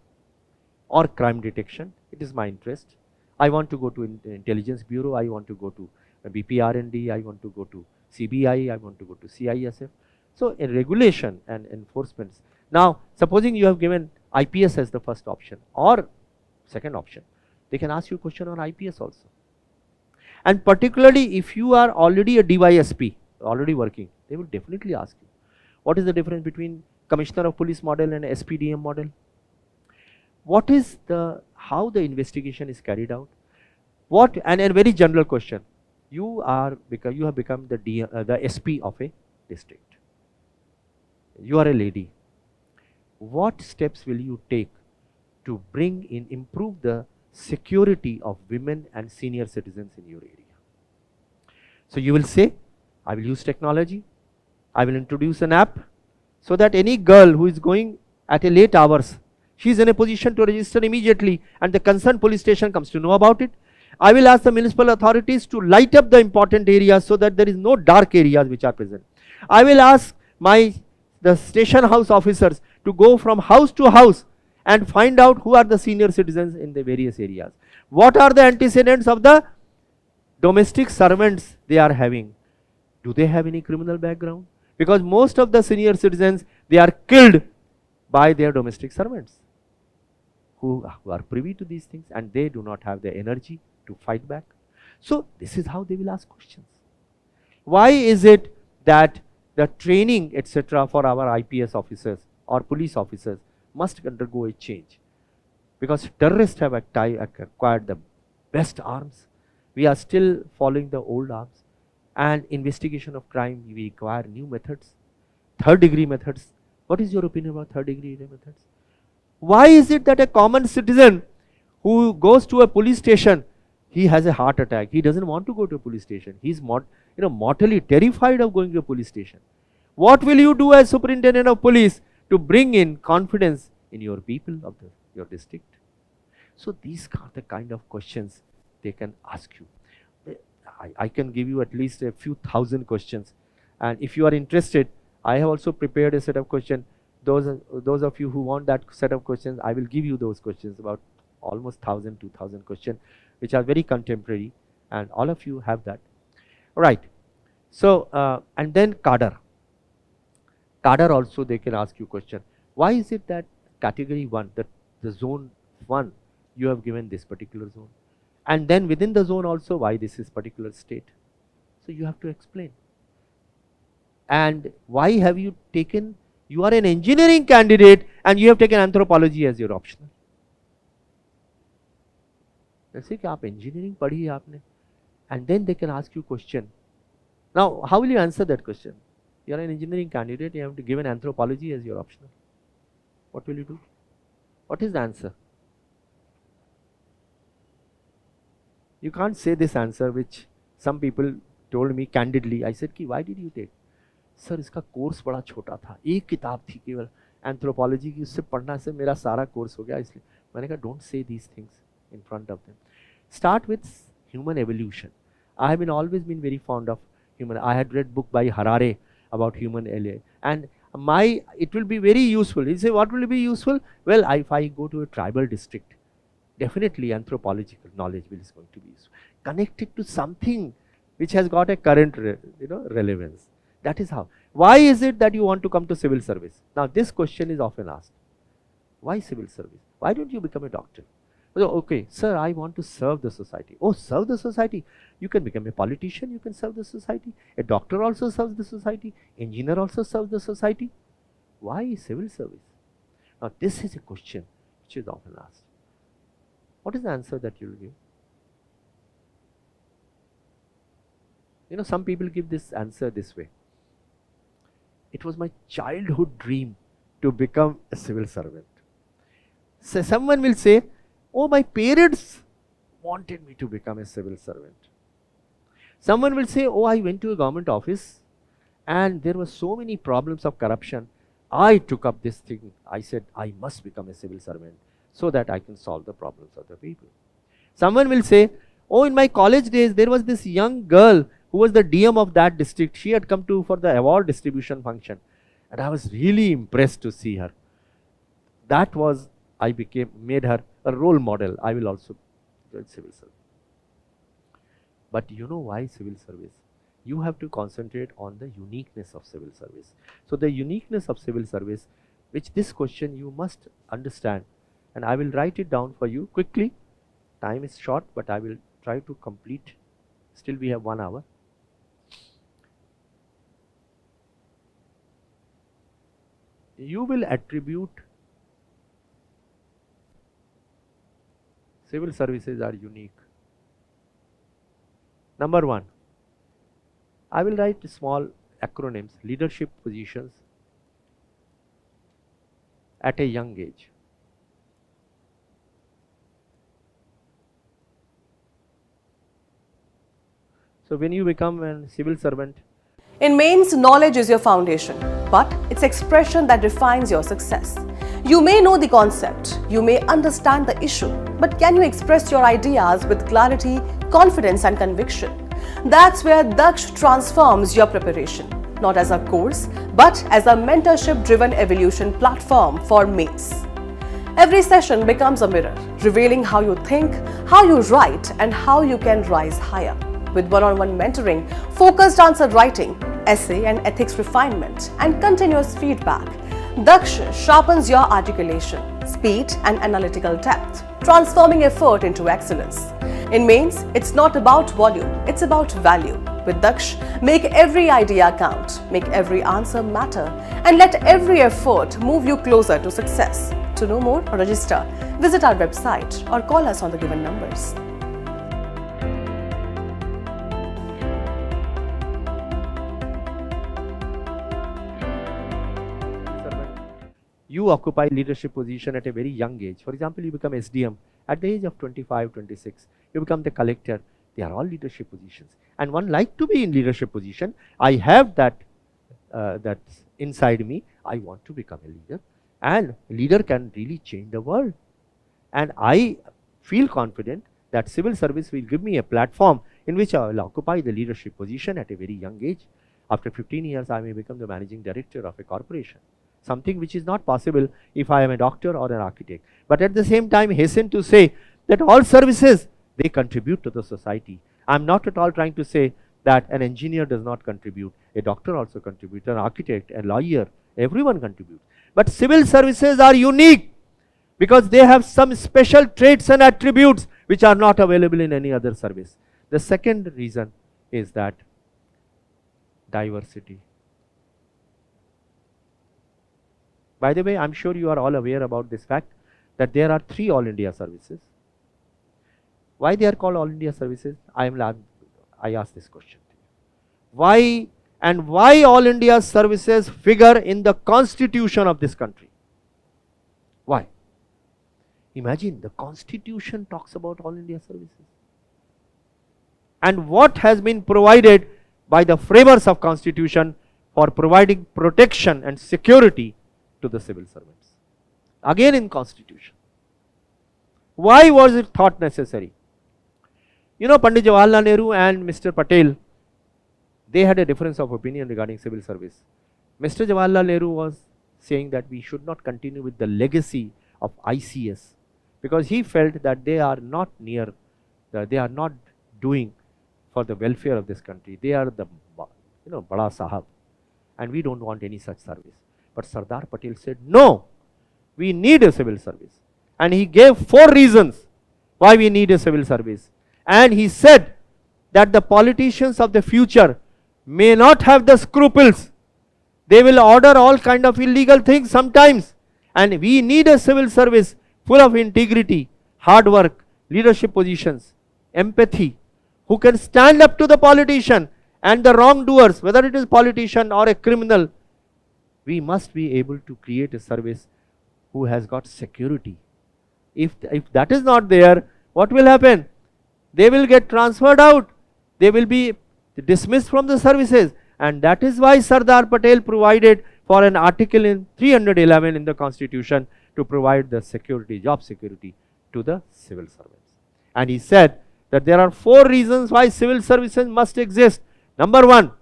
or crime detection. It is my interest. I want to go to Intelligence Bureau. I want to go to BPR&D. I want to go to CBI. I want to go to CISF. So in regulation and enforcements. Now, supposing you have given IPS as the first option or second option, they can ask you a question on IPS also. And particularly if you are already a DYSP, already working, they will definitely ask you, what is the difference between Commissioner of Police model and SPDM model? What is how the investigation is carried out? And a very general question, you have become the SP of a district. You are a lady. What steps will you take to improve the security of women and senior citizens in your area? So you will say, I will use technology, I will introduce an app, so that any girl who is going at a late hours, she is in a position to register immediately and the concerned police station comes to know about it. I will ask the municipal authorities to light up the important areas so that there is no dark areas which are present. I will ask the station house officers to go from house to house and find out who are the senior citizens in the various areas. What are the antecedents of the domestic servants they are having? Do they have any criminal background? Because most of the senior citizens, they are killed by their domestic servants who are privy to these things, and they do not have the energy to fight back. So this is how they will ask questions. Why is it that the training etc. for our IPS officers or police officers must undergo a change? Because terrorists have acquired the best arms. We are still following the old arms. And investigation of crime, we require new methods, third degree methods. What is your opinion about third degree methods? Why is it that a common citizen who goes to a police station, he has a heart attack, he doesn't want to go to a police station, he's mortally terrified of going to a police station? What will you do as superintendent of police to bring in confidence in your people of your district? So these are the kind of questions they can ask you. I can give you at least a few thousand questions, and if you are interested, I have also prepared a set of questions. Those of you who want that set of questions, I will give you those questions, about almost 1,000, 2,000 questions, which are very contemporary, and all of you have that. Right. So, and then cadre. Cadre also they can ask you question. Why is it that category 1, the zone 1, you have given this particular zone? And then within the zone also, why this is particular state? So you have to explain. And why have you taken, you are an engineering candidate and you have taken anthropology as your optional. Let's say कि आप engineering पढ़ी है आपने, and then they can ask you question. Now, how will you answer that question? You are an engineering candidate, you have to give an anthropology as your optional. What will you do? What is the answer? You can't say this answer, which some people told me candidly. I said, why did you take? Sir, इसका course बड़ा छोटा था, एक किताब थी केवल anthropology की, उससे पढ़ना से मेरा सारा कोर्स हो गया, इसलिए मैंने कहा don't say these things in front of them. Start with human evolution. I have always been very fond of human. I had read book by Harare about human evolution, and it will be very useful. You say, what will be useful? Well, if I go to a tribal district, definitely anthropological knowledge is going to be useful. Connect it to something which has got a current relevance. That is how. Why is it that you want to come to civil service? Now this question is often asked. Why civil service? Why don't you become a doctor? Okay, sir, I want to serve the society. Oh, serve the society. You can become a politician, you can serve the society. A doctor also serves the society. Engineer also serves the society. Why civil service? Now this is a question which is often asked. What is the answer that you will give? Some people give this answer this way. It was my childhood dream to become a civil servant. So someone will say, oh, my parents wanted me to become a civil servant. Someone will say, oh, I went to a government office and there were so many problems of corruption. I took up this thing. I said, I must become a civil servant so that I can solve the problems of the people. Someone will say, oh, in my college days, there was this young girl who was the DM of that district. She had come for the award distribution function, and I was really impressed to see her. That was, made her a role model. I will also join civil service. But you know why civil service? You have to concentrate on the uniqueness of civil service. So the uniqueness of civil service, which this question you must understand, and I will write it down for you quickly. Time is short, but I will try to complete. Still we have 1 hour. You will attribute civil services are unique. Number 1, I will write a small acronyms, leadership positions at a young age. So when you become a civil servant, In mains, knowledge is your foundation, but it's expression that defines your success. You may know the concept, you may understand the issue, but can you express your ideas with clarity, confidence and conviction? That's where Daksh transforms your preparation, not as a course, but as a mentorship-driven evolution platform for mains. Every session becomes a mirror, revealing how you think, how you write, and how you can rise higher. With one-on-one mentoring, focused answer writing, essay and ethics refinement, and continuous feedback, Daksh sharpens your articulation, speed, and analytical depth, transforming effort into excellence. In mains, it's not about volume, it's about value. With Daksh, make every idea count, make every answer matter, and let every effort move you closer to success. To know more or register, visit our website or call us on the given numbers. you occupy leadership position at a very young age. For example, you become SDM at the age of 25, 26. You become the collector. They are all leadership positions. And one like to be in leadership position. I have that that's inside me. I want to become a leader. And leader can really change the world. And I feel confident that civil service will give me a platform in which I will occupy the leadership position at a very young age. After 15 years, I may become the managing director of a corporation. Something which is not possible if I am a doctor or an architect. But at the same time, hasten to say that all services, they contribute to the society. I am not at all trying to say that an engineer does not contribute. A doctor also contributes, an architect, a lawyer, everyone contributes. But civil services are unique because they have some special traits and attributes which are not available in any other service. The second reason is that diversity. By the way, I am sure you are all aware about this fact that there are 3 All India services. Why they are called All India services? I ask this question. Why All India services figure in the constitution of this country? Why? Imagine the constitution talks about All India services. And what has been provided by the framers of constitution for providing protection and security to the civil servants? Again in constitution. Why was it thought necessary? You know, Pandit Jawaharlal Nehru and Mr. Patel, they had a difference of opinion regarding civil service. Mr. Jawaharlal Nehru was saying that we should not continue with the legacy of ICS because he felt that they are not they are not doing for the welfare of this country. They are the, Bada Sahab, and we don't want any such service. But Sardar Patel said, no, we need a civil service. And he gave 4 reasons why we need a civil service. And he said that the politicians of the future may not have the scruples. They will order all kind of illegal things sometimes. And we need a civil service full of integrity, hard work, leadership positions, empathy, who can stand up to the politician and the wrongdoers, whether it is politician or a criminal. We must be able to create a service who has got security. If that is not there, what will happen? They will get transferred out. They will be dismissed from the services. And that is why Sardar Patel provided for an article in 311 in the constitution to provide the security, job security to the civil servants. And he said that there are 4 reasons why civil services must exist. Number 1,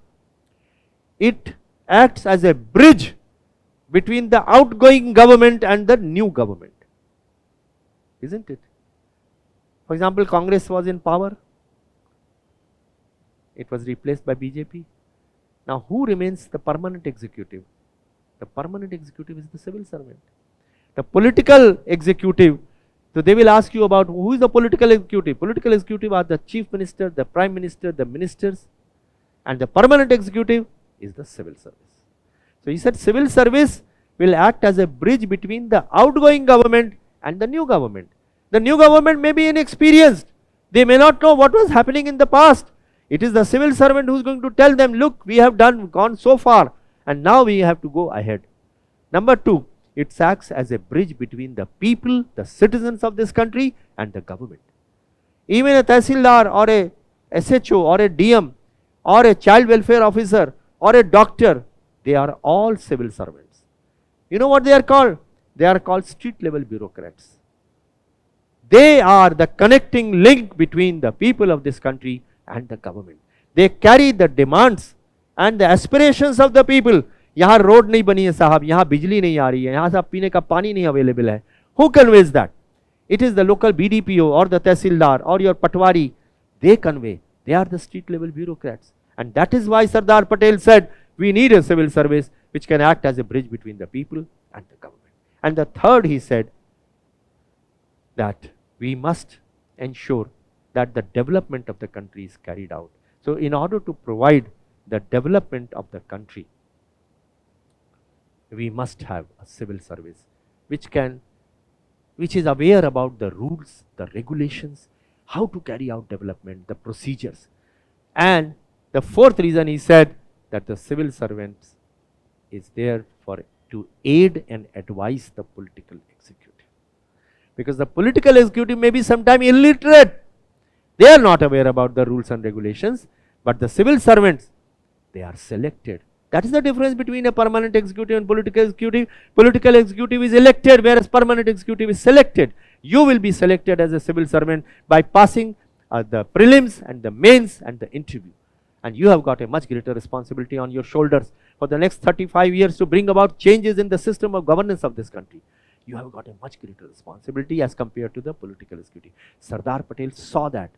it acts as a bridge between the outgoing government and the new government. Isn't it? For example, Congress was in power. It was replaced by BJP. Now, who remains the permanent executive? The permanent executive is the civil servant. The political executive, so they will ask you about who is the political executive. Political executive are the chief minister, the prime minister, the ministers, and the permanent executive is the civil service. So he said civil service will act as a bridge between the outgoing government and the new government. The new government may be inexperienced. They may not know what was happening in the past. It is the civil servant who is going to tell them, look, we have gone so far and now we have to go ahead. Number 2, it acts as a bridge between the people, the citizens of this country and the government. Even a Tehsildar or a SHO or a DM or a child welfare officer or a doctor, they are all civil servants. You know what they are called? They are called street level bureaucrats. They are the connecting link between the people of this country and the government. They carry the demands and the aspirations of the people. यहाँ road नहीं बनी है साहब, यहाँ बिजली नहीं आ रही है, यहाँ साहब पीने का पानी नहीं अवेलेबल है. Who conveys that? It is the local BDPO or the Tehsildar or your Patwari. They convey. They are the street level bureaucrats. And that is why Sardar Patel said, we need a civil service which can act as a bridge between the people and the government. And the third, he said, that we must ensure that the development of the country is carried out. So in order to provide the development of the country, we must have a civil service which is aware about the rules, the regulations, how to carry out development, the procedures. And the fourth reason, he said, that the civil servants is there to aid and advise the political executive. Because the political executive may be sometimes illiterate. They are not aware about the rules and regulations, but the civil servants, they are selected. That is the difference between a permanent executive and political executive. Political executive is elected, whereas permanent executive is selected. You will be selected as a civil servant by passing the prelims and the mains and the interview. And you have got a much greater responsibility on your shoulders for the next 35 years to bring about changes in the system of governance of this country. You have got a much greater responsibility as compared to the political executive. Sardar Patel saw that.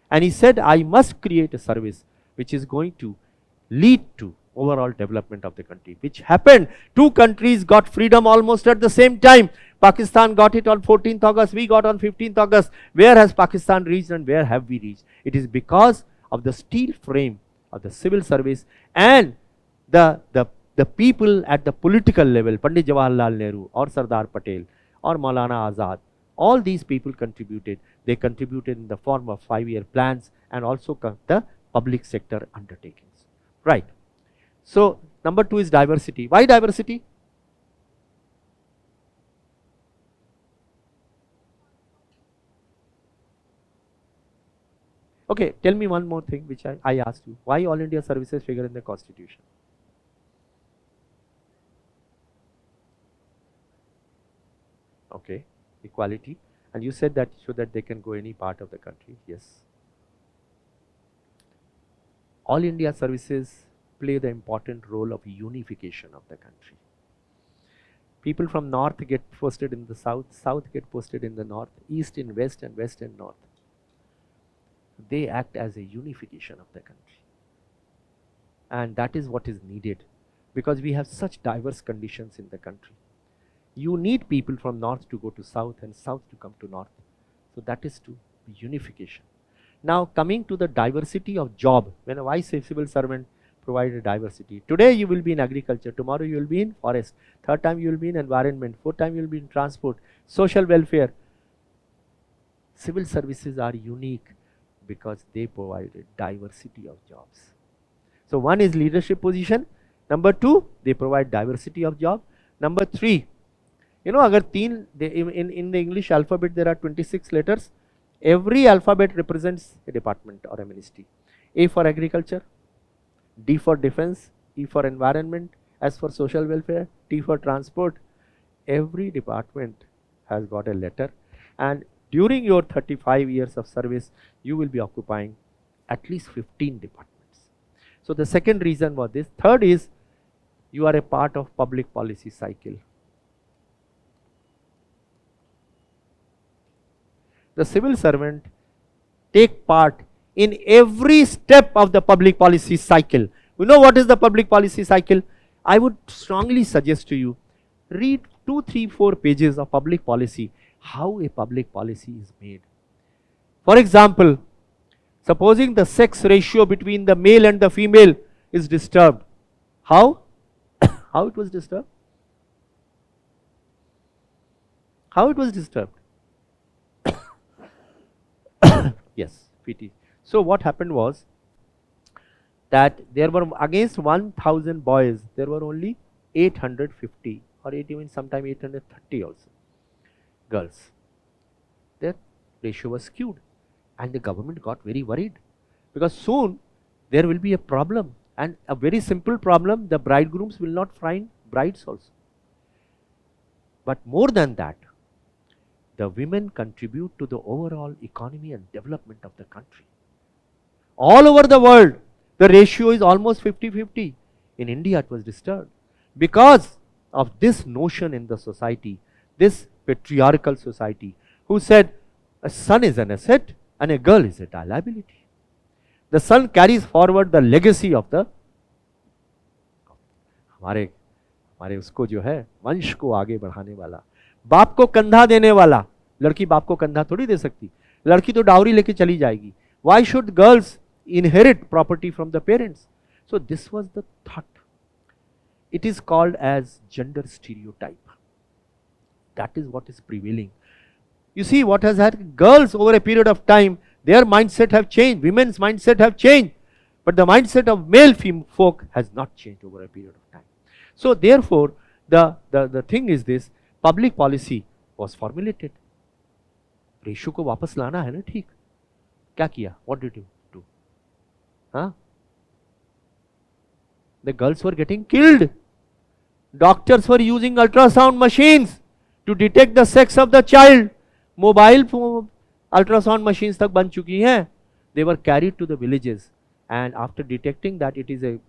And he said, I must create a service which is going to lead to overall development of the country, which happened. Two countries got freedom almost at the same time. Pakistan got it on 14th August, we got on 15th August. Where has Pakistan reached and where have we reached? It is because of the steel frame of the civil service and the people at the political level, Pandit Jawaharlal Nehru or Sardar Patel or Maulana Azad, all these people contributed. They contributed in the form of 5-year plans and also the public sector undertakings. Right. So, number 2 is diversity. Why diversity? Okay, tell me one more thing which I asked you. Why All India services figure in the constitution? Okay, equality. And you said that so that they can go any part of the country. Yes. All India services play the important role of unification of the country. People from north get posted in the south, south get posted in the north, east in west and west in north. They act as a unification of the country. And that is what is needed because we have such diverse conditions in the country. You need people from north to go to south and south to come to north. So that is to unification. Now coming to the diversity of job, when I say civil servant provide a diversity. Today you will be in agriculture, tomorrow you will be in forest, third time you will be in environment, fourth time you will be in transport, social welfare. Civil services are unique because they provide a diversity of jobs. So one is leadership position, number 2 they provide diversity of job, number 3 you know agar in the English alphabet there are 26 letters, every alphabet represents a department or a ministry. A for agriculture, D for defense, E for environment, S for social welfare, T for transport. Every department has got a letter, and during your 35 years of service you will be occupying at least 15 departments. So the second reason was this. Third is you are a part of public policy cycle. The civil servant take part in every step of the public policy cycle. You know what is the public policy cycle? I would strongly suggest to you, read 2, 3, 4 pages of public policy, how a public policy is made. For example, supposing the sex ratio between the male and the female is disturbed. How? How it was disturbed? How it was disturbed? Yes, PT. So what happened was, that there were against 1000 boys, there were only 850 or even sometime 830 also girls. Their ratio was skewed and the government got very worried because soon there will be a problem, and a very simple problem, the bridegrooms will not find brides also. But more than that, the women contribute to the overall economy and development of the country. All over the world, the ratio is almost 50-50. In India, it was disturbed because of this notion in the society, this patriarchal society, who said a son is an asset and a girl is a liability. The son carries forward the legacy of the हमारे उसको जो है वंश को आगे बढ़ाने वाला, बाप को कंधा देने वाला. लड़की बाप को कंधा थोड़ी दे सकती, लड़की तो डाउरी लेके चली जाएगी. Why should girls inherit property from the parents? So this was the thought. It is called as gender stereotype. That is what is prevailing. You see what has happened? Girls over a period of time, their mindset have changed, women's mindset have changed, but the mindset of male folk has not changed over a period of time. So therefore, the thing is this, public policy was formulated. Ratio को वापस लाना है ना, ठीक. क्या किया? What did you do? Huh? The girls were getting killed. Doctors were using ultrasound machines to detect the sex of the child. Mobile ultrasound machines तक बन चुकी हैं. They were carried to the villages, and after detecting that it is a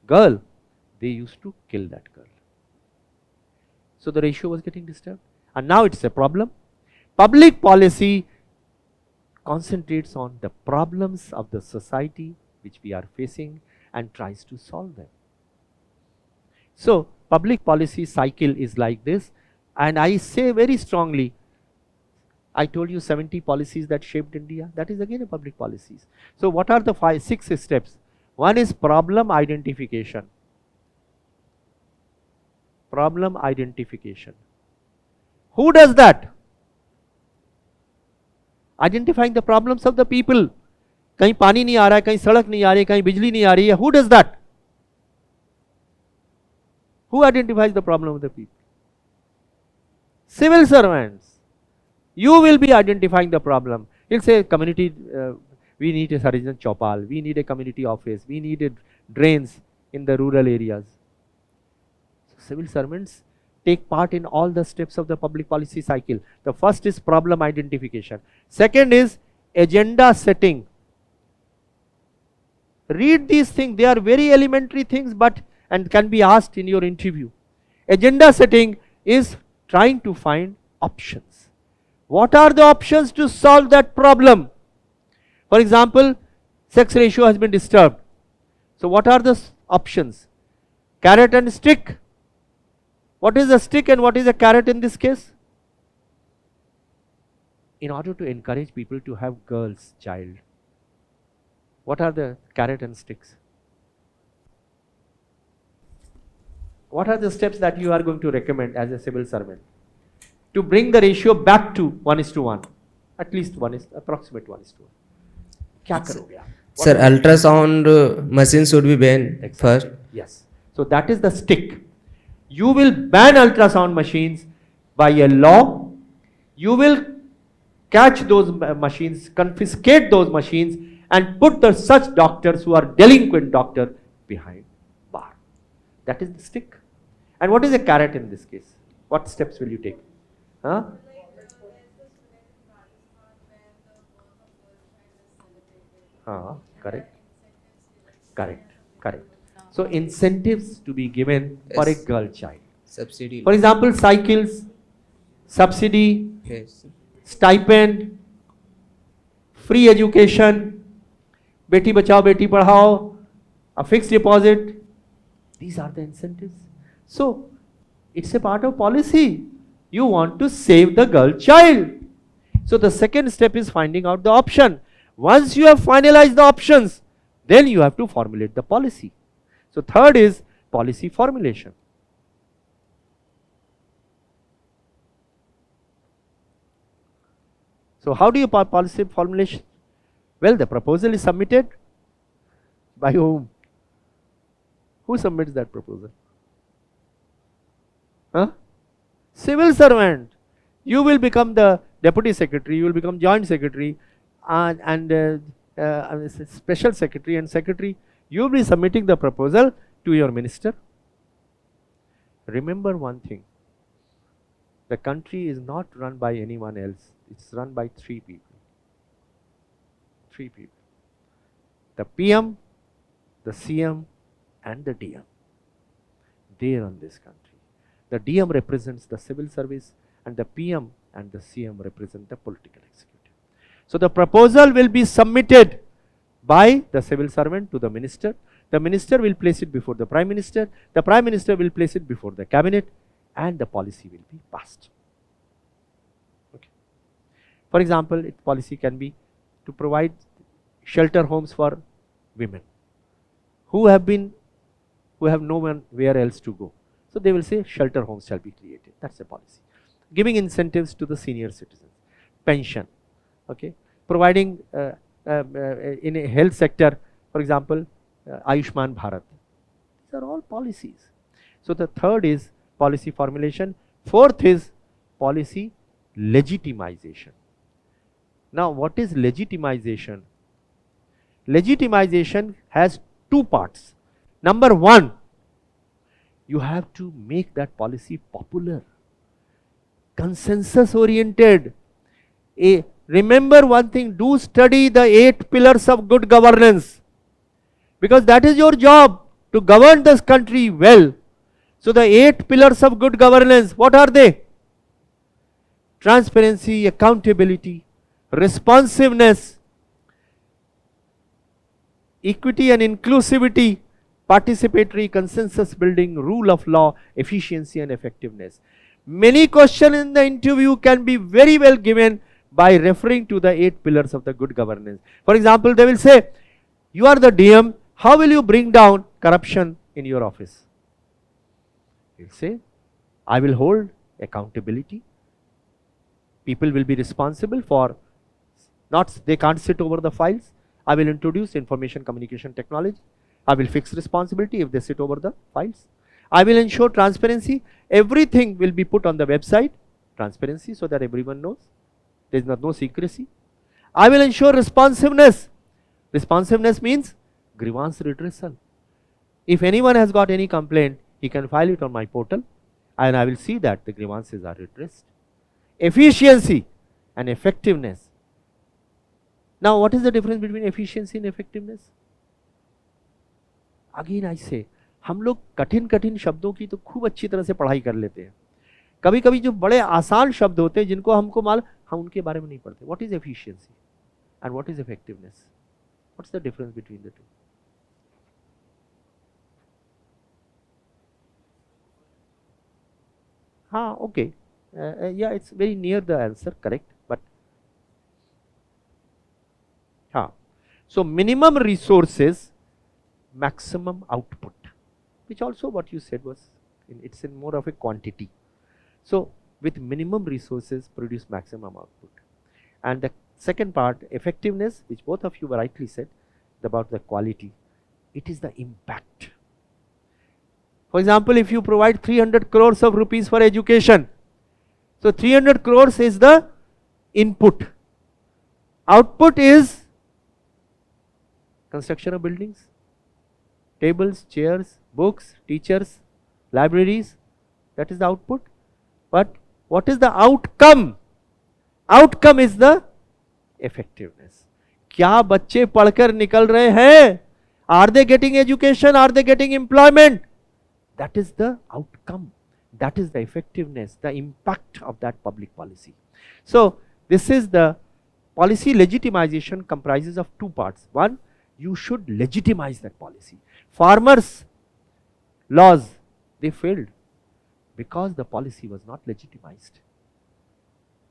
girl, they used to kill that girl. So the ratio was getting disturbed, and now it's a problem. Public policy concentrates on the problems of the society which we are facing and tries to solve them. So public policy cycle is like this, and I say very strongly, I told you 70 policies that shaped India, that is again a public policies. So what are the 6 steps? One is problem identification. Problem identification. Who does that? Identifying the problems of the people. कहीं पानी नहीं आ रहा है, कहीं सड़क नहीं आ रही है, कहीं बिजली नहीं आ रही है. Who does that? Who identifies the problem of the people? Civil servants. You will be identifying the problem. You'll say community, we need a Sarjan Chopal, we need a community office, we needed drains in the rural areas. So civil servants take part in all the steps of the public policy cycle. The first is problem identification. Second is agenda setting. Read these things, they are very elementary things, but and can be asked in your interview. Agenda setting is trying to find options. What are the options to solve that problem? For example, sex ratio has been disturbed. So what are the options? Carrot and stick. What is a stick and what is a carrot in this case? In order to encourage people to have girls child, what are the carrot and sticks? What are the steps that you are going to recommend as a civil servant to bring the ratio back to 1:1? At least approximate 1:1. क्या करोगे आप? Sir, ultrasound machine should be banned first. Yes. So that is the stick. You will ban ultrasound machines by a law. You will catch those machines, confiscate those machines, and put such doctors who are delinquent doctor behind bar. That is the stick. And what is a carrot in this case? What steps will you take? Huh? Correct. So incentives to be given for a girl child. Subsidy. For example, cycles, subsidy, Yes. stipend, free education, beti bachao, beti padhao, a fixed deposit. These are the incentives. So it's a part of policy. You want to save the girl child. So the second step is finding out the option. Once you have finalized the options, then you have to formulate the policy. So third is policy formulation. So how do you policy formulation? Well, the proposal is submitted by whom? Who submits that proposal? Huh? Civil servant. You will become the deputy secretary, you will become joint secretary and special secretary and secretary. You will be submitting the proposal to your minister. Remember one thing, the country is not run by anyone else, it's run by three people. Three people. The PM, the CM and the DM. They run this country. The DM represents the civil service and the PM and the CM represent the political executive. So the proposal will be submitted by the civil servant to the minister. The minister will place it before the prime minister. The prime minister will place it before the cabinet and the policy will be passed. Okay. For example, policy can be to provide shelter homes for women who have no one where else to go. So they will say shelter homes shall be created. That's a policy. Giving incentives to the senior citizens, pension, okay, providing in a health sector, for example, Ayushman Bharat. These are all policies. So the third is policy formulation. Fourth is policy legitimization. Now what is legitimization? Legitimization has two parts. Number one, you have to make that policy popular, consensus oriented. Remember one thing, do study the 8 pillars of good governance, because that is your job, to govern this country well. So the 8 pillars of good governance, what are they? Transparency, accountability, responsiveness, equity and inclusivity, participatory, consensus building, rule of law, efficiency and effectiveness. Many questions in the interview can be very well given by referring to the 8 pillars of the good governance. For example, they will say, you are the DM, how will you bring down corruption in your office? You will say, I will hold accountability. People will be responsible for, they can't sit over the files. I will introduce information communication technology. I will fix responsibility if they sit over the files. I will ensure transparency. Everything will be put on the website, transparency, so that everyone knows. There is no secrecy. I will ensure responsiveness. Responsiveness means grievance redressal. If anyone has got any complaint, he can file it on my portal and I will see that the grievances are redressed. Efficiency and effectiveness. Now what is the difference between efficiency and effectiveness? Again I say, हम लोग कठिन कठिन शब्दों की तो खूब अच्छी तरह से पढ़ाई कर लेते हैं, कभी कभी जो बड़े आसान शब्द होते हैं जिनको हमको मालूम, हम उनके बारे में नहीं पढ़ते. What is efficiency and what is effectiveness? What's the difference between the two? Okay, yeah, it's very near the answer, correct, but so minimum resources, maximum output, which also what you said was, it's in more of a quantity. So with minimum resources produce maximum output. And the second part, effectiveness, which both of you rightly said about the quality, it is the impact. For example, if you provide 300 crores of rupees for education, so 300 crores is the input. Output is construction of buildings, tables, chairs, books, teachers, libraries, that is the output. But what is the outcome? Outcome is the effectiveness. क्या बच्चे पढ़कर निकल रहे हैं? Are they getting education? Are they getting employment? That is the outcome. That is the effectiveness, the impact of that public policy. So this is the policy legitimization comprises of two parts. One, you should legitimize that policy. Farmers' laws, they failed because the policy was not legitimized.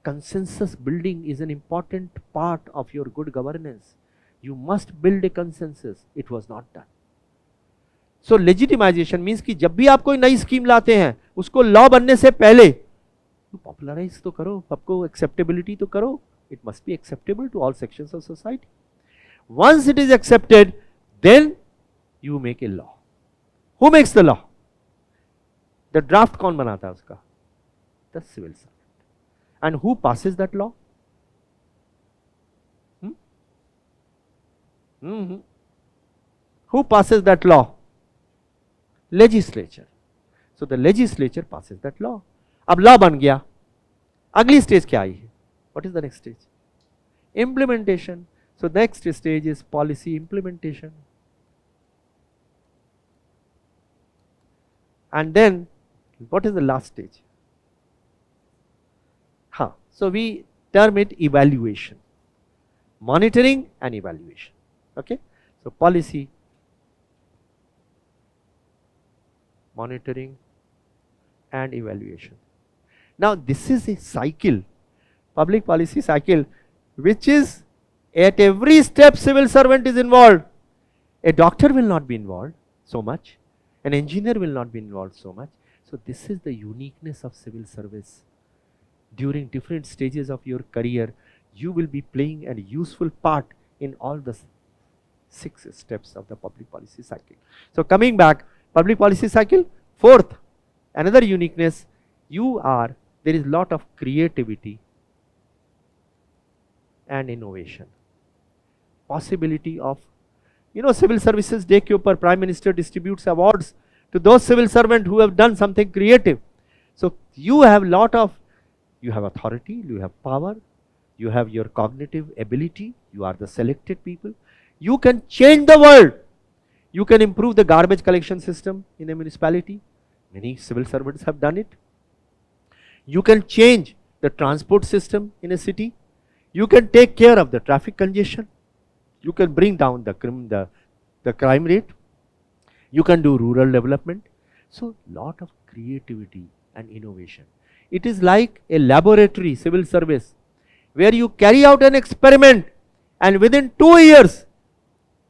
Consensus building is an important part of your good governance. You must build a consensus. It was not done. So legitimization means कि जब भी आप कोई नई scheme लाते हैं, उसको law बनने से पहले पॉपुलराइज तो करो, सबको एक्सेप्टेबिलिटी तो करो. It must be acceptable to all sections of society. Once it is accepted, then you make a law. Who makes the law? The draft कौन बनाता है उसका? The civil servant. And who passes that law? Who passes that law? Legislature. So the legislature passes that law. अब law बन गया. अगली stage क्या आई है? What is the next stage? Implementation. So next stage is policy implementation. And then what is the last stage? So we term it evaluation. Monitoring and evaluation. Okay. So policy, monitoring and evaluation. Now this is a cycle, public policy cycle, which is at every step civil servant is involved. A doctor will not be involved so much. An engineer will not be involved so much. So this is the uniqueness of civil service. During different stages of your career, you will be playing a useful part in all the 6 steps of the public policy cycle. So coming back, public policy cycle, fourth, another uniqueness, there is lot of creativity and innovation. Possibility of, civil services day ke upar Prime Minister distributes awards to those civil servants who have done something creative. So you have authority, you have power, you have your cognitive ability, you are the selected people. You can change the world. You can improve the garbage collection system in a municipality. Many civil servants have done it. You can change the transport system in a city. You can take care of the traffic congestion. You can bring down the crime rate. You can do rural development. So lot of creativity and innovation. It is like a laboratory civil service where you carry out an experiment and within 2 years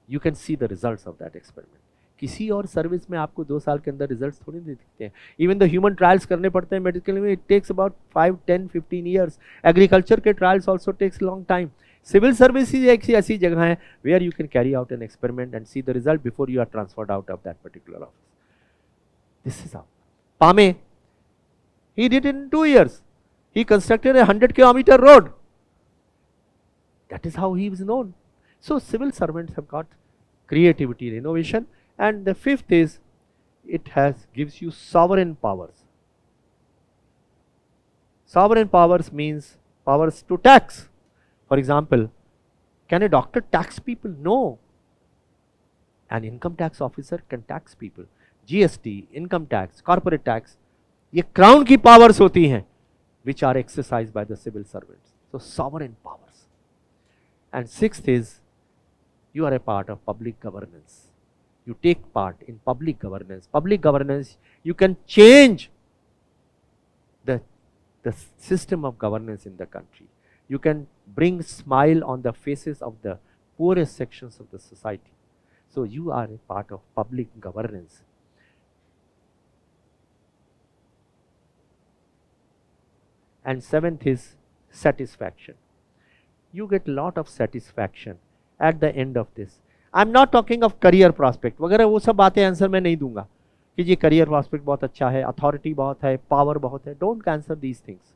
you can see the results of that experiment. किसी और service में आपको 2 साल के अंदर results थोड़ी नहीं दिखते हैं. इवन द ह्यूमन ट्रायल्स करने पड़ते हैं मेडिकल में, it takes about 5, 10, 15 years. Agriculture के trials also takes long time. Civil services एक ऐसी जगह है where you can carry out an experiment and see the result before you are transferred out of that particular office. This is how पामे, he did it in 2 years. He constructed a 100-kilometer road. That is how he was known. So civil servants have got creativity and innovation. And the fifth is, it gives you sovereign powers. Sovereign powers means powers to tax. For example, can a doctor tax people? No. An income tax officer can tax people. GST, income tax, corporate tax, ये crown की powers होती हैं which are exercised by the civil servants. So sovereign powers. And sixth is, you are a part of public governance. You take part in public governance. Public governance, you can change the system of governance in the country. You can bring smile on the faces of the poorest sections of the society. So you are a part of public governance. And seventh is satisfaction. You get a lot of satisfaction at the end of this. I'm not talking of career prospect. वगैरह वो सब बातें answer मैं नहीं दूंगा कि जी career prospect बहुत अच्छा है, authority बहुत है, power बहुत है. Don't answer these things.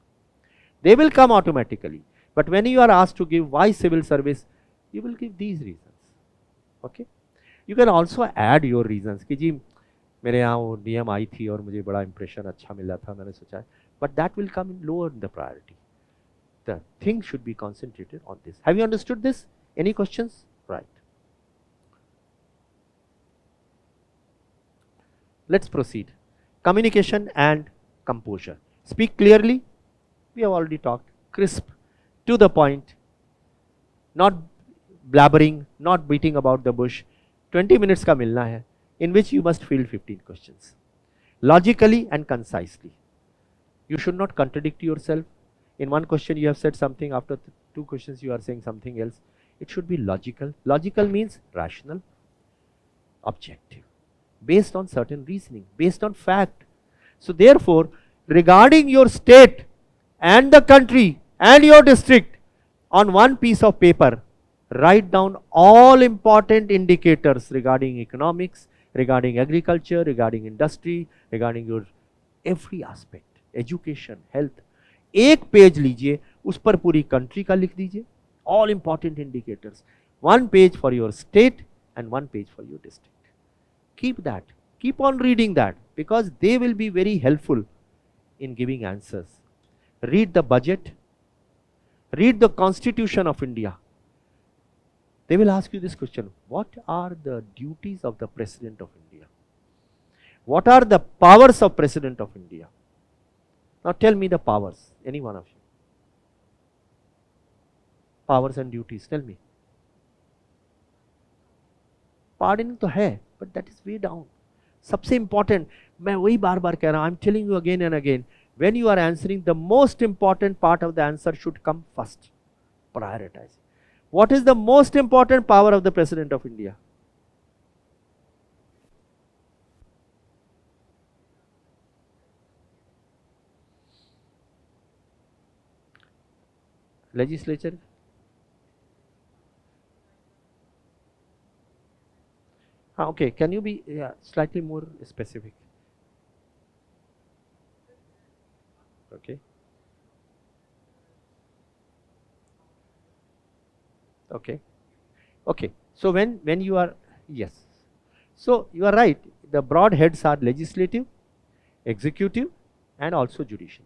They will come automatically. But when you are asked to give why civil service, you will give these reasons. Okay? You can also add your reasons कि जी मेरे यहाँ वो नियम आई थी और मुझे बड़ा impression अच्छा मिला था, मैंने सोचा. But that will come in lower in the priority. The thing should be concentrated on this. Have you understood this? Any questions? Right. Let's proceed. Communication and composure. Speak clearly. We have already talked. Crisp, to the point, not blabbering, not beating about the bush. 20 minutes का मिलना है, in which you must field 15 questions. Logically and concisely. You should not contradict yourself. In one question you have said something, after 2 questions you are saying something else. It should be logical. Logical means rational, objective, based on certain reasoning, based on fact. So therefore, regarding your state and the country and your district, on one piece of paper, write down all important indicators regarding economics, regarding agriculture, regarding industry, regarding your every aspect, education, health. एक page लीजिए, उस पर पूरी country का लिख दीजिए, all important indicators. One page for your state and one page for your district. Keep that. Keep on reading that because they will be very helpful in giving answers. Read the budget. Read the Constitution of India. They will ask you this question: what are the duties of the President of India? What are the powers of President of India? Now tell me the powers, any one of you. Powers and duties, tell me. Pardoning तो है, but that is way down. सबसे important, मैं वही बार बार कह रहा हूँ, I'm telling you again and again, when you are answering, the most important part of the answer should come first. Prioritize. What is the most important power of the President of India? Legislature? Okay, can you be slightly more specific? Okay. Okay. Okay. So when you are, yes. So you are right. The broad heads are legislative, executive, and also judicial.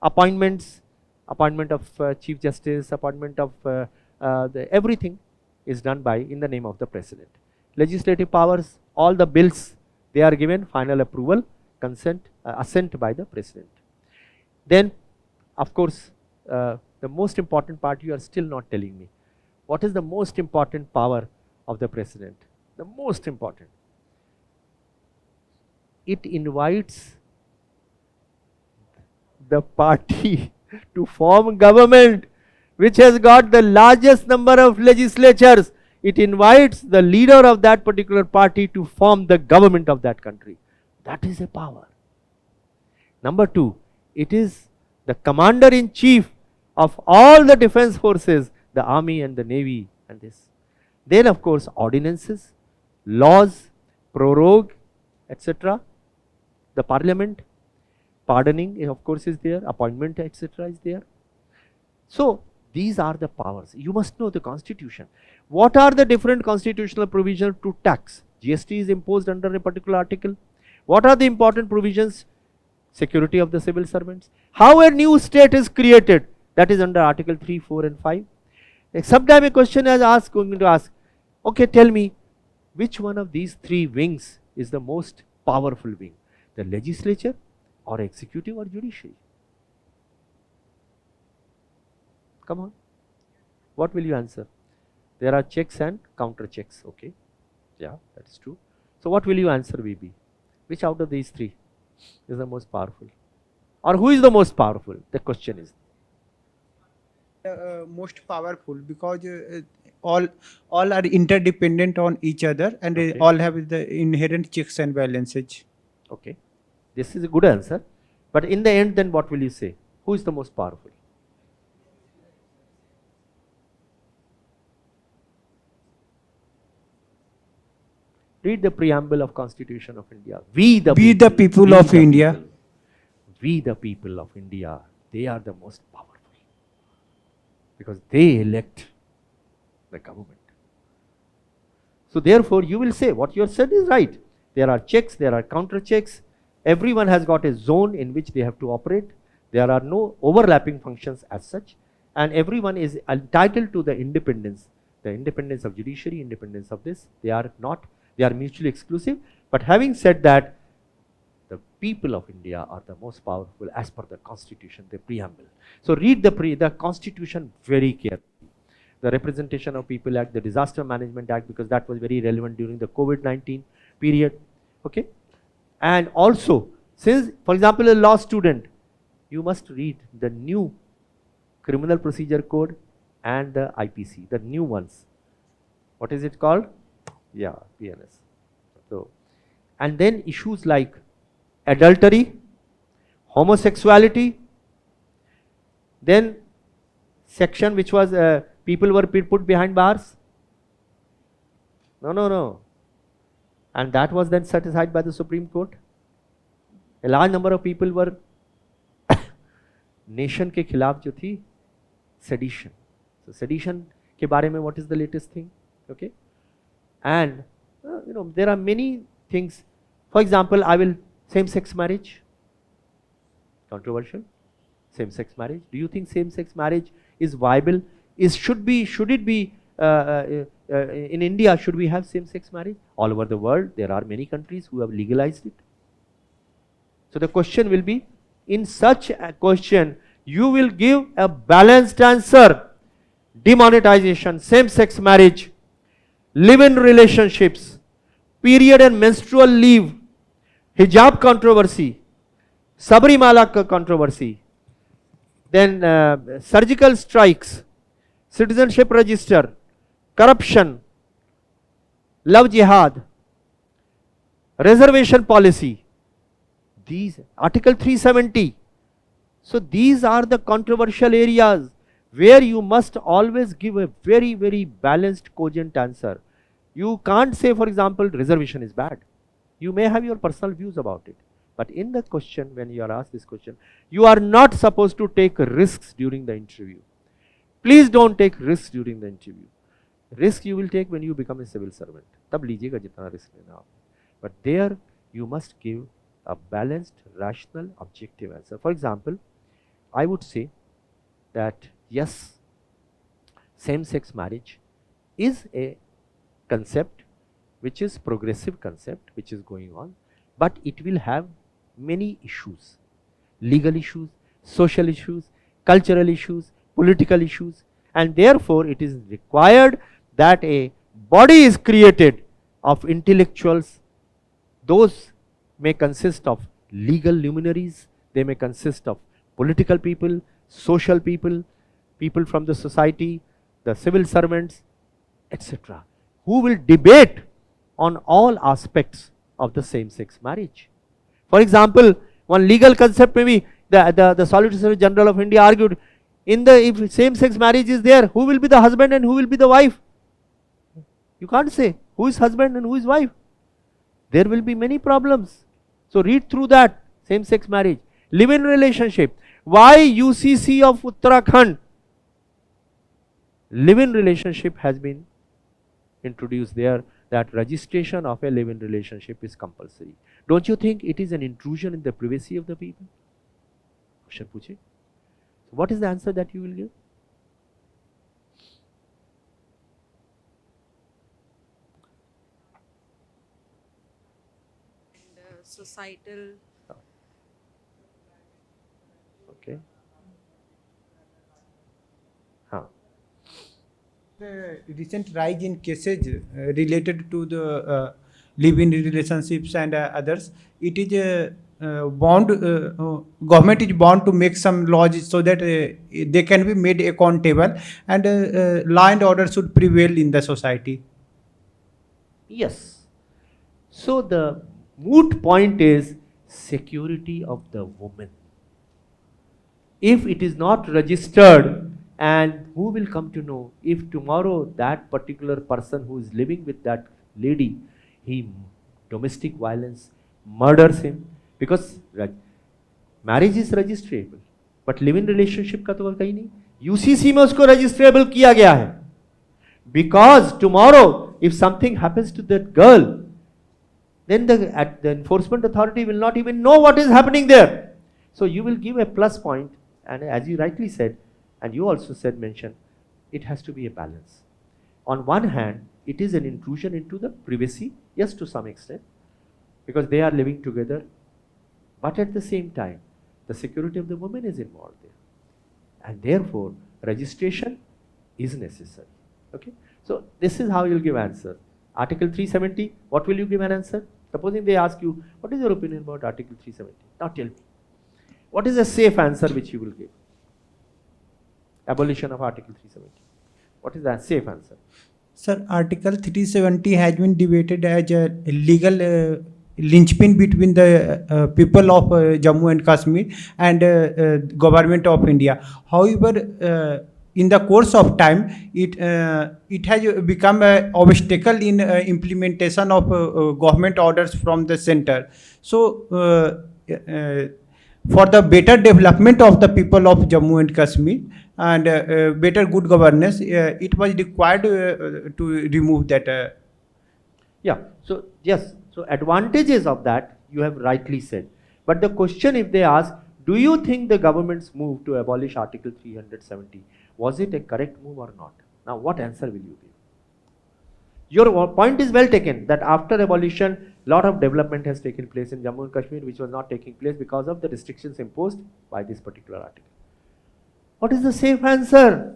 Appointments, appointment of Chief Justice, appointment of everything is done by in the name of the President. Legislative powers, all the bills, they are given final approval, consent, assent by the President. Then, of course, the most important part you are still not telling me. What is the most important power of the President? The most important. It invites the party to form government which has got the largest number of legislatures. It invites the leader of that particular party to form the government of that country. That is a power. Number two, it is the commander-in-chief of all the defense forces, the army and the navy and this. Then of course ordinances, laws, prorogue, etc. The parliament, pardoning of course is there, appointment etc. is there. So these are the powers. You must know the constitution. What are the different constitutional provisions to tax? GST is imposed under a particular article. What are the important provisions? Security of the civil servants. How a new state is created? That is under article 3, 4 and 5. Sometime a question is going to ask, okay, tell me, which one of these three wings is the most powerful wing? The legislature or executive or judiciary? Come on. What will you answer? There are checks and counter checks. Okay. Yeah, that is true. So what will you answer, VB? Which out of these three is the most powerful? Or who is the most powerful? The question is. Most powerful because all are interdependent on each other and Okay. they all have the inherent checks and balances. Okay. This is a good answer. But in the end, then what will you say? Who is the most powerful? Read the preamble of Constitution of India. We the people we of the India. people. We the people of India, they are the most powerful because they elect the government. So therefore you will say what you have said is right. There are checks, there are counter checks. Everyone has got a zone in which they have to operate. There are no overlapping functions as such, and everyone is entitled to the independence of judiciary, independence of this. They are not. They are mutually exclusive. But having said that, the people of India are the most powerful as per the Constitution, the preamble. So read the Constitution very carefully. The Representation of People Act, the Disaster Management Act, because that was very relevant during the COVID-19 period. Okay. And also, since, for example, a law student, you must read the new Criminal Procedure Code and the IPC, the new ones. What is it called? Yeah, PNS. So, and then issues like adultery, homosexuality, then section which was people were put behind bars. No. And that was then set aside by the Supreme Court. A large number of people were nation के खिलाफ जो थी sedition. So sedition के बारे में what is the latest thing? Okay, and there are many things. For example, same-sex marriage, controversial. Same-sex marriage. Do you think same-sex marriage is viable? Should it be in India? Should we have same-sex marriage? All over the world, there are many countries who have legalized it. So the question will be, in such a question, you will give a balanced answer. Demonetization, same-sex marriage, live-in relationships, period and menstrual leave, hijab controversy, Sabrimala controversy, then surgical strikes, citizenship register, corruption, love jihad, reservation policy, these Article 370. So these are the controversial areas where you must always give a very, very balanced, cogent answer. You can't say, for example, reservation is bad. You may have your personal views about it. But in the question, when you are asked this question, you are not supposed to take risks during the interview. Please don't take risks during the interview. Risk you will take when you become a civil servant. Tab लीजिएगा जितना risk लेना आप. But there you must give a balanced, rational, objective answer. For example, I would say that yes, same-sex marriage is a concept which is progressive concept which is going on, but it will have many issues, legal issues, social issues, cultural issues, political issues, and therefore it is required that a body is created of intellectuals. Those may consist of legal luminaries, they may consist of political people, social people, people from the society, the civil servants, etc., who will debate on all aspects of the same-sex marriage. For example, one legal concept may be the Solicitor General of India argued, if same-sex marriage is there, who will be the husband and who will be the wife? You can't say who is husband and who is wife. There will be many problems. So read through that, same-sex marriage. Live-in relationship. Why UCC of Uttarakhand? Live-in relationship has been introduced there, that registration of a live-in relationship is compulsory. Don't you think it is an intrusion in the privacy of the people? Question पूछे. So what is the answer that you will give? And societal. Okay. The recent rise in cases related to the live-in relationships and others, it is government is bound to make some laws so that they can be made accountable, and law and order should prevail in the society. Yes. So the moot point is security of the woman. If it is not registered, and who will come to know if tomorrow that particular person who is living with that lady, domestic violence, murders him, because marriage is registrable, but live-in relationship का तो कहीं नहीं. UCC में उसको registrable किया गया है, because tomorrow if something happens to that girl, then the enforcement authority will not even know what is happening there. So you will give a plus point, and as you rightly said, and you also mentioned, it has to be a balance. On one hand, it is an intrusion into the privacy, yes, to some extent, because they are living together, but at the same time, the security of the woman is involved there, and therefore registration is necessary. Okay, so this is how you will give answer. Article 370, what will you give an answer? Supposing they ask you, what is your opinion about Article 370? Now tell me, what is a safe answer which you will give? Abolition of Article 370. What is the safe answer? Sir, Article 370 has been debated as a legal linchpin between the people of Jammu and Kashmir and government of India. However, in the course of time, it has become an obstacle in implementation of government orders from the center. So, for the better development of the people of Jammu and Kashmir and better good governance, it was required to remove that. Yeah, so yes, so advantages of that you have rightly said. But the question if they ask, do you think the government's move to abolish Article 370, was it a correct move or not? Now what answer will you give? Your point is well taken that after abolition, lot of development has taken place in Jammu and Kashmir which was not taking place because of the restrictions imposed by this particular article. What is the safe answer?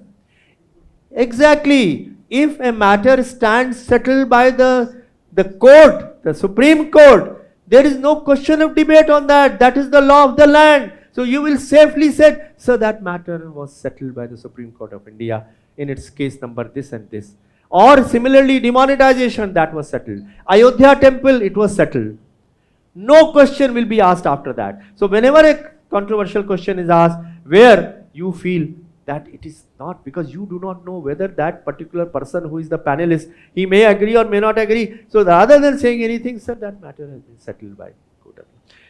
Exactly. If a matter stands settled by the court, the Supreme Court, there is no question of debate on that. That is the law of the land. So you will safely say, sir, that matter was settled by the Supreme Court of India in its case number this and this. Or similarly, demonetization, that was settled. Ayodhya temple, it was settled. No question will be asked after that. So whenever a controversial question is asked, where you feel that it is not, because you do not know whether that particular person who is the panelist, he may agree or may not agree. So rather than saying anything, sir, that matter has been settled by court.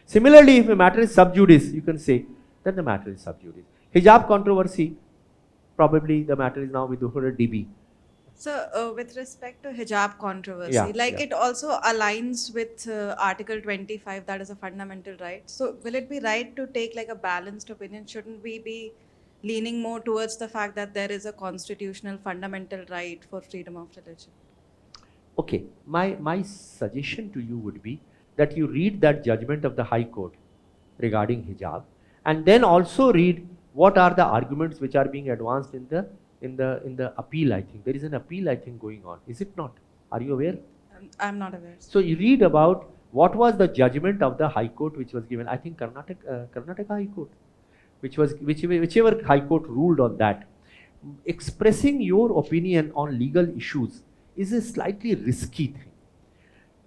Similarly, if a matter is sub judice, you can say that the matter is sub judice. Hijab controversy, probably the matter is now with 200 dB. So, with respect to hijab controversy, Yeah. it also aligns with Article 25, that is a fundamental right. So, will it be right to take like a balanced opinion? Shouldn't we be leaning more towards the fact that there is a constitutional fundamental right for freedom of religion? Okay, my suggestion to you would be that you read that judgment of the High Court regarding hijab and then also read what are the arguments which are being advanced in the appeal. I think there is an appeal, I think, going on. Is it not? Are you aware? I'm not aware. So you read about what was the judgment of the High Court which was given. I think Karnataka High Court, whichever High Court ruled on that. Expressing your opinion on legal issues is a slightly risky thing.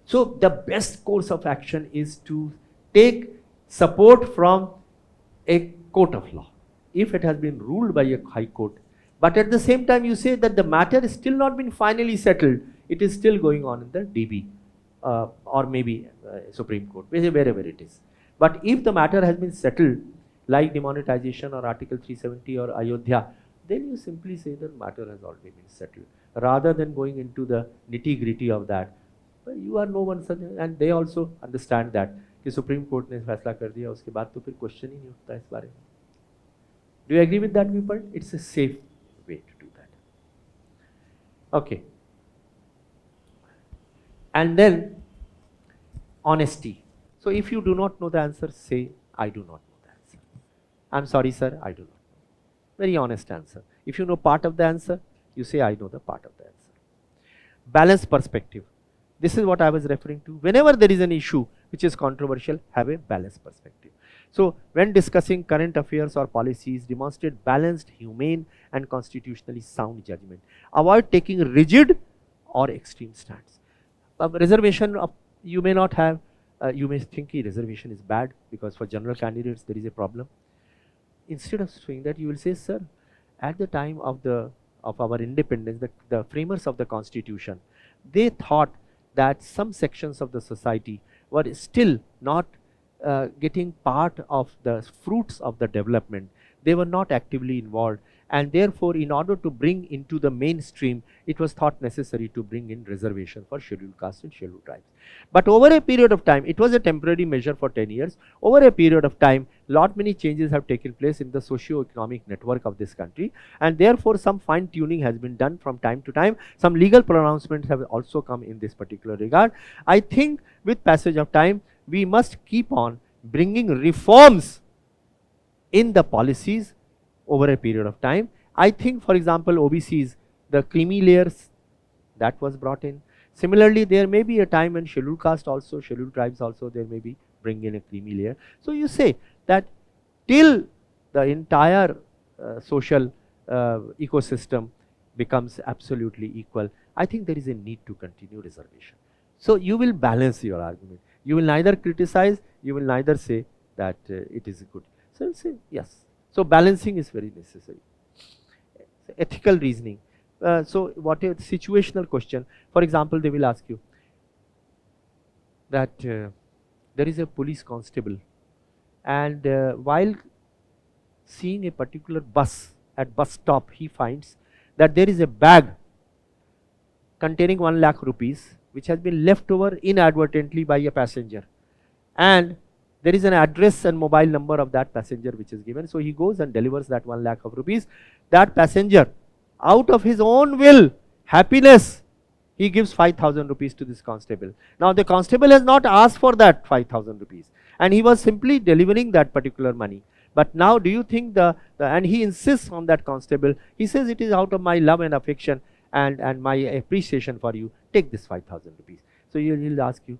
So the best course of action is to take support from a court of law. If it has been ruled by a High Court, but at the same time you say that the matter is still not been finally settled, it is still going on in the DB or maybe Supreme Court, wherever it is. But if the matter has been settled, like demonetization or Article 370 or Ayodhya, then you simply say the matter has already been settled. Rather than going into the nitty-gritty of that, you are no one, and they also understand that कि Supreme Court ने फैसला कर दिया, उसके बाद तो फिर question ही नहीं उठता इस बारे में. Do you agree with that viewpoint? It's a safe way to do that. Okay. And then honesty. So if you do not know the answer, say, I do not know the answer. I'm sorry, sir, I do not know. Very honest answer. If you know part of the answer, you say, I know the part of the answer. Balanced perspective. This is what I was referring to. Whenever there is an issue which is controversial, have a balanced perspective. So when discussing current affairs or policies, demonstrate balanced, humane and constitutionally sound judgment. Avoid taking rigid or extreme stance. Reservation, you may not have, you may think reservation is bad because for general candidates there is a problem. Instead of saying that, you will say, sir, at the time of our independence, the framers of the constitution, they thought that some sections of the society were still not getting part of the fruits of the development. They were not actively involved, and therefore in order to bring into the mainstream, it was thought necessary to bring in reservation for scheduled castes and scheduled tribes. But over a period of time, it was a temporary measure for 10 years. Over a period of time, many changes have taken place in the socio-economic network of this country, and therefore some fine tuning has been done from time to time. Some legal pronouncements have also come in this particular regard. I think with passage of time, we must keep on bringing reforms in the policies over a period of time. I think, for example, OBCs, the creamy layers, that was brought in. Similarly, there may be a time when scheduled caste also, scheduled tribes also, there may be bring in a creamy layer. So you say that till the entire social ecosystem becomes absolutely equal, I think there is a need to continue reservation. So you will balance your argument. You will neither criticize, you will neither say that it is good. So you will say yes. So balancing is very necessary. ethical reasoning. So what is situational question? For example, they will ask you that there is a police constable, and while seeing a particular bus at bus stop, he finds that there is a bag containing 1 lakh rupees which has been left over inadvertently by a passenger, and there is an address and mobile number of that passenger which is given. So he goes and delivers that 1 lakh of rupees. That passenger, out of his own will, happiness, he gives 5,000 rupees to this constable. Now the constable has not asked for that 5,000 rupees, and he was simply delivering that particular money. But now do you think and he insists on that constable, he says, it is out of my love and affection and my appreciation for you, take this 5,000 rupees. So he'll ask you,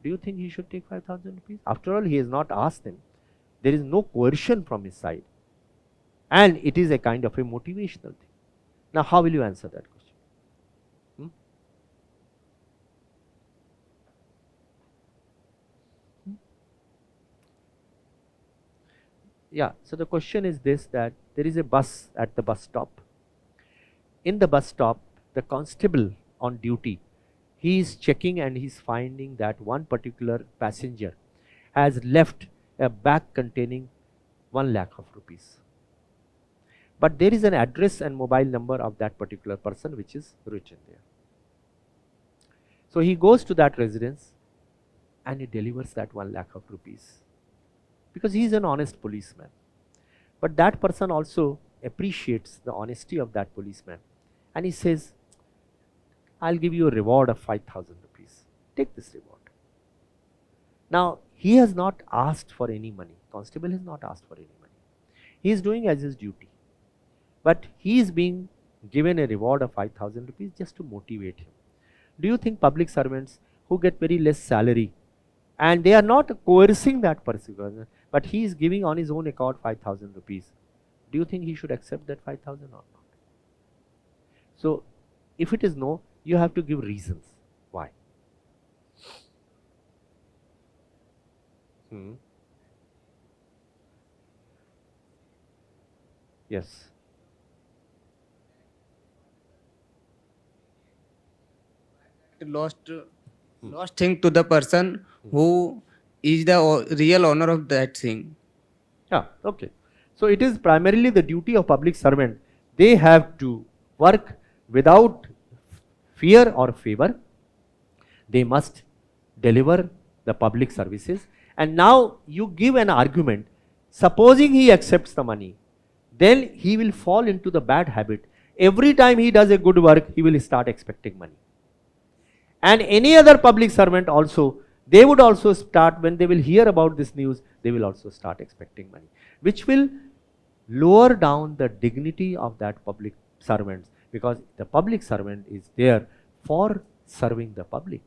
do you think he should take 5,000 rupees? After all, he has not asked them. There is no coercion from his side, and it is a kind of a motivational thing. Now how will you answer that question? Yeah, so the question is this, that there is a bus at the bus stop. In the bus stop, the constable on duty, he is checking and he is finding that one particular passenger has left a bag containing 1 lakh of rupees. But there is an address and mobile number of that particular person which is written there. So he goes to that residence and he delivers that 1 lakh of rupees, because he is an honest policeman. But that person also appreciates the honesty of that policeman, and he says, I'll give you a reward of 5,000 rupees. Take this reward. Now he has not asked for any money. Constable has not asked for any money. He is doing as his duty. But he is being given a reward of 5,000 rupees just to motivate him. Do you think public servants who get very less salary, and they are not coercing that person, but he is giving on his own account 5,000 rupees, do you think he should accept that 5,000 or not? So if it is no, you have to give reasons why. Yes. Lost thing to the person who is the real owner of that thing. Yeah, okay. So it is primarily the duty of public servant. They have to work without fear or favor. They must deliver the public services. And now you give an argument. Supposing he accepts the money, then he will fall into the bad habit. Every time he does a good work, he will start expecting money. And any other public servant also, they would also start, when they will hear about this news, they will also start expecting money, which will lower down the dignity of that public servant, because the public servant is there for serving the public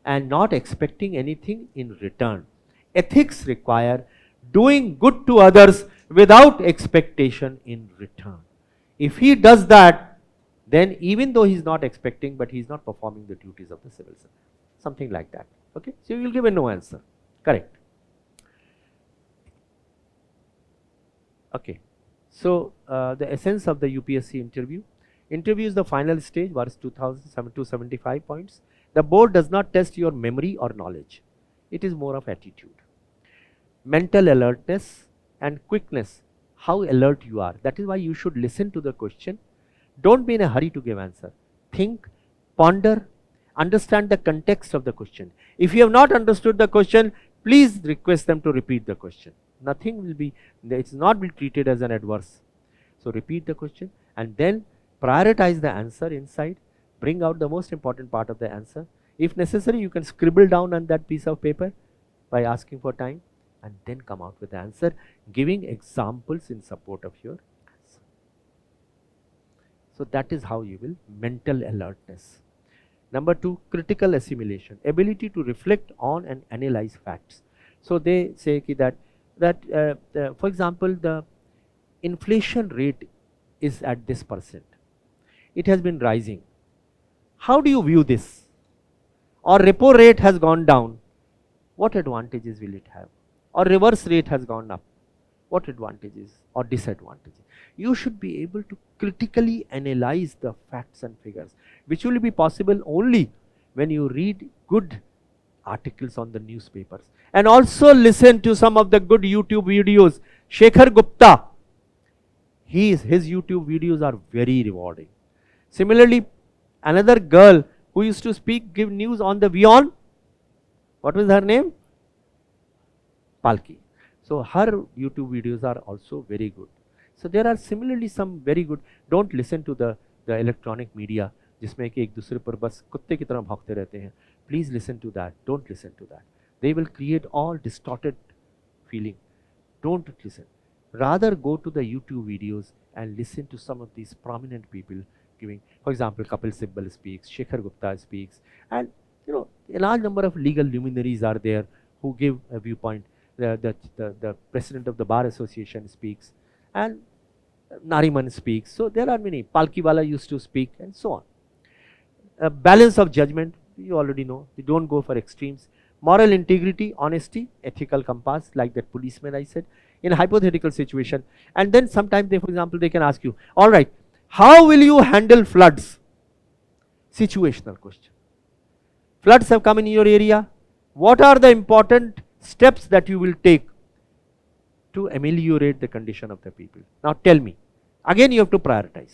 and not expecting anything in return. Ethics require doing good to others without expectation in return. If he does that, then even though he is not expecting, but he is not performing the duties of the civil servant. Something like that. Okay, so you will give a no answer. Correct. Okay, so the essence of the UPSC interview. Interview is the final stage, worth 2,275 points. The board does not test your memory or knowledge. It is more of attitude. Mental alertness and quickness, how alert you are. That is why you should listen to the question. Don't be in a hurry to give answer. Think, ponder, understand the context of the question. If you have not understood the question, please request them to repeat the question. Nothing will be, it's not be treated as an adverse. So repeat the question and then prioritize the answer inside. Bring out the most important part of the answer. If necessary, you can scribble down on that piece of paper by asking for time, and then come out with the answer, giving examples in support of your answer. So that is how you will mental alertness. Number 2, critical assimilation, ability to reflect on and analyze facts. So they say that for example, the inflation rate is at this %. It has been rising. How do you view this? Or repo rate has gone down. What advantages will it have? Or reverse rate has gone up. what advantages or disadvantages. You should be able to critically analyze the facts and figures, which will be possible only when you read good articles on the newspapers and also listen to some of the good YouTube videos. Shekhar Gupta, his YouTube videos are very rewarding. Similarly, another girl who used to give news on the WION, what was her name? Palki. So her YouTube videos are also very good. So there are similarly some very good. Don't listen to the electronic media जिसमें कि एक दूसरे पर बस कुत्ते की तरह भौंकते रहते हैं. Please listen to that. Don't listen to that. They will create all distorted feeling. Don't listen. Rather go to the YouTube videos and listen to some of these prominent people giving. For example, Kapil Sibal speaks, Shekhar Gupta speaks, and you know a large number of legal luminaries are there who give a viewpoint. The president of the Bar Association speaks, and Nariman speaks. So there are many. Palkiwala used to speak, and so on. Balance of judgment, you already know. You don't go for extremes. Moral integrity, honesty, ethical compass, like that policeman I said, in a hypothetical situation. And then sometimes they, for example, they can ask you, all right, how will you handle floods? Situational question. Floods have come in your area. What are the important steps that you will take to ameliorate the condition of the people? Now tell me. Again, you have to prioritize.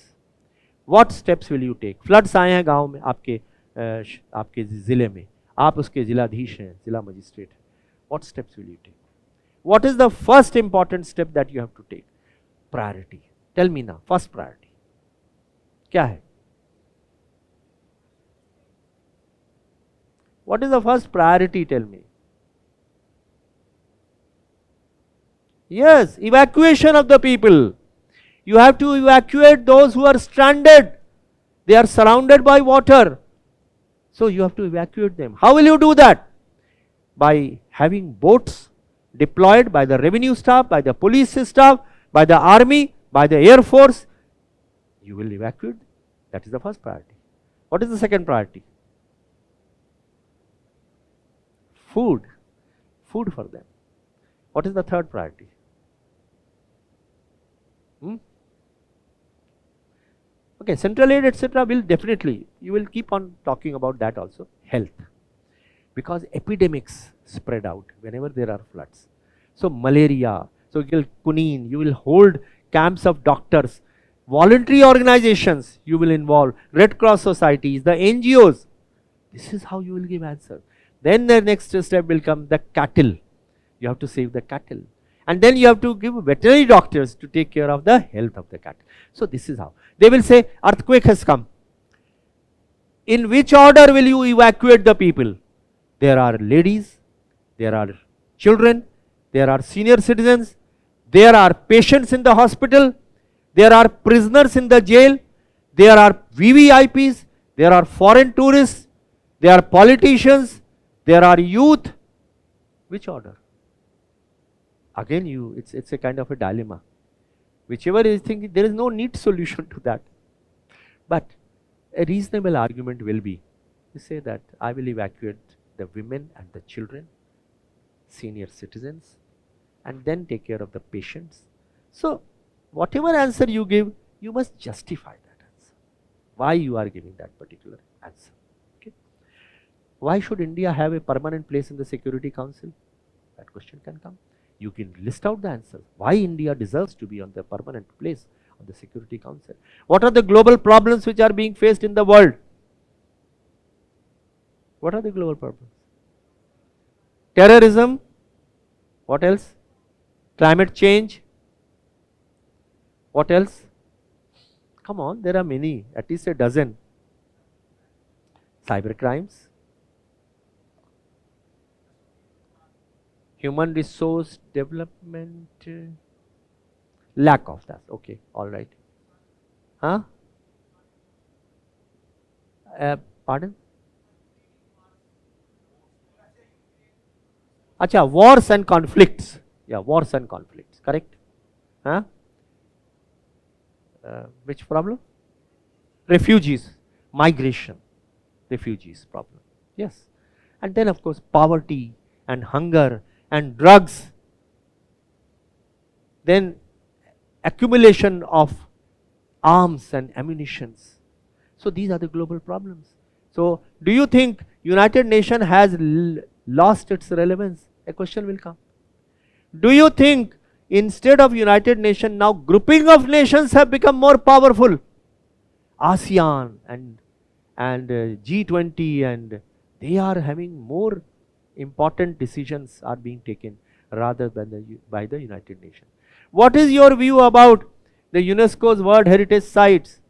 What steps will you take? Floods आए हैं गांव में आपके जिले में, आप उसके जिलाधीश हैं, जिला मजिस्ट्रेट हैं. What steps will you take? What is the first important step that you have to take? Priority. Tell me now. First priority. क्या है? What is the first priority? Tell me. Yes, evacuation of the people. You have to evacuate those who are stranded. They are surrounded by water. So you have to evacuate them. How will you do that? By having boats deployed by the revenue staff, by the police staff, by the army, by the air force. You will evacuate. That is the first priority. What is the second priority? Food. Food for them. What is the third priority? Okay, central aid, etc. will definitely, you will keep on talking about that also. Health. Because epidemics spread out whenever there are floods. So malaria, so you will quinine, you will hold camps of doctors, voluntary organizations you will involve, Red Cross societies, the NGOs. This is how you will give answer. Then the next step will come the cattle. You have to save the cattle. And then you have to give veterinary doctors to take care of the health of the cattle. So this is how. They will say earthquake has come. In which order will you evacuate the people? There are ladies, there are children, there are senior citizens, there are patients in the hospital, there are prisoners in the jail, there are VVIPs, there are foreign tourists, there are politicians, there are youth. Which order? Again, it's a kind of a dilemma. Whichever is thinking, there is no neat solution to that. But a reasonable argument will be, you say that I will evacuate the women and the children, senior citizens, and then take care of the patients. So, whatever answer you give, you must justify that answer. Why you are giving that particular answer. Okay? Why should India have a permanent place in the Security Council? That question can come. You can list out the answers. Why India deserves to be on the permanent place on the Security Council. What are the global problems which are being faced in the world? What are the global problems? Terrorism. What else? Climate change. What else? Come on, there are many, at least a dozen. Cyber crimes. Human resource development, lack of that. Okay, all right. Huh? Pardon? Acha, wars and conflicts. Yeah, wars and conflicts, correct? Huh? Which problem? Refugees, migration, refugees problem. Yes. And then of course poverty and hunger and drugs. then accumulation of arms and ammunitions. So these are the global problems. So do you think United Nations has lost its relevance? A question will come. Do you think instead of United Nations, now grouping of nations have become more powerful? ASEAN and G20, and they are having more important decisions are being taken rather than by the United Nations. What is your view about the UNESCO's World Heritage Sites?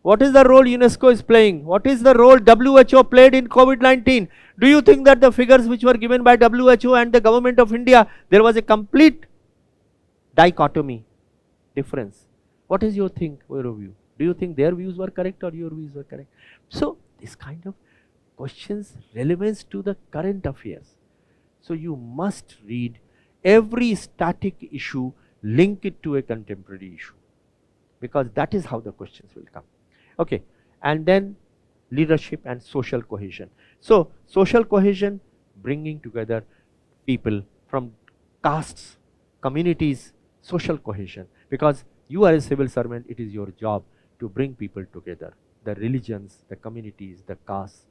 What is the role UNESCO is playing? What is the role WHO played in COVID-19? Do you think that the figures which were given by WHO and the government of India, there was a complete dichotomy, difference? What is your view? Do you think their views were correct or your views were correct? So this kind of questions relevance to the current affairs. So you must read every static issue, link it to a contemporary issue, because that is how the questions will come. Okay, and then leadership and social cohesion. So social cohesion, bringing together people from castes, communities, social cohesion, because you are a civil servant, it is your job to bring people together, the religions, the communities, the castes.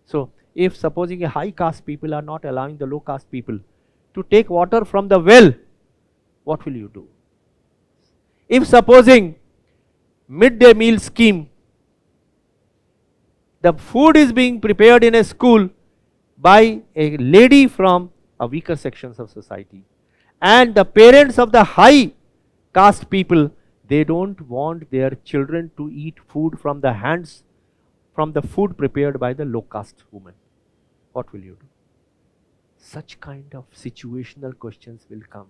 So if supposing a high caste people are not allowing the low caste people to take water from the well, what will you do? If supposing midday meal scheme, the food is being prepared in a school by a lady from a weaker sections of society, and the parents of the high caste people, they don't want their children to eat food from the hands, from the food prepared by the low caste woman. What will you do? Such kind of situational questions will come.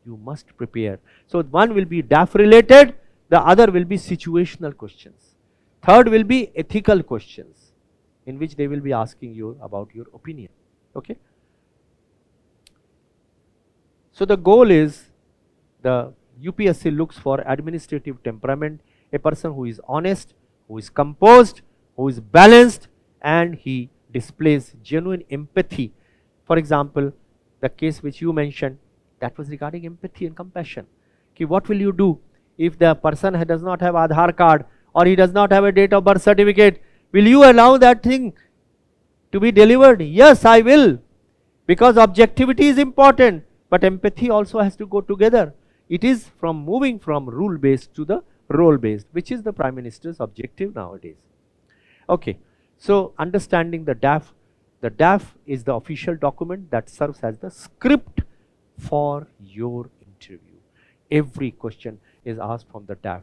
You must prepare. So one will be DAF related, the other will be situational questions. Third will be ethical questions, in which they will be asking you about your opinion. Okay? So the goal is, the UPSC looks for administrative temperament, a person who is honest, who is composed, who is balanced, and he displays genuine empathy. For example, the case which you mentioned, that was regarding empathy and compassion. Okay, what will you do if the person does not have Aadhaar card or he does not have a date of birth certificate? Will you allow that thing to be delivered? Yes, I will, because objectivity is important, but empathy also has to go together. It is from moving from rule based to the role based, which is the Prime Minister's objective nowadays. Okay, so understanding the DAF. The DAF is the official document that serves as the script for your interview. Every question is asked from the DAF.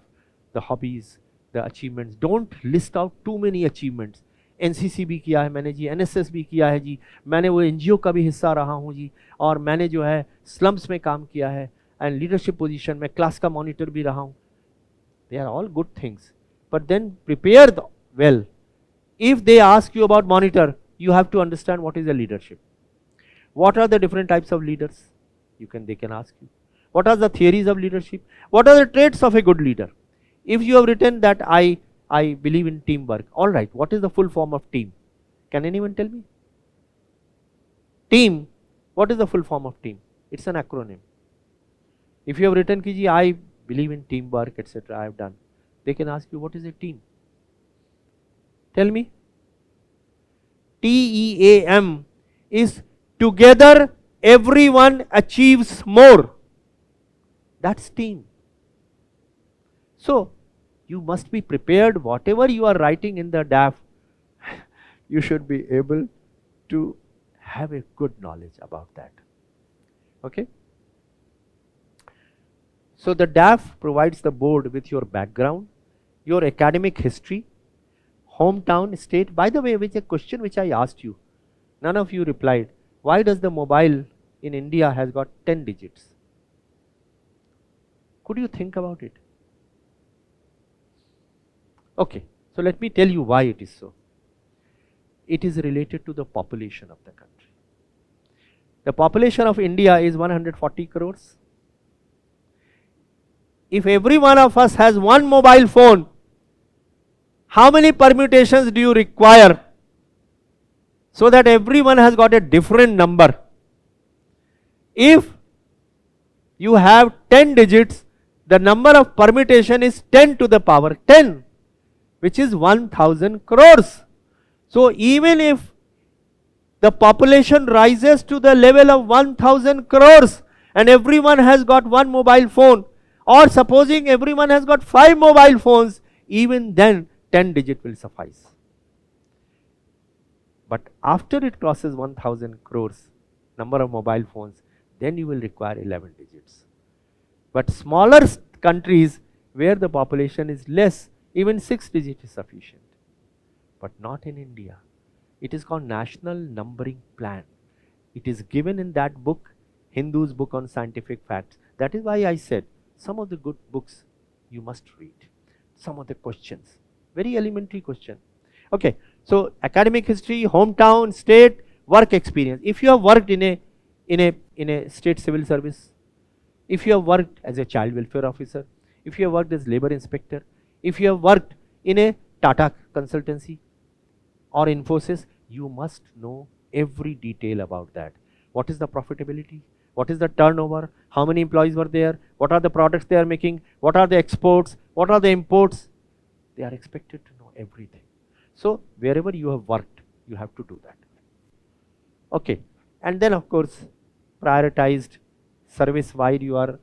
The hobbies, the achievements. Don't list out too many achievements. NCC भी किया है मैंने जी, NSS भी किया है जी, मैंने वो NGO का भी हिस्सा रहा हूँ जी, और मैंने जो है स्लम्स में काम किया है, एंड लीडरशिप पोजीशन में क्लास का मॉनिटर भी रहा हूँ. They are all good things, but then prepare well. If they ask you about monitor, you have to understand what is a leadership. What are the different types of leaders? They can ask you. What are the theories of leadership? What are the traits of a good leader? If you have written that I believe in teamwork, all right, what is the full form of team? Can anyone tell me? Team, what is the full form of team? It's an acronym. If you have written ki ji, I believe in teamwork, etc., I have done, they can ask you, what is a team? Tell me. TEAM is together everyone achieves more. That's team. So you must be prepared. Whatever you are writing in the DAF, you should be able to have a good knowledge about that. Okay? So the DAF provides the board with your background, your academic history, hometown, state. By the way, which a question which I asked you, none of you replied. Why does the mobile in India has got 10 digits? Could you think about it? Okay, so let me tell you why it is so. It is related to the population of the country. The population of India is 140 crores. If every one of us has one mobile phone, how many permutations do you require so that everyone has got a different number? If you have 10 digits, the number of permutation is 10 to the power 10, which is 1000 crores. So even if the population rises to the level of 1000 crores and everyone has got one mobile phone, or supposing everyone has got 5 mobile phones, even then 10 digit will suffice. But after it crosses 1000 crores number of mobile phones, then you will require 11 digits. But smaller countries where the population is less, even 6 digits is sufficient. But not in India. It is called National Numbering Plan. It is given in that book, Hindu's book on scientific facts. That is why I said some of the good books you must read. Some of the questions, very elementary question. Okay, so academic history, hometown, state, work experience. If you have worked in a state civil service, if you have worked as a child welfare officer, if you have worked as labor inspector, if you have worked in a Tata consultancy or Infosys, you must know every detail about that. What is the profitability? What is the turnover? How many employees were there? What are the products they are making? What are the exports? What are the imports? They are expected to know everything. So wherever you have worked, you have to do that. Okay, and then of course prioritized service wide, you are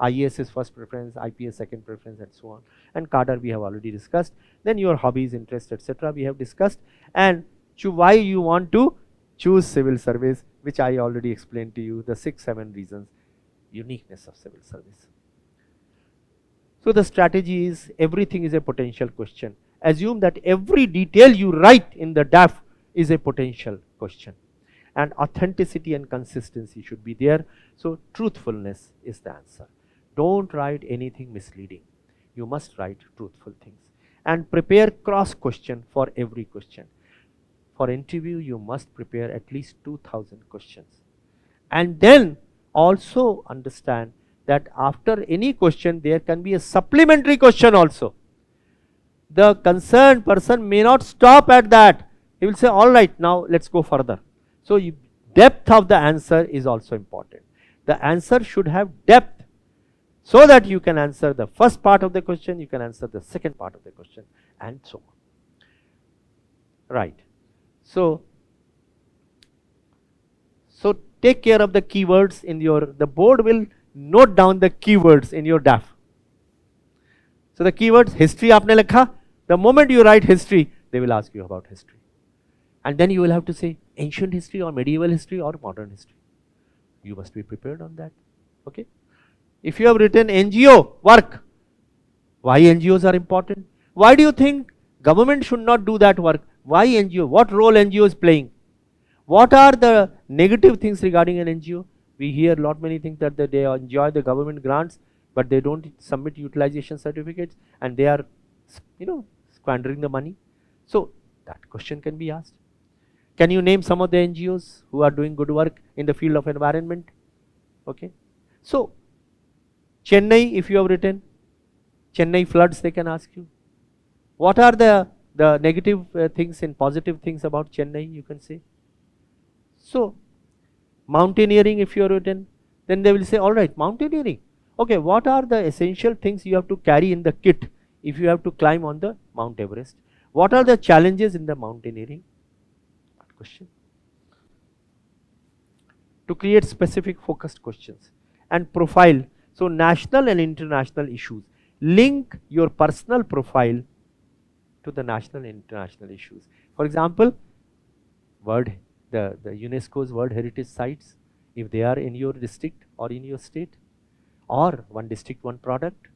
IAS is first preference, IPS second preference, and so on. And cadre we have already discussed. Then your hobbies, interests, etc. we have discussed. And why you want to choose civil service, which I already explained to you, the 6-7 reasons, uniqueness of civil service. So the strategy is, everything is a potential question. Assume that every detail you write in the DAF is a potential question. And authenticity and consistency should be there. So truthfulness is the answer. Don't write anything misleading. You must write truthful things. And prepare cross question for every question. For interview, you must prepare at least 2000 questions. And then also understand that after any question, there can be a supplementary question also. The concerned person may not stop at that. He will say, all right, now let's go further. So depth of the answer is also important. The answer should have depth so that you can answer the first part of the question, you can answer the second part of the question, and so on. Right. So take care of the keywords in the board will note down the keywords in your DAF. So the keywords, history aapne likha, the moment you write history, they will ask you about history. And then you will have to say ancient history or medieval history or modern history. You must be prepared on that. Okay. If you have written NGO work, why NGOs are important? Why do you think government should not do that work? Why NGO? What role NGO is playing? What are the negative things regarding an NGO? We hear many things that they enjoy the government grants, but they don't submit utilization certificates and they are, squandering the money. So that question can be asked. Can you name some of the NGOs who are doing good work in the field of environment? Okay. So Chennai, if you have written Chennai floods, they can ask you. What are the negative things and positive things about Chennai, you can say. So mountaineering, if you have written, then they will say, all right, mountaineering. Okay, what are the essential things you have to carry in the kit if you have to climb on the Mount Everest? What are the challenges in the mountaineering? Question. To create specific focused questions and profile. So national and international issues. Link your personal profile to the national and international issues. For example, the UNESCO's World Heritage Sites, if they are in your district or in your state, or one district, one product,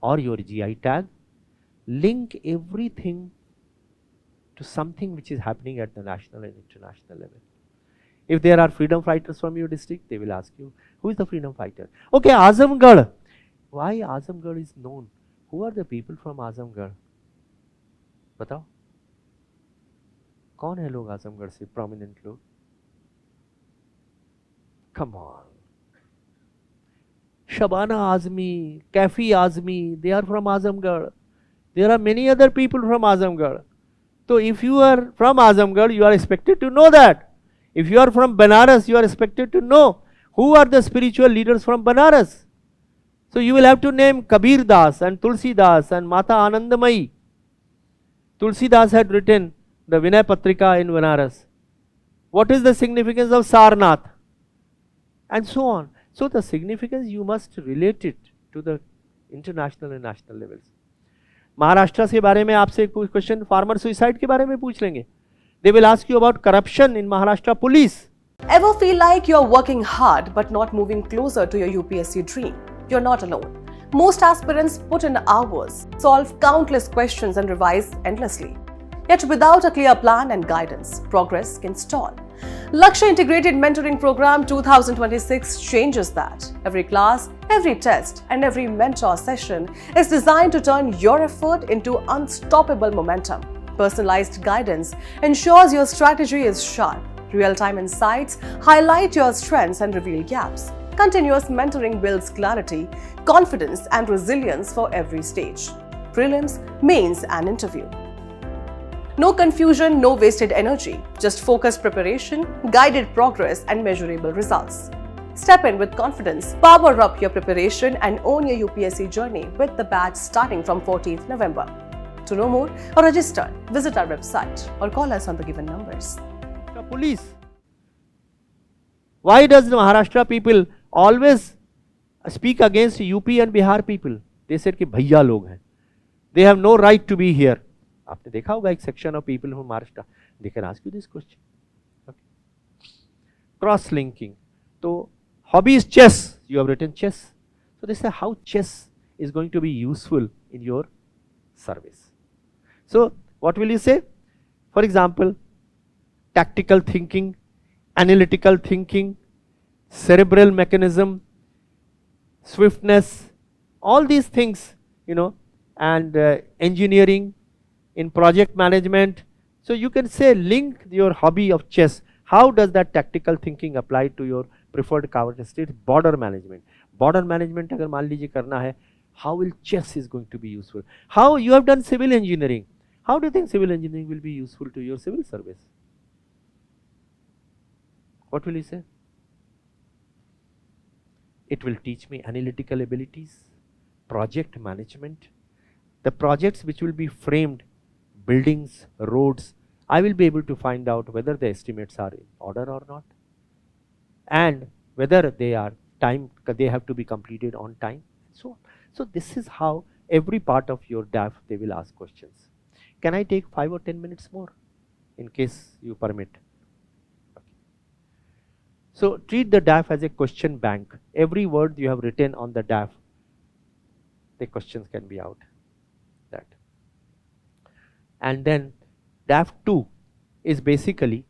or your GI tag, link everything to something which is happening at the national and international level. If there are freedom fighters from your district, they will ask you, who is the freedom fighter? Okay, Azamgarh. Why Azamgarh is known? Who are the people from Azamgarh? बताओ कौन है लोग आजमगढ़ से prominent लोग? Come on. Shabana Azmi, Kafi Azmi, they are from Azamgarh. There are many other people from Azamgarh. So if you are from Azamgarh, you are expected to know that. If you are from Banaras, you are expected to know who are the spiritual leaders from Banaras. So you will have to name Kabir Das and Tulsi Das and Mata Anandamayi. Tulsi Das had written the Vinay Patrika in Banaras. What is the significance of Sarnath? And so on. So the significance you must relate it to the international and national levels. Maharashtra के बारे में आपसे question farmer suicide के बारे में पूछ लेंगे. They will ask you about corruption in Maharashtra police. Ever feel like you're working hard but not moving closer to your UPSC dream? You're not alone. Most aspirants put in hours, solve countless questions and revise endlessly. Yet without a clear plan and guidance, progress can stall. Lakshya Integrated Mentoring Program 2026 changes that. Every class, every test, and every mentor session is designed to turn your effort into unstoppable momentum. Personalized guidance ensures your strategy is sharp. Real-time insights highlight your strengths and reveal gaps. Continuous mentoring builds clarity, confidence, and resilience for every stage. Prelims, mains, and interview. No confusion, no wasted energy, just focused preparation, guided progress, and measurable results. Step in with confidence, power up your preparation, and own your UPSC journey with the batch starting from 14th November. To know more or register, visit our website or call us on the given numbers. Police. Why does the Maharashtra people always speak against UP and Bihar people? They said कि भैया लोग हैं. They have no right to be here. आपने देखा होगा एक section of people from Maharashtra. They can ask you this question. Okay. Cross linking. So hobbies chess. You have written chess. So they say how chess is going to be useful in your service. So what will you say? For example, tactical thinking, analytical thinking, cerebral mechanism, swiftness, all these things, and engineering, in project management. So you can say link your hobby of chess. How does that tactical thinking apply to your preferred cover state? Border management. Border management अगर मान लीजिए करना है, how will chess is going to be useful? How you have done civil engineering? How do you think civil engineering will be useful to your civil service? What will you say? It will teach me analytical abilities, project management, the projects which will be framed, buildings, roads. I will be able to find out whether the estimates are in order or not, and whether they are they have to be completed on time, so on. So this is how every part of your DAF they will ask questions. Can I take 5 or 10 minutes more, in case you permit? So treat the DAF as a question bank. Every word you have written on the DAF, the questions can be out. That. And then DAF 2 is basically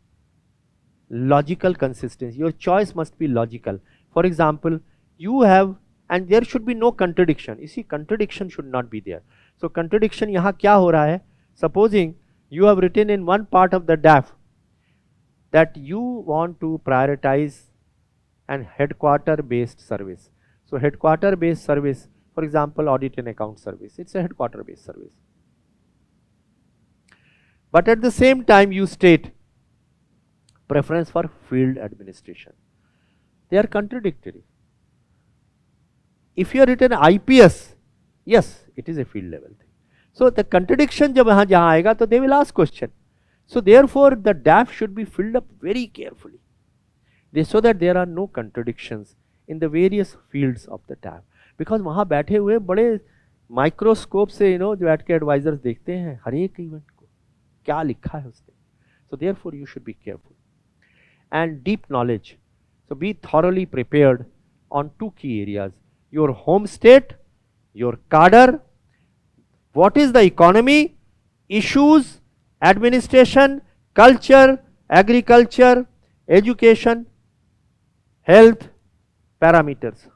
logical consistency. Your choice must be logical. For example, you have, and there should be no contradiction. You see, contradiction should not be there. So contradiction यहाँ क्या हो रहा है? Supposing you have written in one part of the DAF that you want to prioritize an headquarter based service. So headquarter based service, for example, audit and account service, it's a headquarter based service. But at the same time you state preference for field administration. They are contradictory. If you have written IPS, yes, it is a field level thing. So the contradiction जब जहाँ आएगा तो they will ask question. So therefore the DAF should be filled up very carefully, so that there are no contradictions in the various fields of the DAF. Because वहाँ बैठे हुए बड़े microscope से जो बैठ के एडवाइजर्स देखते हैं हर एक इवेंट को क्या लिखा है उसने. So therefore you should be careful. And deep knowledge. So be thoroughly prepared on 2 key areas: your home state, your cadre, what is the economy, issues, administration, culture, agriculture, education, health, parameters.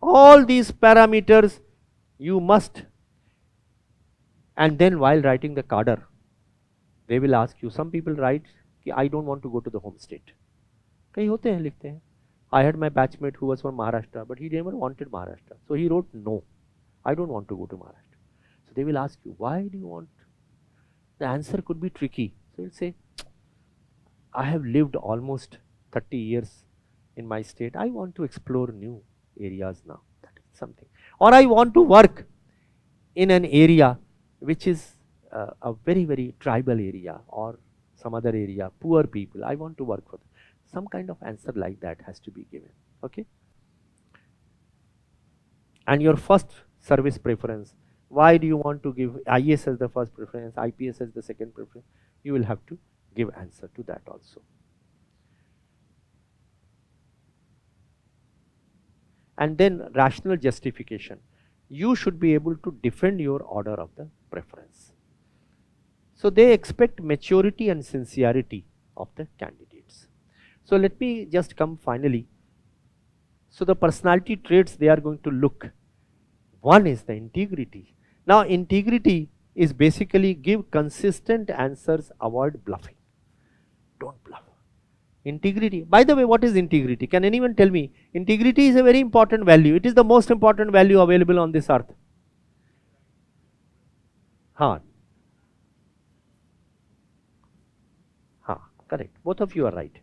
All these parameters you must. And then while writing the cadre, they will ask you, some people write कि I don't want to go to the home state. कई होते हैं लिखते हैं. I had my batchmate who was from Maharashtra, but he never wanted Maharashtra. So he wrote, no, I don't want to go to Maharashtra. So they will ask you, why do you want? The answer could be tricky. So you'll say, I have lived almost 30 years in my state. I want to explore new areas now. That is something. Or I want to work in an area which is a very, very tribal area or some other area, poor people, I want to work for them. Some kind of answer like that has to be given, okay? And your first service preference, why do you want to give IAS as the first preference, IPS as the second preference? You will have to give answer to that also. And then rational justification. You should be able to defend your order of the preference. So they expect maturity and sincerity of the candidates. So let me just come finally. So the personality traits they are going to look. One is the integrity. Now integrity is basically give consistent answers, avoid bluffing. Don't bluff. Integrity. By the way, what is integrity? Can anyone tell me? Integrity is a very important value. It is the most important value available on this earth. Correct. Both of you are right.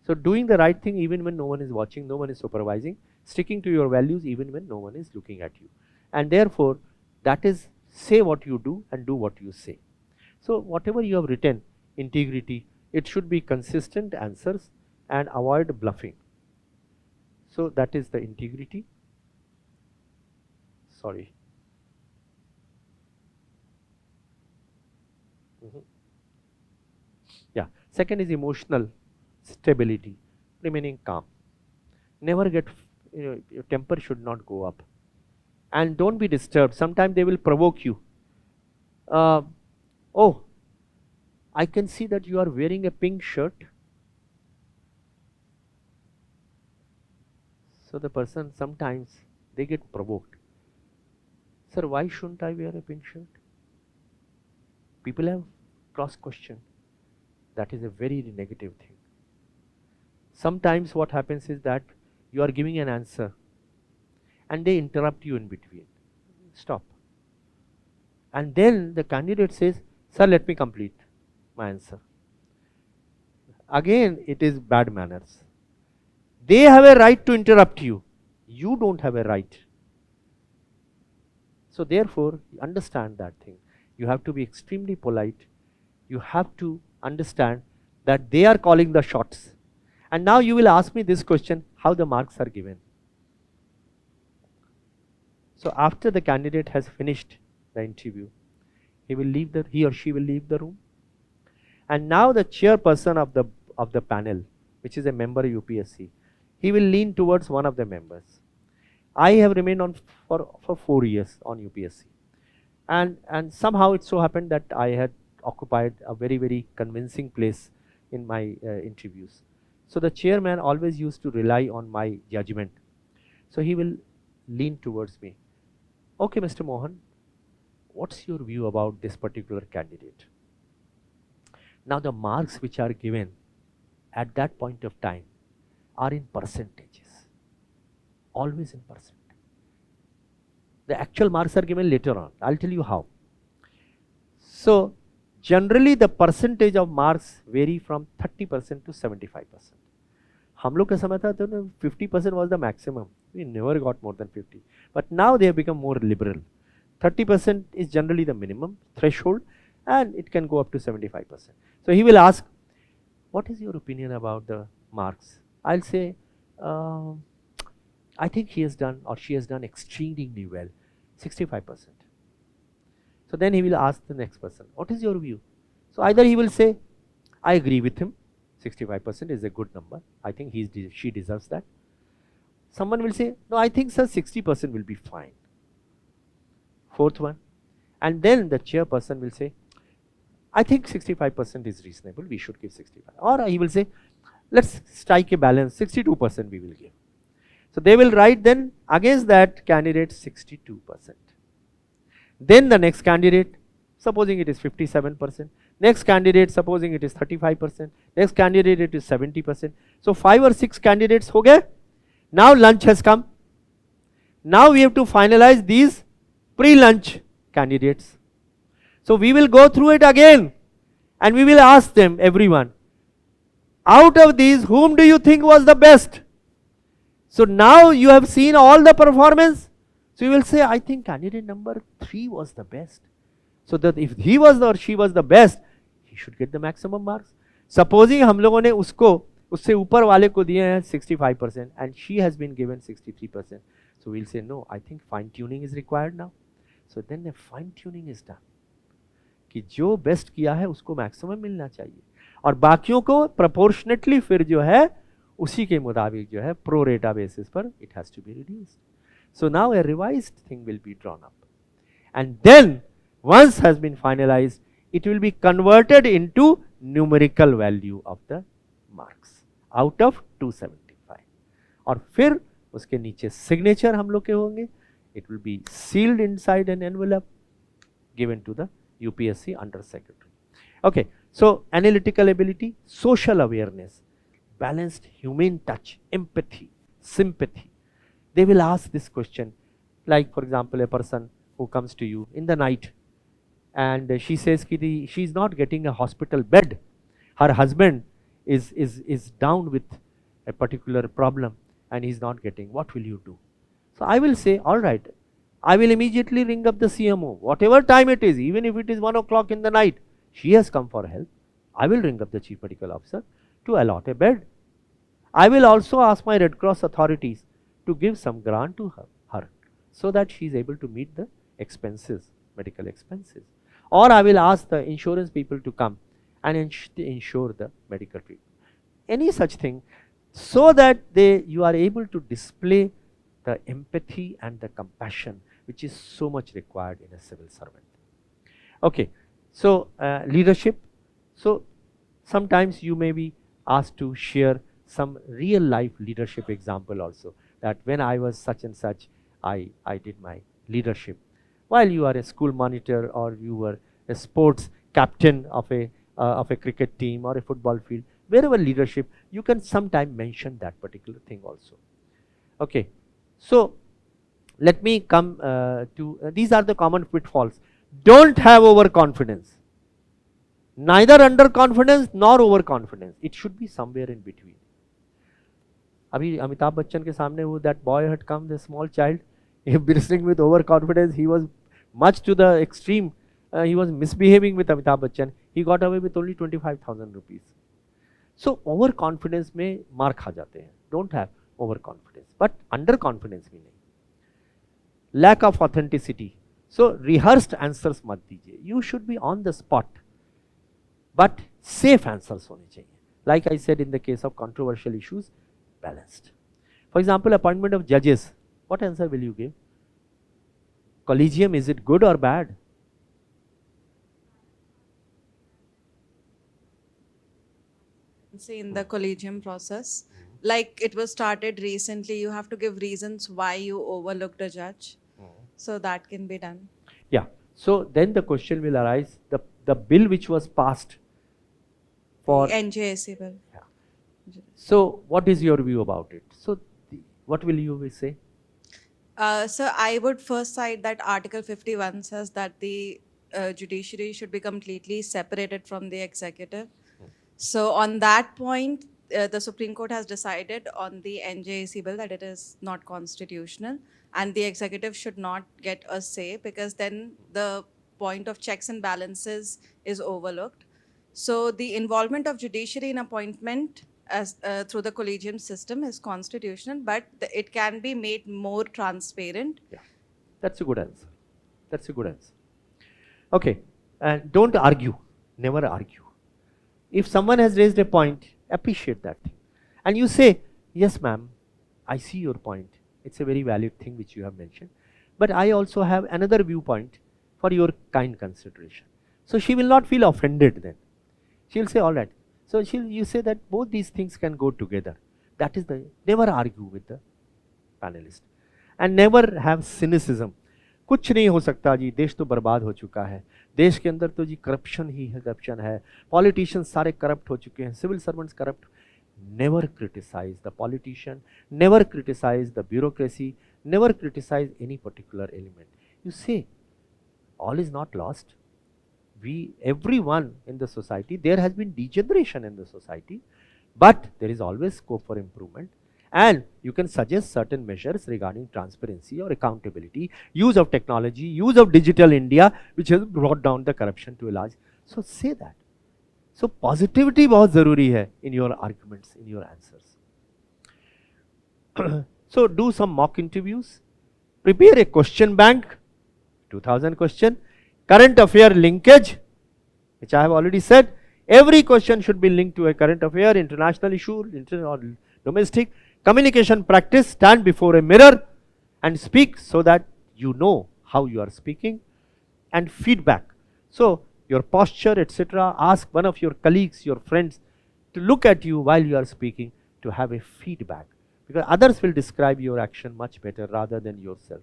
So doing the right thing even when no one is watching, no one is supervising, sticking to your values even when no one is looking at you. And therefore, that is say what you do and do what you say. So whatever you have written, integrity, it should be consistent answers and avoid bluffing. So that is the integrity. Sorry. Yeah. Second is emotional stability, remaining calm. Never get, your temper should not go up. And don't be disturbed. Sometimes they will provoke you. Oh, I can see that you are wearing a pink shirt. So the person, sometimes they get provoked. Sir, why shouldn't I wear a pink shirt? People have cross-questioned. That is a very negative thing. Sometimes what happens is that you are giving an answer and they interrupt you in between. Stop. And then the candidate says, sir, let me complete my answer. Again, it is bad manners. They have a right to interrupt you. You don't have a right. So therefore, understand that thing. You have to be extremely polite. You have to understand that they are calling the shots. And now you will ask me this question, how the marks are given. So after the candidate has finished the interview, he or she will leave the room. And now the chairperson of the panel, which is a member of UPSC, he will lean towards one of the members. I have remained on for 4 years on UPSC. And somehow it so happened that I had occupied a very, very convincing place in my interviews. So the chairman always used to rely on my judgment. So he will lean towards me. Okay, Mr. Mohan, what's your view about this particular candidate? Now the marks which are given at that point of time are in percentages. Always in percent. The actual marks are given later on. I'll tell you how. So generally the percentage of marks vary from 30% to 75%. हम लोग का समय था तो 50% was the maximum. We never got more than 50. But now they have become more liberal. 30% is generally the minimum threshold and it can go up to 75%. So he will ask, what is your opinion about the marks? I'll say, I think he has done or she has done extremely well, 65%. So then he will ask the next person, what is your view? So either he will say, I agree with him, 65% is a good number. I think she deserves that. Someone will say, no, I think sir 60% will be fine. Fourth one. And then the chairperson will say, I think 65% is reasonable, we should give 65. Or he will say, let's strike a balance, 62% we will give. So they will write then against that candidate 62%. Then the next candidate, supposing it is 57%. Next candidate, supposing it is 35%. Next candidate, it is 70%. So 5 or 6 candidates ho gaye. Now lunch has come. Now we have to finalize these pre-lunch candidates. So we will go through it again and we will ask them, everyone, out of these, whom do you think was the best? So now you have seen all the performance. So you will say, I think candidate number 3 was the best. So that if he was or she was the best, he should get the maximum marks. Supposing हम लोगों ने उसको उससे ऊपर वाले को दिए हैं 65% and she has been given 63%. So we'll say, no, I think fine tuning is required now. So then the fine tuning is done. कि जो बेस्ट किया है उसको मैक्सिमम मिलना चाहिए और बाकियों को प्रोपोर्शनेटली फिर जो है उसी के मुताबिक जो है प्रो रेटा बेसिस पर it has to be reduced. So now a revised thing will be drawn up, and then once has been finalized, it will be converted into numerical value of the marks out of 275. और फिर उसके नीचे signature हम लोग के होंगे. It will be sealed inside an envelope given to the UPSC under secretary. Okay, so analytical ability, social awareness, balanced humane touch, empathy, sympathy. They will ask this question, like for example, a person who comes to you in the night and she says she is not getting a hospital bed. Her husband is down with a particular problem and he is not getting. What will you do? So I will say, all right, I will immediately ring up the CMO, whatever time it is, even if it is 1 o'clock in the night, she has come for help. I will ring up the Chief Medical Officer to allot a bed. I will also ask my Red Cross authorities to give some grant to her so that she is able to meet the expenses, medical expenses. Or I will ask the insurance people to come and insure the medical treatment. Any such thing, so that you are able to display the empathy and the compassion which is so much required in a civil servant. Okay, so leadership. So sometimes you may be asked to share some real life leadership example also, that when I was such and such, I did my leadership. While you are a school monitor or you were a sports captain of a cricket team or a football field, wherever leadership, you can sometime mention that particular thing also. Okay, so let me come to these are the common pitfalls. Don't have overconfidence, neither underconfidence nor overconfidence. It should be somewhere in between. अभी अमिताभ बच्चन के सामने वो that boy had come, the small child, bristling with overconfidence. He was much to the extreme. He was misbehaving with Amitabh Bachchan. He got away with only 25,000 rupees. So overconfidence में मार खा जाते हैं. Don't have overconfidence, but underconfidence भी नहीं. Lack of authenticity. So rehearsed answers मत दीजिए. You should be on the spot, but safe answers होने चाहिए. Like I said, in the case of controversial issues, balanced. For example, appointment of judges. What answer will you give? Collegium, is it good or bad? Say in the collegium process, like it was started recently, you have to give reasons why you overlooked a judge. So that can be done. Yeah. So then the question will arise, the bill which was passed for NJSC bill. Yeah. So what is your view about it? So what will you say? So I would first cite that Article 51 says that the judiciary should be completely separated from the executive. So on that point, the Supreme Court has decided on the NJSC bill that it is not constitutional and the executive should not get a say, because then the point of checks and balances is overlooked. So the involvement of judiciary in appointment as through the collegium system is constitutional, but it can be made more transparent. Yeah, that's a good answer. That's a good answer. Okay, and don't argue. Never argue. If someone has raised a point, appreciate that thing. And you say, yes ma'am, I see your point. It's a very valid thing which you have mentioned. But I also have another viewpoint for your kind consideration. So she will not feel offended then. She will say, all right. So you say that both these things can go together. That is never argue with the panelist. And never have cynicism. कुछ नहीं हो सकता जी, देश तो बर्बाद हो चुका है, देश के अंदर तो जी करप्शन ही है, करप्शन है, पॉलिटिशियंस सारे करप्ट हो चुके हैं, civil servants corrupt. Never criticise the politician, never criticise the bureaucracy, never criticise any particular element. You say all is not lost. Everyone in the society, there has been degeneration in the society, but there is always scope for improvement. And you can suggest certain measures regarding transparency or accountability, use of technology, use of digital India, which has brought down the corruption to a large. So say that. So positivity बहुत ज़रूरी है in your arguments, in your answers. So do some mock interviews, prepare a question bank, 2000 question, current affair linkage, which I have already said. Every question should be linked to a current affair, international issue, or domestic. Communication practice, stand before a mirror and speak so that you know how you are speaking. And feedback. So your posture, etc. Ask one of your colleagues, your friends to look at you while you are speaking to have a feedback, because others will describe your action much better rather than yourself.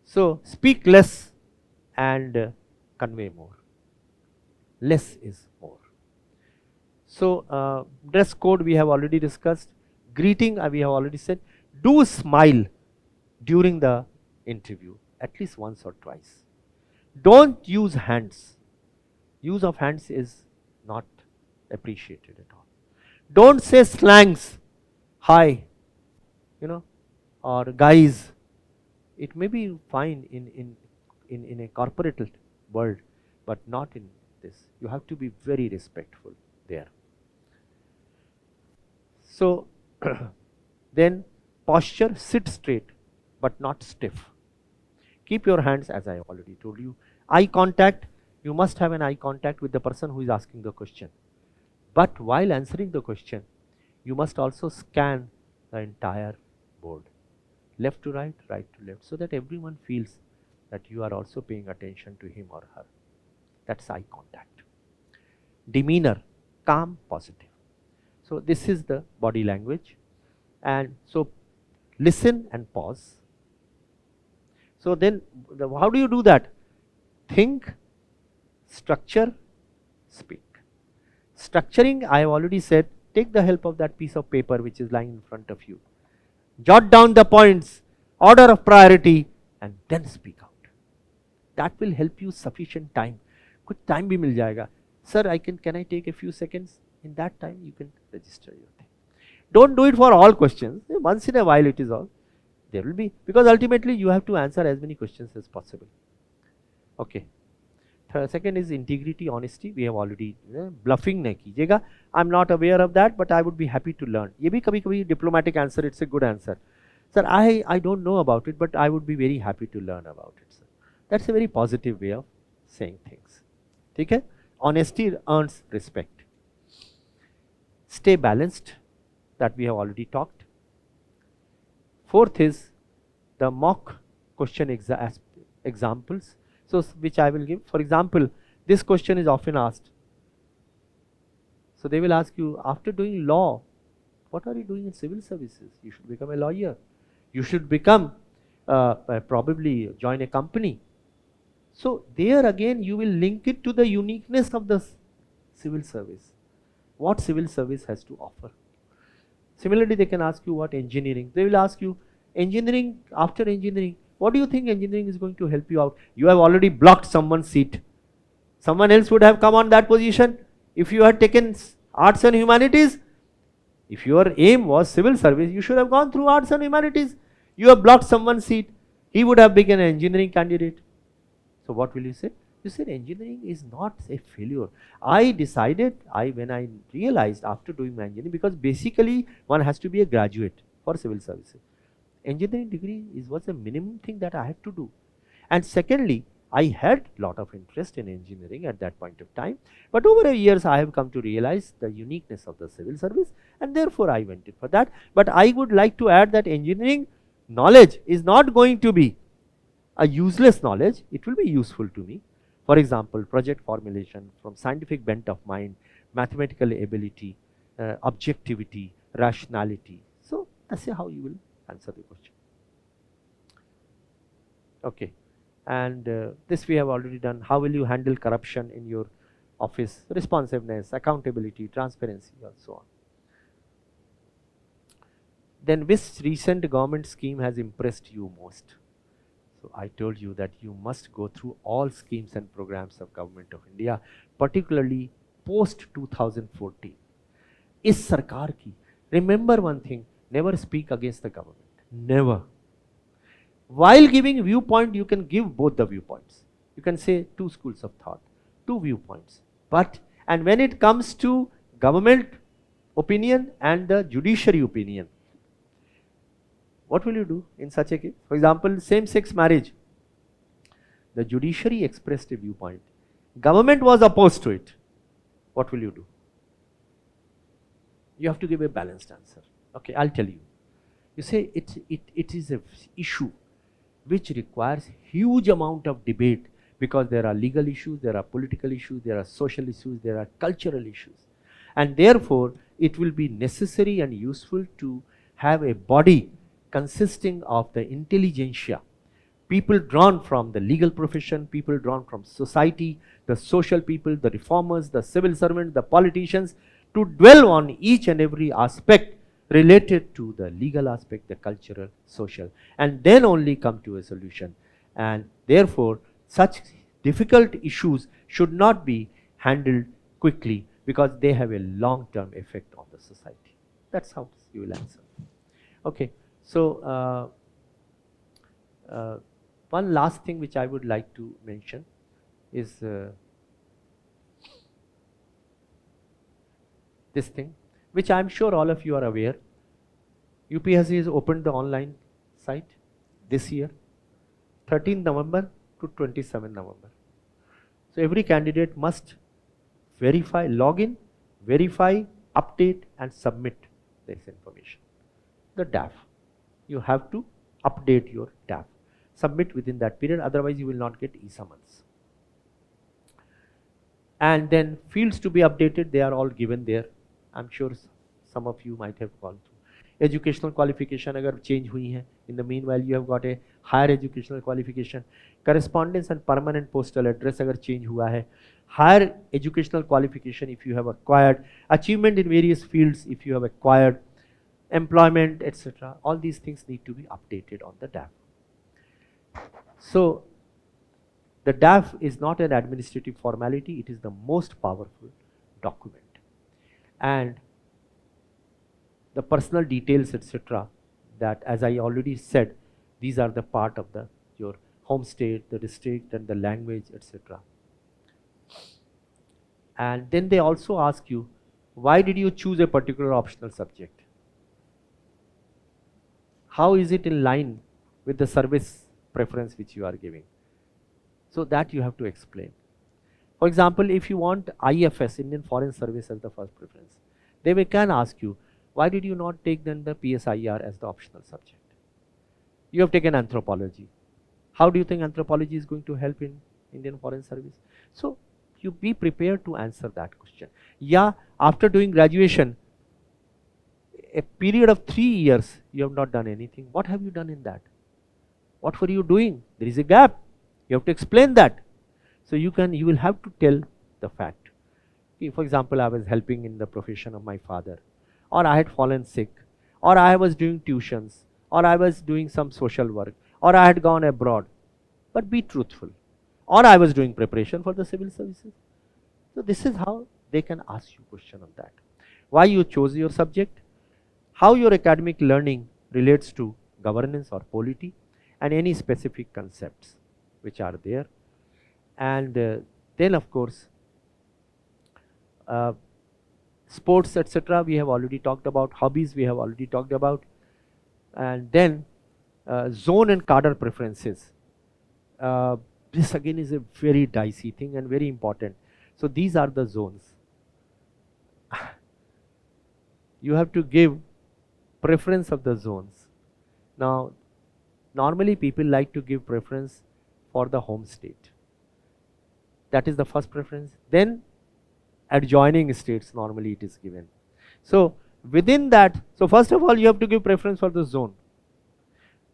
So speak less and convey more. Less is more. So dress code we have already discussed. Greeting we have already said. Do smile during the interview at least once or twice. Don't use hands. Use of hands is not appreciated at all. Don't say slangs. Hi, or guys. It may be fine in a corporate world, but not in this. You have to be very respectful there. So then posture, sit straight but not stiff. Keep your hands, as I already told you. Eye contact, you must have an eye contact with the person who is asking the question. But while answering the question, you must also scan the entire board, left to right, right to left, so that everyone feels that you are also paying attention to him or her. That's eye contact. Demeanor, calm, positive. So this is the body language. And so listen and pause. So then how do you do that? Think, structure, speak. Structuring, I have already said, take the help of that piece of paper which is lying in front of you. Jot down the points, order of priority, and then speak out. That will help you sufficient time. Kuch time bhi mil jayega. Sir, can I take a few seconds? In that time, you can register your thing. Don't do it for all questions. Once in a while it is all. There will be, because ultimately you have to answer as many questions as possible. Okay. Second is integrity, honesty. We have already, bluffing nahi kijega. I'm not aware of that, but I would be happy to learn. Ye bhi kabhi diplomatic answer, it's a good answer. Sir, I don't know about it, but I would be very happy to learn about it, sir. That's a very positive way of saying things. Okay? Honesty earns respect. Stay balanced, that we have already talked. Fourth is the mock question examples. So which I will give. For example, this question is often asked. So they will ask you, after doing law, what are you doing in civil services? You should become a lawyer. You should become, probably join a company. So there again you will link it to the uniqueness of the civil service. What civil service has to offer. Similarly, they can ask you what engineering. They will ask you, engineering, after engineering, what do you think engineering is going to help you out? You have already blocked someone's seat. Someone else would have come on that position. If you had taken arts and humanities, if your aim was civil service, you should have gone through arts and humanities. You have blocked someone's seat. He would have become an engineering candidate. So what will you say? You said engineering is not a failure. I decided, when I realized after doing my engineering, because basically one has to be a graduate for civil services. Engineering degree was a minimum thing that I had to do. And secondly, I had a lot of interest in engineering at that point of time. But over the years, I have come to realize the uniqueness of the civil service, and therefore I went in for that. But I would like to add that engineering knowledge is not going to be a useless knowledge. It will be useful to me. For example, project formulation, from scientific bent of mind, mathematical ability, objectivity, rationality. So that's how you will answer the question. Okay. And this we have already done. How will you handle corruption in your office? Responsiveness, accountability, transparency, and so on. Then which recent government scheme has impressed you most? So I told you that you must go through all schemes and programs of Government of India, particularly post 2014. Is Sarkar ki. Remember one thing, Never speak against the government. Never. While giving viewpoint, you can give both the viewpoints. You can say two schools of thought, two viewpoints. But, and when it comes to government opinion and the judiciary opinion, what will you do in such a case? For example, same-sex marriage. The judiciary expressed a viewpoint. Government was opposed to it. What will you do? You have to give a balanced answer. Okay, I'll tell you. You say it is an issue which requires huge amount of debate, because there are legal issues, there are political issues, there are social issues, there are cultural issues. And therefore, it will be necessary and useful to have a body consisting of the intelligentsia, people drawn from the legal profession, people drawn from society, the social people, the reformers, the civil servants, the politicians, to dwell on each and every aspect related to the legal aspect, the cultural, social, and then only come to a solution. And therefore, such difficult issues should not be handled quickly, because they have a long-term effect on the society. That's how you will answer. Okay, so one last thing which I would like to mention is this thing, which I am sure all of you are aware. UPSC has opened the online site this year, 13th November to 27th November. So every candidate must verify, log in, verify, update and submit this information. The DAF. You have to update your DAF. Submit within that period, otherwise you will not get e-summons. And then fields to be updated, they are all given there. I'm sure some of you might have gone through. Educational qualification agar change hui hai, in the meanwhile you have got a higher educational qualification. Correspondence and permanent postal address agar change hua hai. Higher educational qualification if you have acquired. Achievement in various fields if you have acquired. Employment, etc. All these things need to be updated on the DAF. So, the DAF is not an administrative formality, it is the most powerful document. And the personal details, etc., that, as I already said, these are the part of your home state, the district and the language, etc. And then they also ask you, why did you choose a particular optional subject? How is it in line with the service preference which you are giving? So that you have to explain. For example, if you want IFS, Indian Foreign Service, as the first preference, they can ask you, why did you not take then the PSIR as the optional subject? You have taken anthropology. How do you think anthropology is going to help in Indian Foreign Service? So you be prepared to answer that question. Yeah, after doing graduation, a period of 3 years, you have not done anything. What have you done in that? What were you doing? There is a gap. You have to explain that. So you will have to tell the fact. For example, I was helping in the profession of my father, or I had fallen sick, or I was doing tuitions, or I was doing some social work, or I had gone abroad. But be truthful. Or I was doing preparation for the civil services. So this is how they can ask you question on that. Why you chose your subject, how your academic learning relates to governance or polity, and any specific concepts which are there. And then of course, sports, etc., we have already talked about. Hobbies, we have already talked about. And then zone and cadre preferences. This again is a very dicey thing and very important. So these are the zones. You have to give preference of the zones. Now, normally people like to give preference for the home state. That is the first preference. Then adjoining states, normally it is given. So within that, so first of all you have to give preference for the zone.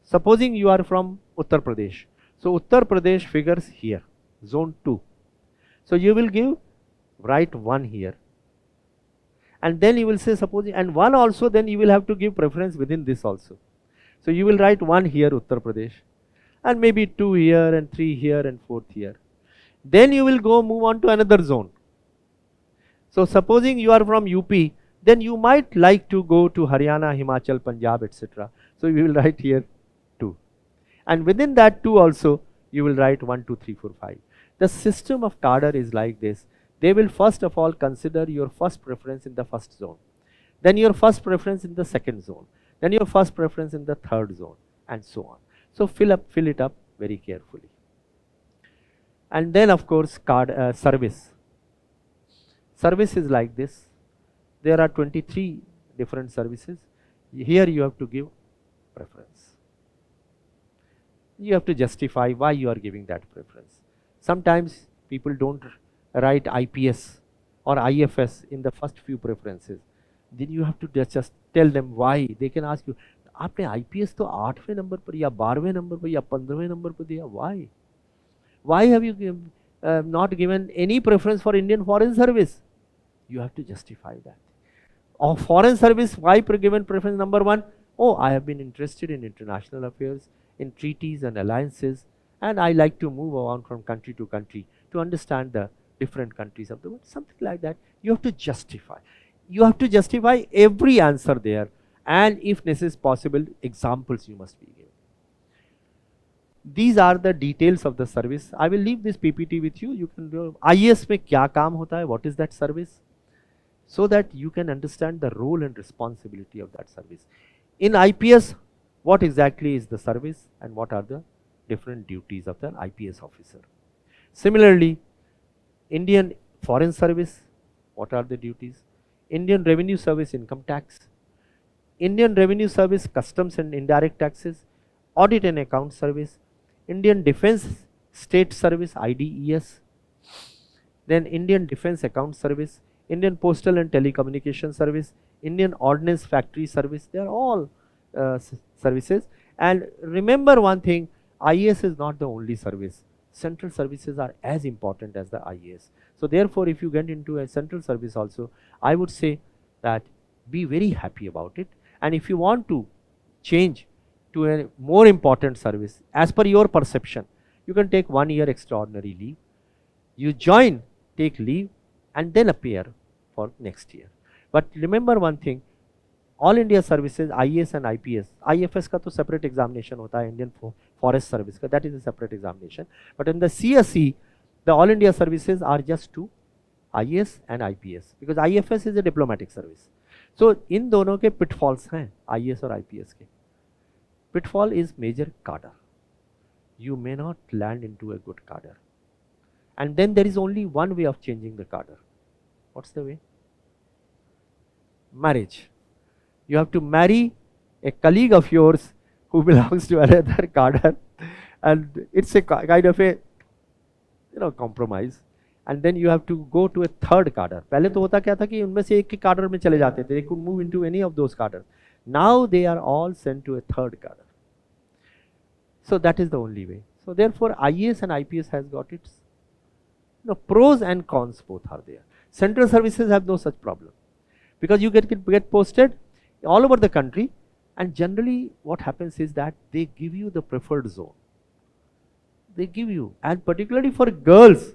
Supposing you are from Uttar Pradesh. So Uttar Pradesh figures here, zone 2. So you will write 1 here. And then you will say, supposing, and 1 also, then you will have to give preference within this also. So you will write 1 here, Uttar Pradesh, and maybe 2 here, and 3 here, and 4th here. Then you will move on to another zone. So supposing you are from UP, then you might like to go to Haryana, Himachal, Punjab, etc. So you will write here 2. And within that 2 also, you will write 1, 2, 3, 4, 5. The system of cadre is like this. They will first of all consider your first preference in the first zone, then your first preference in the second zone, then your first preference in the third zone, and so on. So fill it up very carefully. And then of course service. Service is like this. There are 23 different services. Here you have to give preference. You have to justify why you are giving that preference. Sometimes people don't write IPS or IFS in the first few preferences. Then you have to just tell them why. They can ask you, आपने IPS तो 8वें number पर या 12वें number पर या 15वें number पर दिया, why? Why have you not given any preference for Indian Foreign Service? You have to justify that. Of Foreign Service, why given preference number 1? Oh, I have been interested in international affairs, in treaties and alliances, and I like to move around from country to country to understand the different countries of the world, something like that. You have to justify. You have to justify every answer there, and if necessary possible, examples you must be given. These are the details of the service. I will leave this PPT with you. You can do IAS में क्या काम होता है, what is that service, so that you can understand the role and responsibility of that service. In IPS, what exactly is the service and what are the different duties of the IPS officer. Similarly, Indian Foreign Service, what are the duties? Indian Revenue Service, income tax. Indian Revenue Service, customs and indirect taxes. Audit and account service. Indian Defence State Service, IDES. Then Indian Defence Account Service. Indian Postal and Telecommunication Service. Indian Ordnance Factory Service. They are all services. And remember one thing, IAS is not the only service. Central services are as important as the IAS. So therefore, if you get into a central service also, I would say that be very happy about it. And if you want to change to a more important service, as per your perception, you can take 1 year extraordinary leave. You join, take leave, and then appear for next year. But remember one thing, all India services, IAS and IPS, IFS का तो separate examination होता है, Indian Forest Service का, that is a separate examination. But in the CSE, the all India services are just 2, IAS and IPS, because IFS is a diplomatic service. So इन दोनों के pitfalls हैं, IAS और IPS के. Pitfall is major cadre. You may not land into a good cadre. And then there is only one way of changing the cadre. What's the way? Marriage. You have to marry a colleague of yours who belongs to another cadre, and it's a kind of a compromise. And then you have to go to a third cadre. पहले तो होता क्या था कि उनमें से एक के cadre में चले जाते थे. They could move into any of those cadres. Now they are all sent to a third cadre. So that is the only way. So therefore, IAS and IPS has got its pros and cons, both are there. Central services have no such problem, because you get posted all over the country, and generally what happens is that they give you the preferred zone. They give you, and particularly for girls,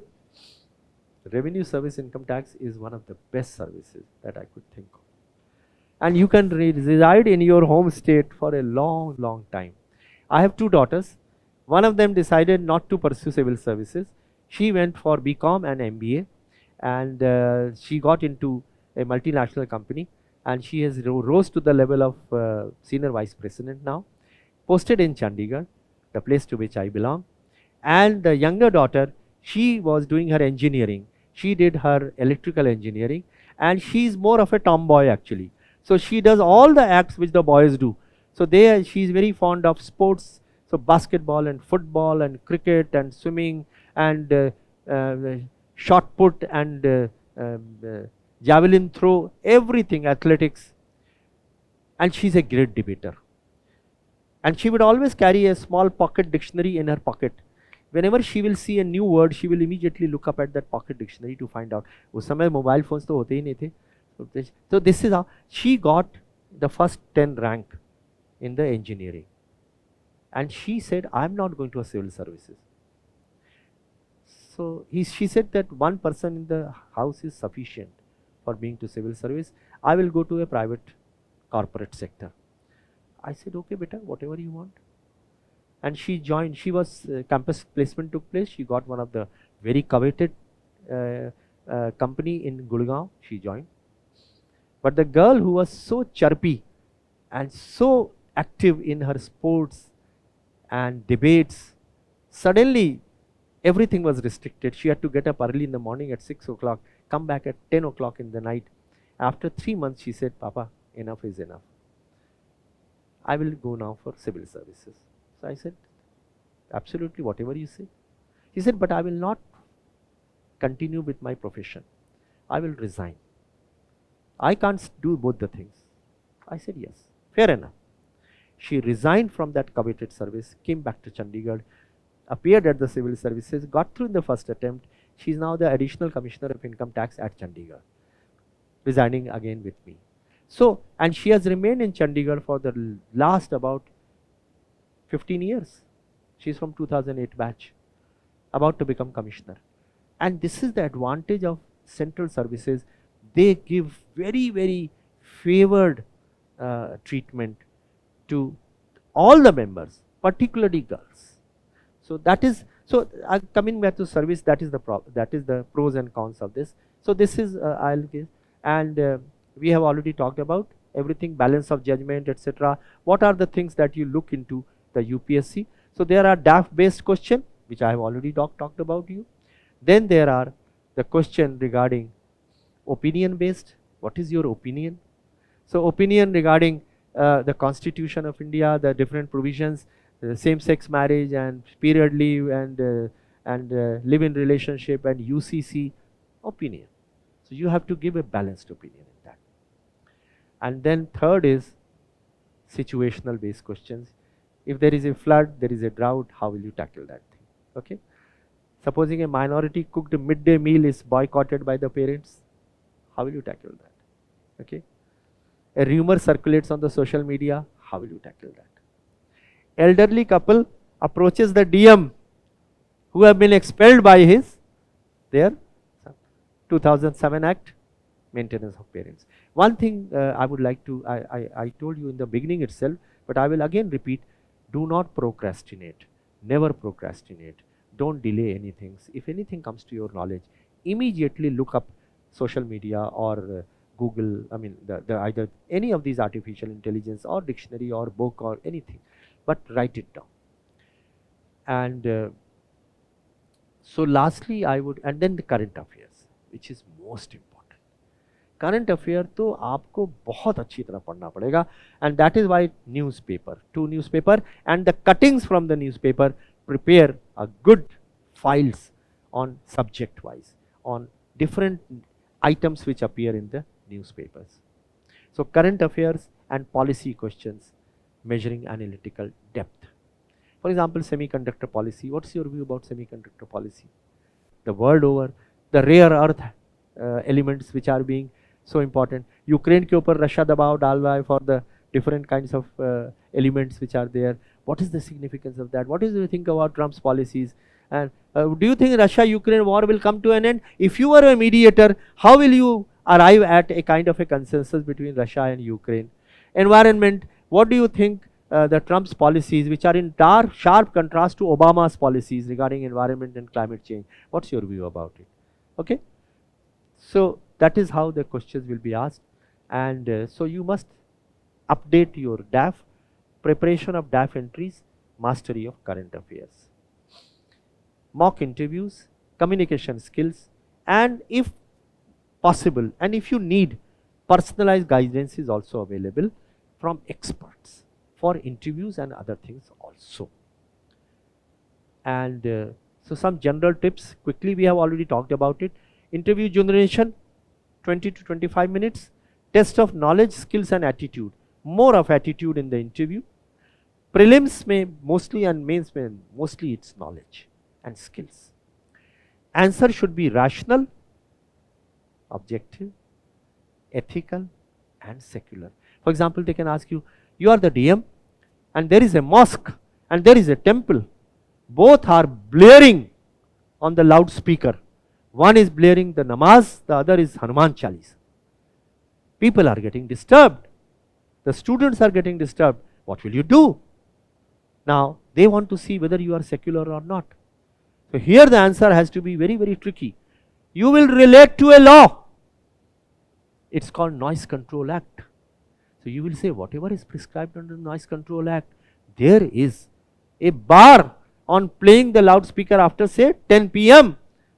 revenue service income tax is one of the best services that I could think of. And you can reside in your home state for a long, long time. I have 2 daughters. One of them decided not to pursue civil services. She went for BCom and MBA, and she got into a multinational company, and she has rose to the level of senior vice president now, posted in Chandigarh, the place to which I belong. And the younger daughter, she was doing her engineering. She did her electrical engineering, and she is more of a tomboy actually. So she does all the acts which the boys do. So she is very fond of sports. So basketball and football and cricket and swimming and shot put and javelin throw, everything, athletics. And she's a great debater. And she would always carry a small pocket dictionary in her pocket. Whenever she will see a new word, she will immediately look up at that pocket dictionary to find out. उस समय mobile phones तो होते ही नहीं थे. So this is how she got the first 10 rank in the engineering. And she said, I'm not going to a civil services. So she said that one person in the house is sufficient for being to civil service. I will go to a private corporate sector. I said, okay, beta, whatever you want. And she joined, campus placement took place. She got one of the very coveted company in Gurgaon. She joined. But the girl who was so chirpy and so active in her sports and debates, suddenly everything was restricted. She had to get up early in the morning at 6 o'clock, come back at 10 o'clock in the night. After 3 months, she said, Papa, enough is enough. I will go now for civil services. So I said, absolutely, whatever you say. He said, but I will not continue with my profession. I will resign. I can't do both the things. I said, yes, fair enough. She resigned from that coveted service, came back to Chandigarh, appeared at the civil services, got through in the first attempt. She is now the additional commissioner of income tax at Chandigarh, resigning again with me. So, and she has remained in Chandigarh for the last about 15 years. She is from 2008 batch, about to become commissioner. And this is the advantage of central services. They give very, very favored treatment to all the members, particularly girls. So that is, so coming back to service, that is the pros and cons of this. So this is I'll give, and we have already talked about everything, balance of judgment, etc. What are the things that you look into the UPSC? So there are DAF based question, which I have already talked about you. Then there are the question regarding opinion based. What is your opinion? So opinion regarding the Constitution of India, the different provisions, same-sex marriage and period leave and live-in relationship and UCC opinion. So you have to give a balanced opinion in that. And then third is situational based questions. If there is a flood, there is a drought, how will you tackle that thing? Okay. Supposing a minority cooked midday meal is boycotted by the parents, how will you tackle that? Okay. A rumor circulates on the social media, how will you tackle that? Elderly couple approaches the DM who have been expelled by their 2007 Act, maintenance of parents. One thing I would like to, I told you in the beginning itself, but I will again repeat, do not procrastinate, never procrastinate, don't delay anything. If anything comes to your knowledge, immediately look up social media or Google, I mean either any of these artificial intelligence or dictionary or book or anything, but write it down. And so lastly I would, and then the current affairs, which is most important. Current affair तो आपको बहुत अच्छी तरह पढ़ना पड़ेगा, and that is why two newspaper and the cuttings from the newspaper prepare a good files on subject wise, on different items which appear in the newspapers. So current affairs and policy questions measuring analytical depth. For example, semiconductor policy. What's your view about semiconductor policy? The world over, the rare earth elements which are being so important. Ukraine के ऊपर Russia दबाव डाल रहा है for the different kinds of elements which are there. What is the significance of that? What do you think about Trump's policies? And do you think Russia-Ukraine war will come to an end? If you were a mediator, how will you arrive at a kind of a consensus between Russia and Ukraine? Environment, what do you think the Trump's policies, which are in sharp contrast to Obama's policies regarding environment and climate change? What's your view about it? Okay. So that is how the questions will be asked, and so you must update your DAF, preparation of DAF entries, mastery of current affairs, mock interviews, communication skills, and if possible, and if you need, personalized guidance is also available from experts for interviews and other things also. And so some general tips, quickly we have already talked about it. Interview duration, 20 to 25 minutes. Test of knowledge, skills and attitude. More of attitude in the interview. Prelims may mostly and mains may mostly it's knowledge and skills. Answer should be rational, objective, ethical and secular. For example, they can ask you, you are the DM and there is a mosque and there is a temple. Both are blaring on the loudspeaker. One is blaring the namaz, the other is Hanuman Chalis. People are getting disturbed. The students are getting disturbed. What will you do? Now, they want to see whether you are secular or not. So here the answer has to be very, very tricky. You will relate to a law. It's called Noise Control Act. So you will say whatever is prescribed under the Noise Control Act, there is a bar on playing the loudspeaker after say 10 p.m.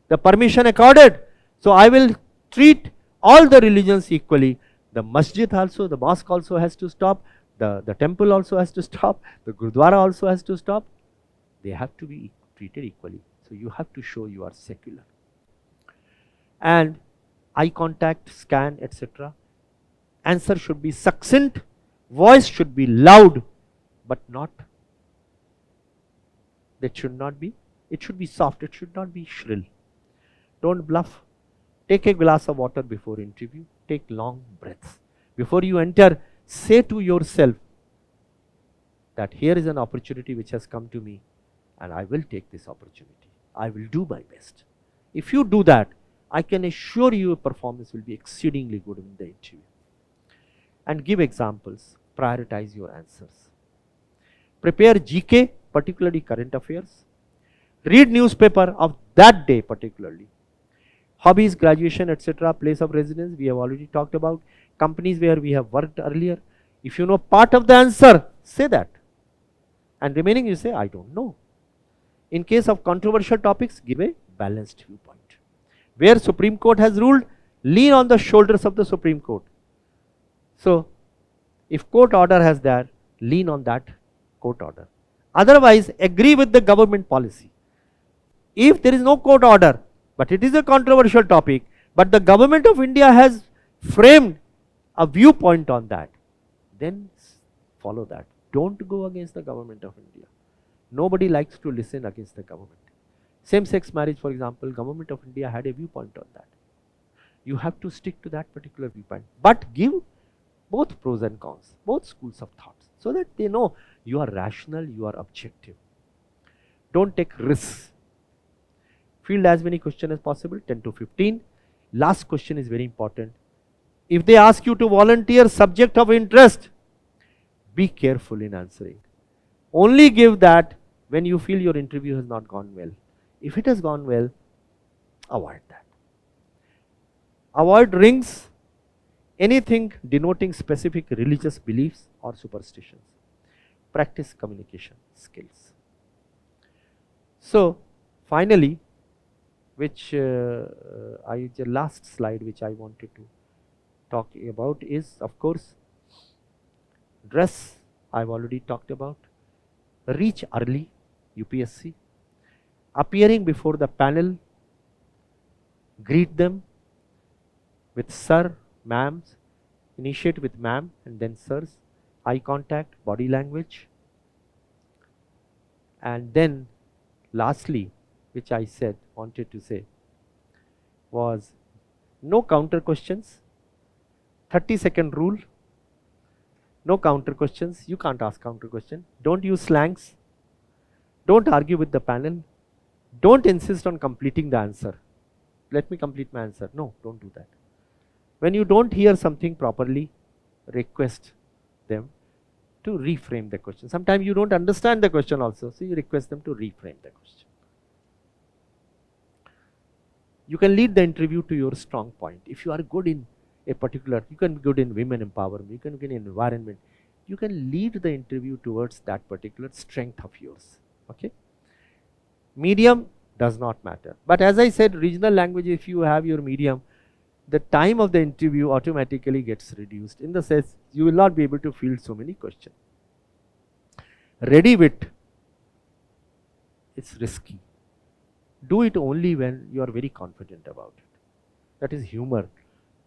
The permission accorded. So I will treat all the religions equally. The masjid also, the mosque also has to stop. The temple also has to stop. The gurdwara also has to stop. They have to be treated equally. So you have to show you are secular. And eye contact, scan, etc. Answer should be succinct. Voice should be loud, but not. That should not be. It should be soft. It should not be shrill. Don't bluff. Take a glass of water before interview. Take long breaths. Before you enter, say to yourself that here is an opportunity which has come to me and I will take this opportunity. I will do my best. If you do that, I can assure you your performance will be exceedingly good in the interview. And give examples. Prioritize your answers. Prepare GK, particularly current affairs. Read newspaper of that day particularly. Hobbies, graduation, etc., place of residence, we have already talked about. Companies where we have worked earlier. If you know part of the answer, say that. And remaining you say, I don't know. In case of controversial topics, give a balanced viewpoint. Where Supreme Court has ruled, lean on the shoulders of the Supreme Court. So, if court order has that, lean on that court order. Otherwise, agree with the government policy. If there is no court order, but it is a controversial topic, but the government of India has framed a viewpoint on that, then follow that. Don't go against the government of India. Nobody likes to listen against the government. Same-sex marriage, for example, government of India had a viewpoint on that. You have to stick to that particular viewpoint, but give both pros and cons, both schools of thoughts, so that they know you are rational, you are objective. Don't take risks. Field as many questions as possible, 10 to 15. Last question is very important. If they ask you to volunteer subject of interest, be careful in answering. Only give that when you feel your interview has not gone well. If it has gone well, avoid that. Avoid rings, anything denoting specific religious beliefs or superstitions. Practice communication skills. So, finally, the last slide which I wanted to talk about is, of course, dress. I've already talked about. Reach early, UPSC. Appearing before the panel, greet them with sir, ma'ams, initiate with ma'am and then sirs, eye contact, body language. And then lastly, which I wanted to say, was no counter questions, 30-second rule, no counter questions, you can't ask counter question, don't use slangs, don't argue with the panel, don't insist on completing the answer. Let me complete my answer. No, don't do that. When you don't hear something properly, request them to reframe the question. Sometimes you don't understand the question also, so you request them to reframe the question. You can lead the interview to your strong point. If you are good in a particular, you can be good in women empowerment, you can be good in environment, you can lead the interview towards that particular strength of yours. Okay? Medium does not matter. But as I said, regional language, if you have your medium, the time of the interview automatically gets reduced. In the sense, you will not be able to field so many questions. Ready wit, it's risky. Do it only when you are very confident about it. That is humor.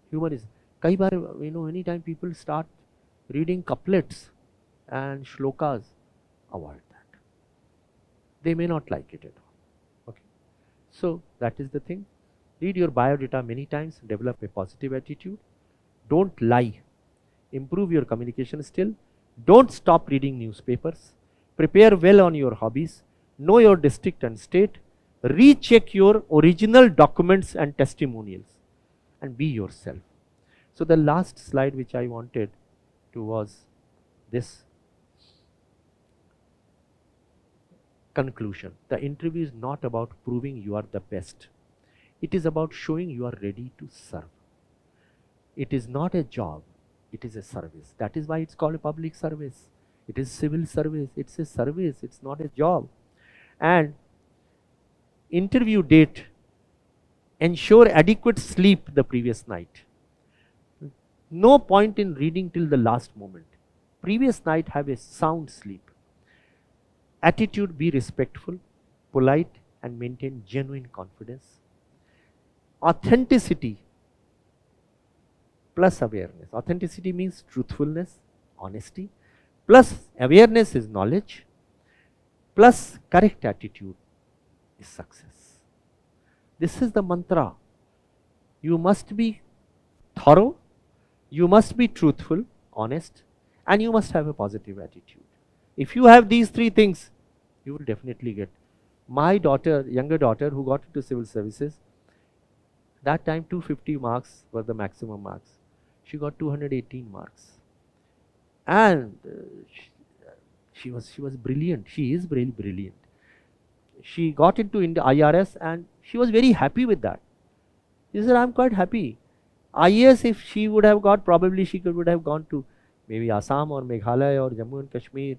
Humor is, anytime people start reading couplets and shlokas, avoid that. They may not like it at all. Okay. So that is the thing. Read your biodata many times, develop a positive attitude. Don't lie. Improve your communication skill. Don't stop reading newspapers. Prepare well on your hobbies. Know your district and state. Recheck your original documents and testimonials and be yourself. So the last slide which I wanted to was this conclusion. The interview is not about proving you are the best. It is about showing you are ready to serve. It is not a job, it is a service. That is why it's called a public service. It is civil service, it's a service, it's not a job. And interview date, ensure adequate sleep the previous night. No point in reading till the last moment. Previous night have a sound sleep. Attitude, be respectful, polite, and maintain genuine confidence. Authenticity plus awareness. Authenticity means truthfulness, honesty, plus awareness is knowledge, plus correct attitude is success. This is the mantra. You must be thorough, you must be truthful, honest, and you must have a positive attitude. If you have these three things, you will definitely get. My daughter, younger daughter, who got into civil services, that time 250 marks were the maximum marks. She got 218 marks. And she was brilliant. She is really brilliant. She got into IRS and she was very happy with that. She said, I'm quite happy. IAS, if she would have got, probably she would have gone to maybe Assam or Meghalaya or Jammu and Kashmir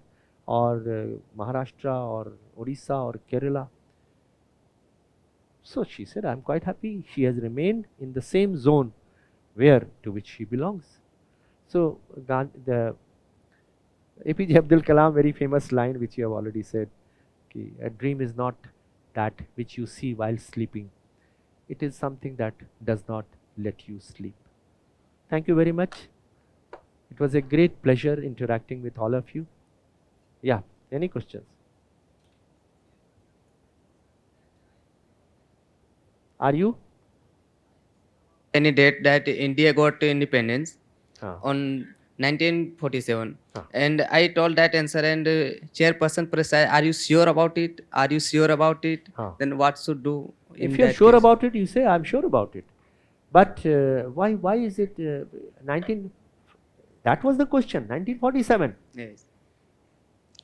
or Maharashtra or Odisha or Kerala. So she said, I'm quite happy. She has remained in the same zone to which she belongs. So the APJ Abdul Kalam very famous line which you have already said, a dream is not that which you see while sleeping. It is something that does not let you sleep. Thank you very much. It was a great pleasure interacting with all of you. Yeah, any questions? Are you? Any date that India got independence Ah. on 1947. Ah. And I told that answer, and chairperson press, are you sure about it? Are you sure about it? Ah. Then what should do? If you are sure about it, you say, I'm sure about it. But why is it 19? That was the question, 1947. Yes.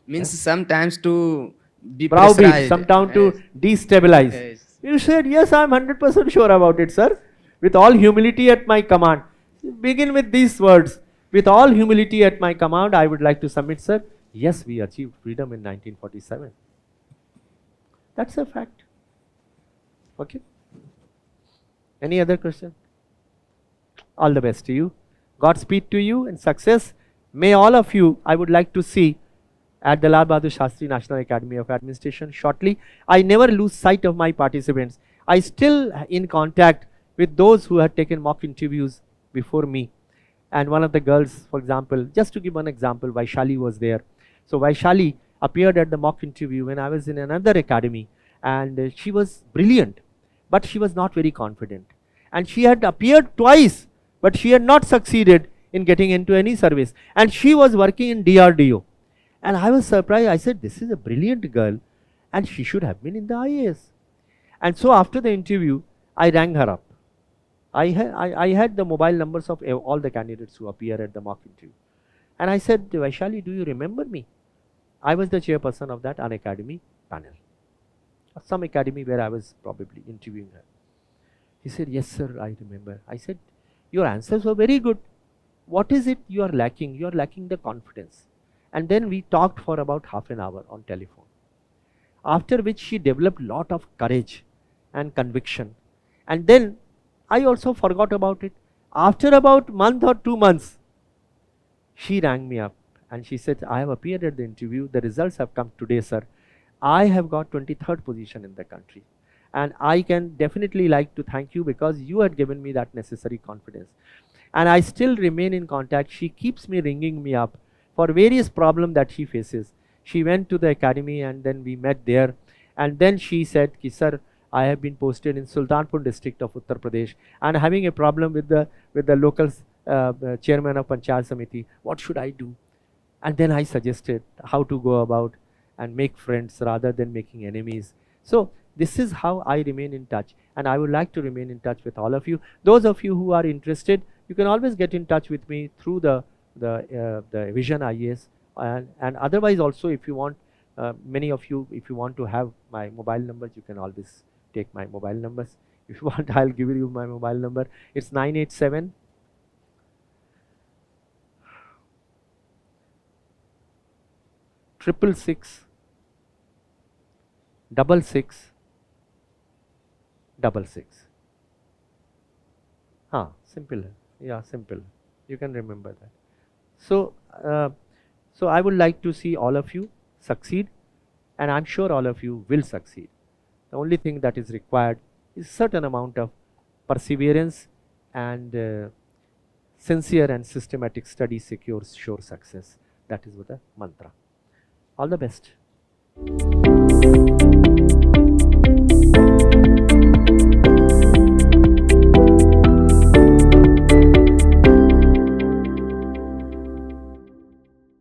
Means sometimes to be Browbeat, pressurized. sometimes to Yes. destabilize. Yes. You said, yes, I am 100% sure about it, sir. With all humility at my command. Begin with these words. With all humility at my command, I would like to submit, sir. Yes, we achieved freedom in 1947. That's a fact. Okay. Any other question? All the best to you. Godspeed to you and success. May all of you, I would like to see at the Lal Bahadur Shastri National Academy of Administration shortly. I never lose sight of my participants. I still in contact with those who had taken mock interviews before me. And one of the girls, for example, just to give one example, Vaishali was there. So Vaishali appeared at the mock interview when I was in another academy, and she was brilliant, but she was not very confident. And she had appeared twice, but she had not succeeded in getting into any service. And she was working in DRDO. And I was surprised. I said, this is a brilliant girl and she should have been in the IAS. And so after the interview, I rang her up. I had the mobile numbers of all the candidates who appear at the mock interview. And I said, Vaishali, do you remember me? I was the chairperson of that Unacademy panel. Some academy where I was probably interviewing her. He said, yes, sir, I remember. I said, your answers were very good. What is it you are lacking? You are lacking the confidence. And then we talked for about half an hour on telephone. After which she developed a lot of courage and conviction. And then I also forgot about it. After about a month or 2 months, she rang me up and she said, I have appeared at the interview. The results have come today, sir. I have got 23rd position in the country. And I can definitely like to thank you because you had given me that necessary confidence. And I still remain in contact. She keeps me ringing me up for various problems that she faces. She went to the academy and then we met there. And then she said, sir, I have been posted in Sultanpur district of Uttar Pradesh and having a problem with the local chairman of Panchayat Samiti. What should I do? And then I suggested how to go about and make friends rather than making enemies. So this is how I remain in touch, and I would like to remain in touch with all of you. Those of you who are interested, You can always get in touch with me through the Vision IAS, and otherwise also, if you want, many of you, if you want to have my mobile numbers, you can always take my mobile numbers. If you want, I'll give you my mobile number. It's 987 666 6666. Simple. Yeah, simple. You can remember that. So, so I would like to see all of you succeed, and I'm sure all of you will succeed. The only thing that is required is certain amount of perseverance, and sincere and systematic study secures sure success. That is the mantra. All the best.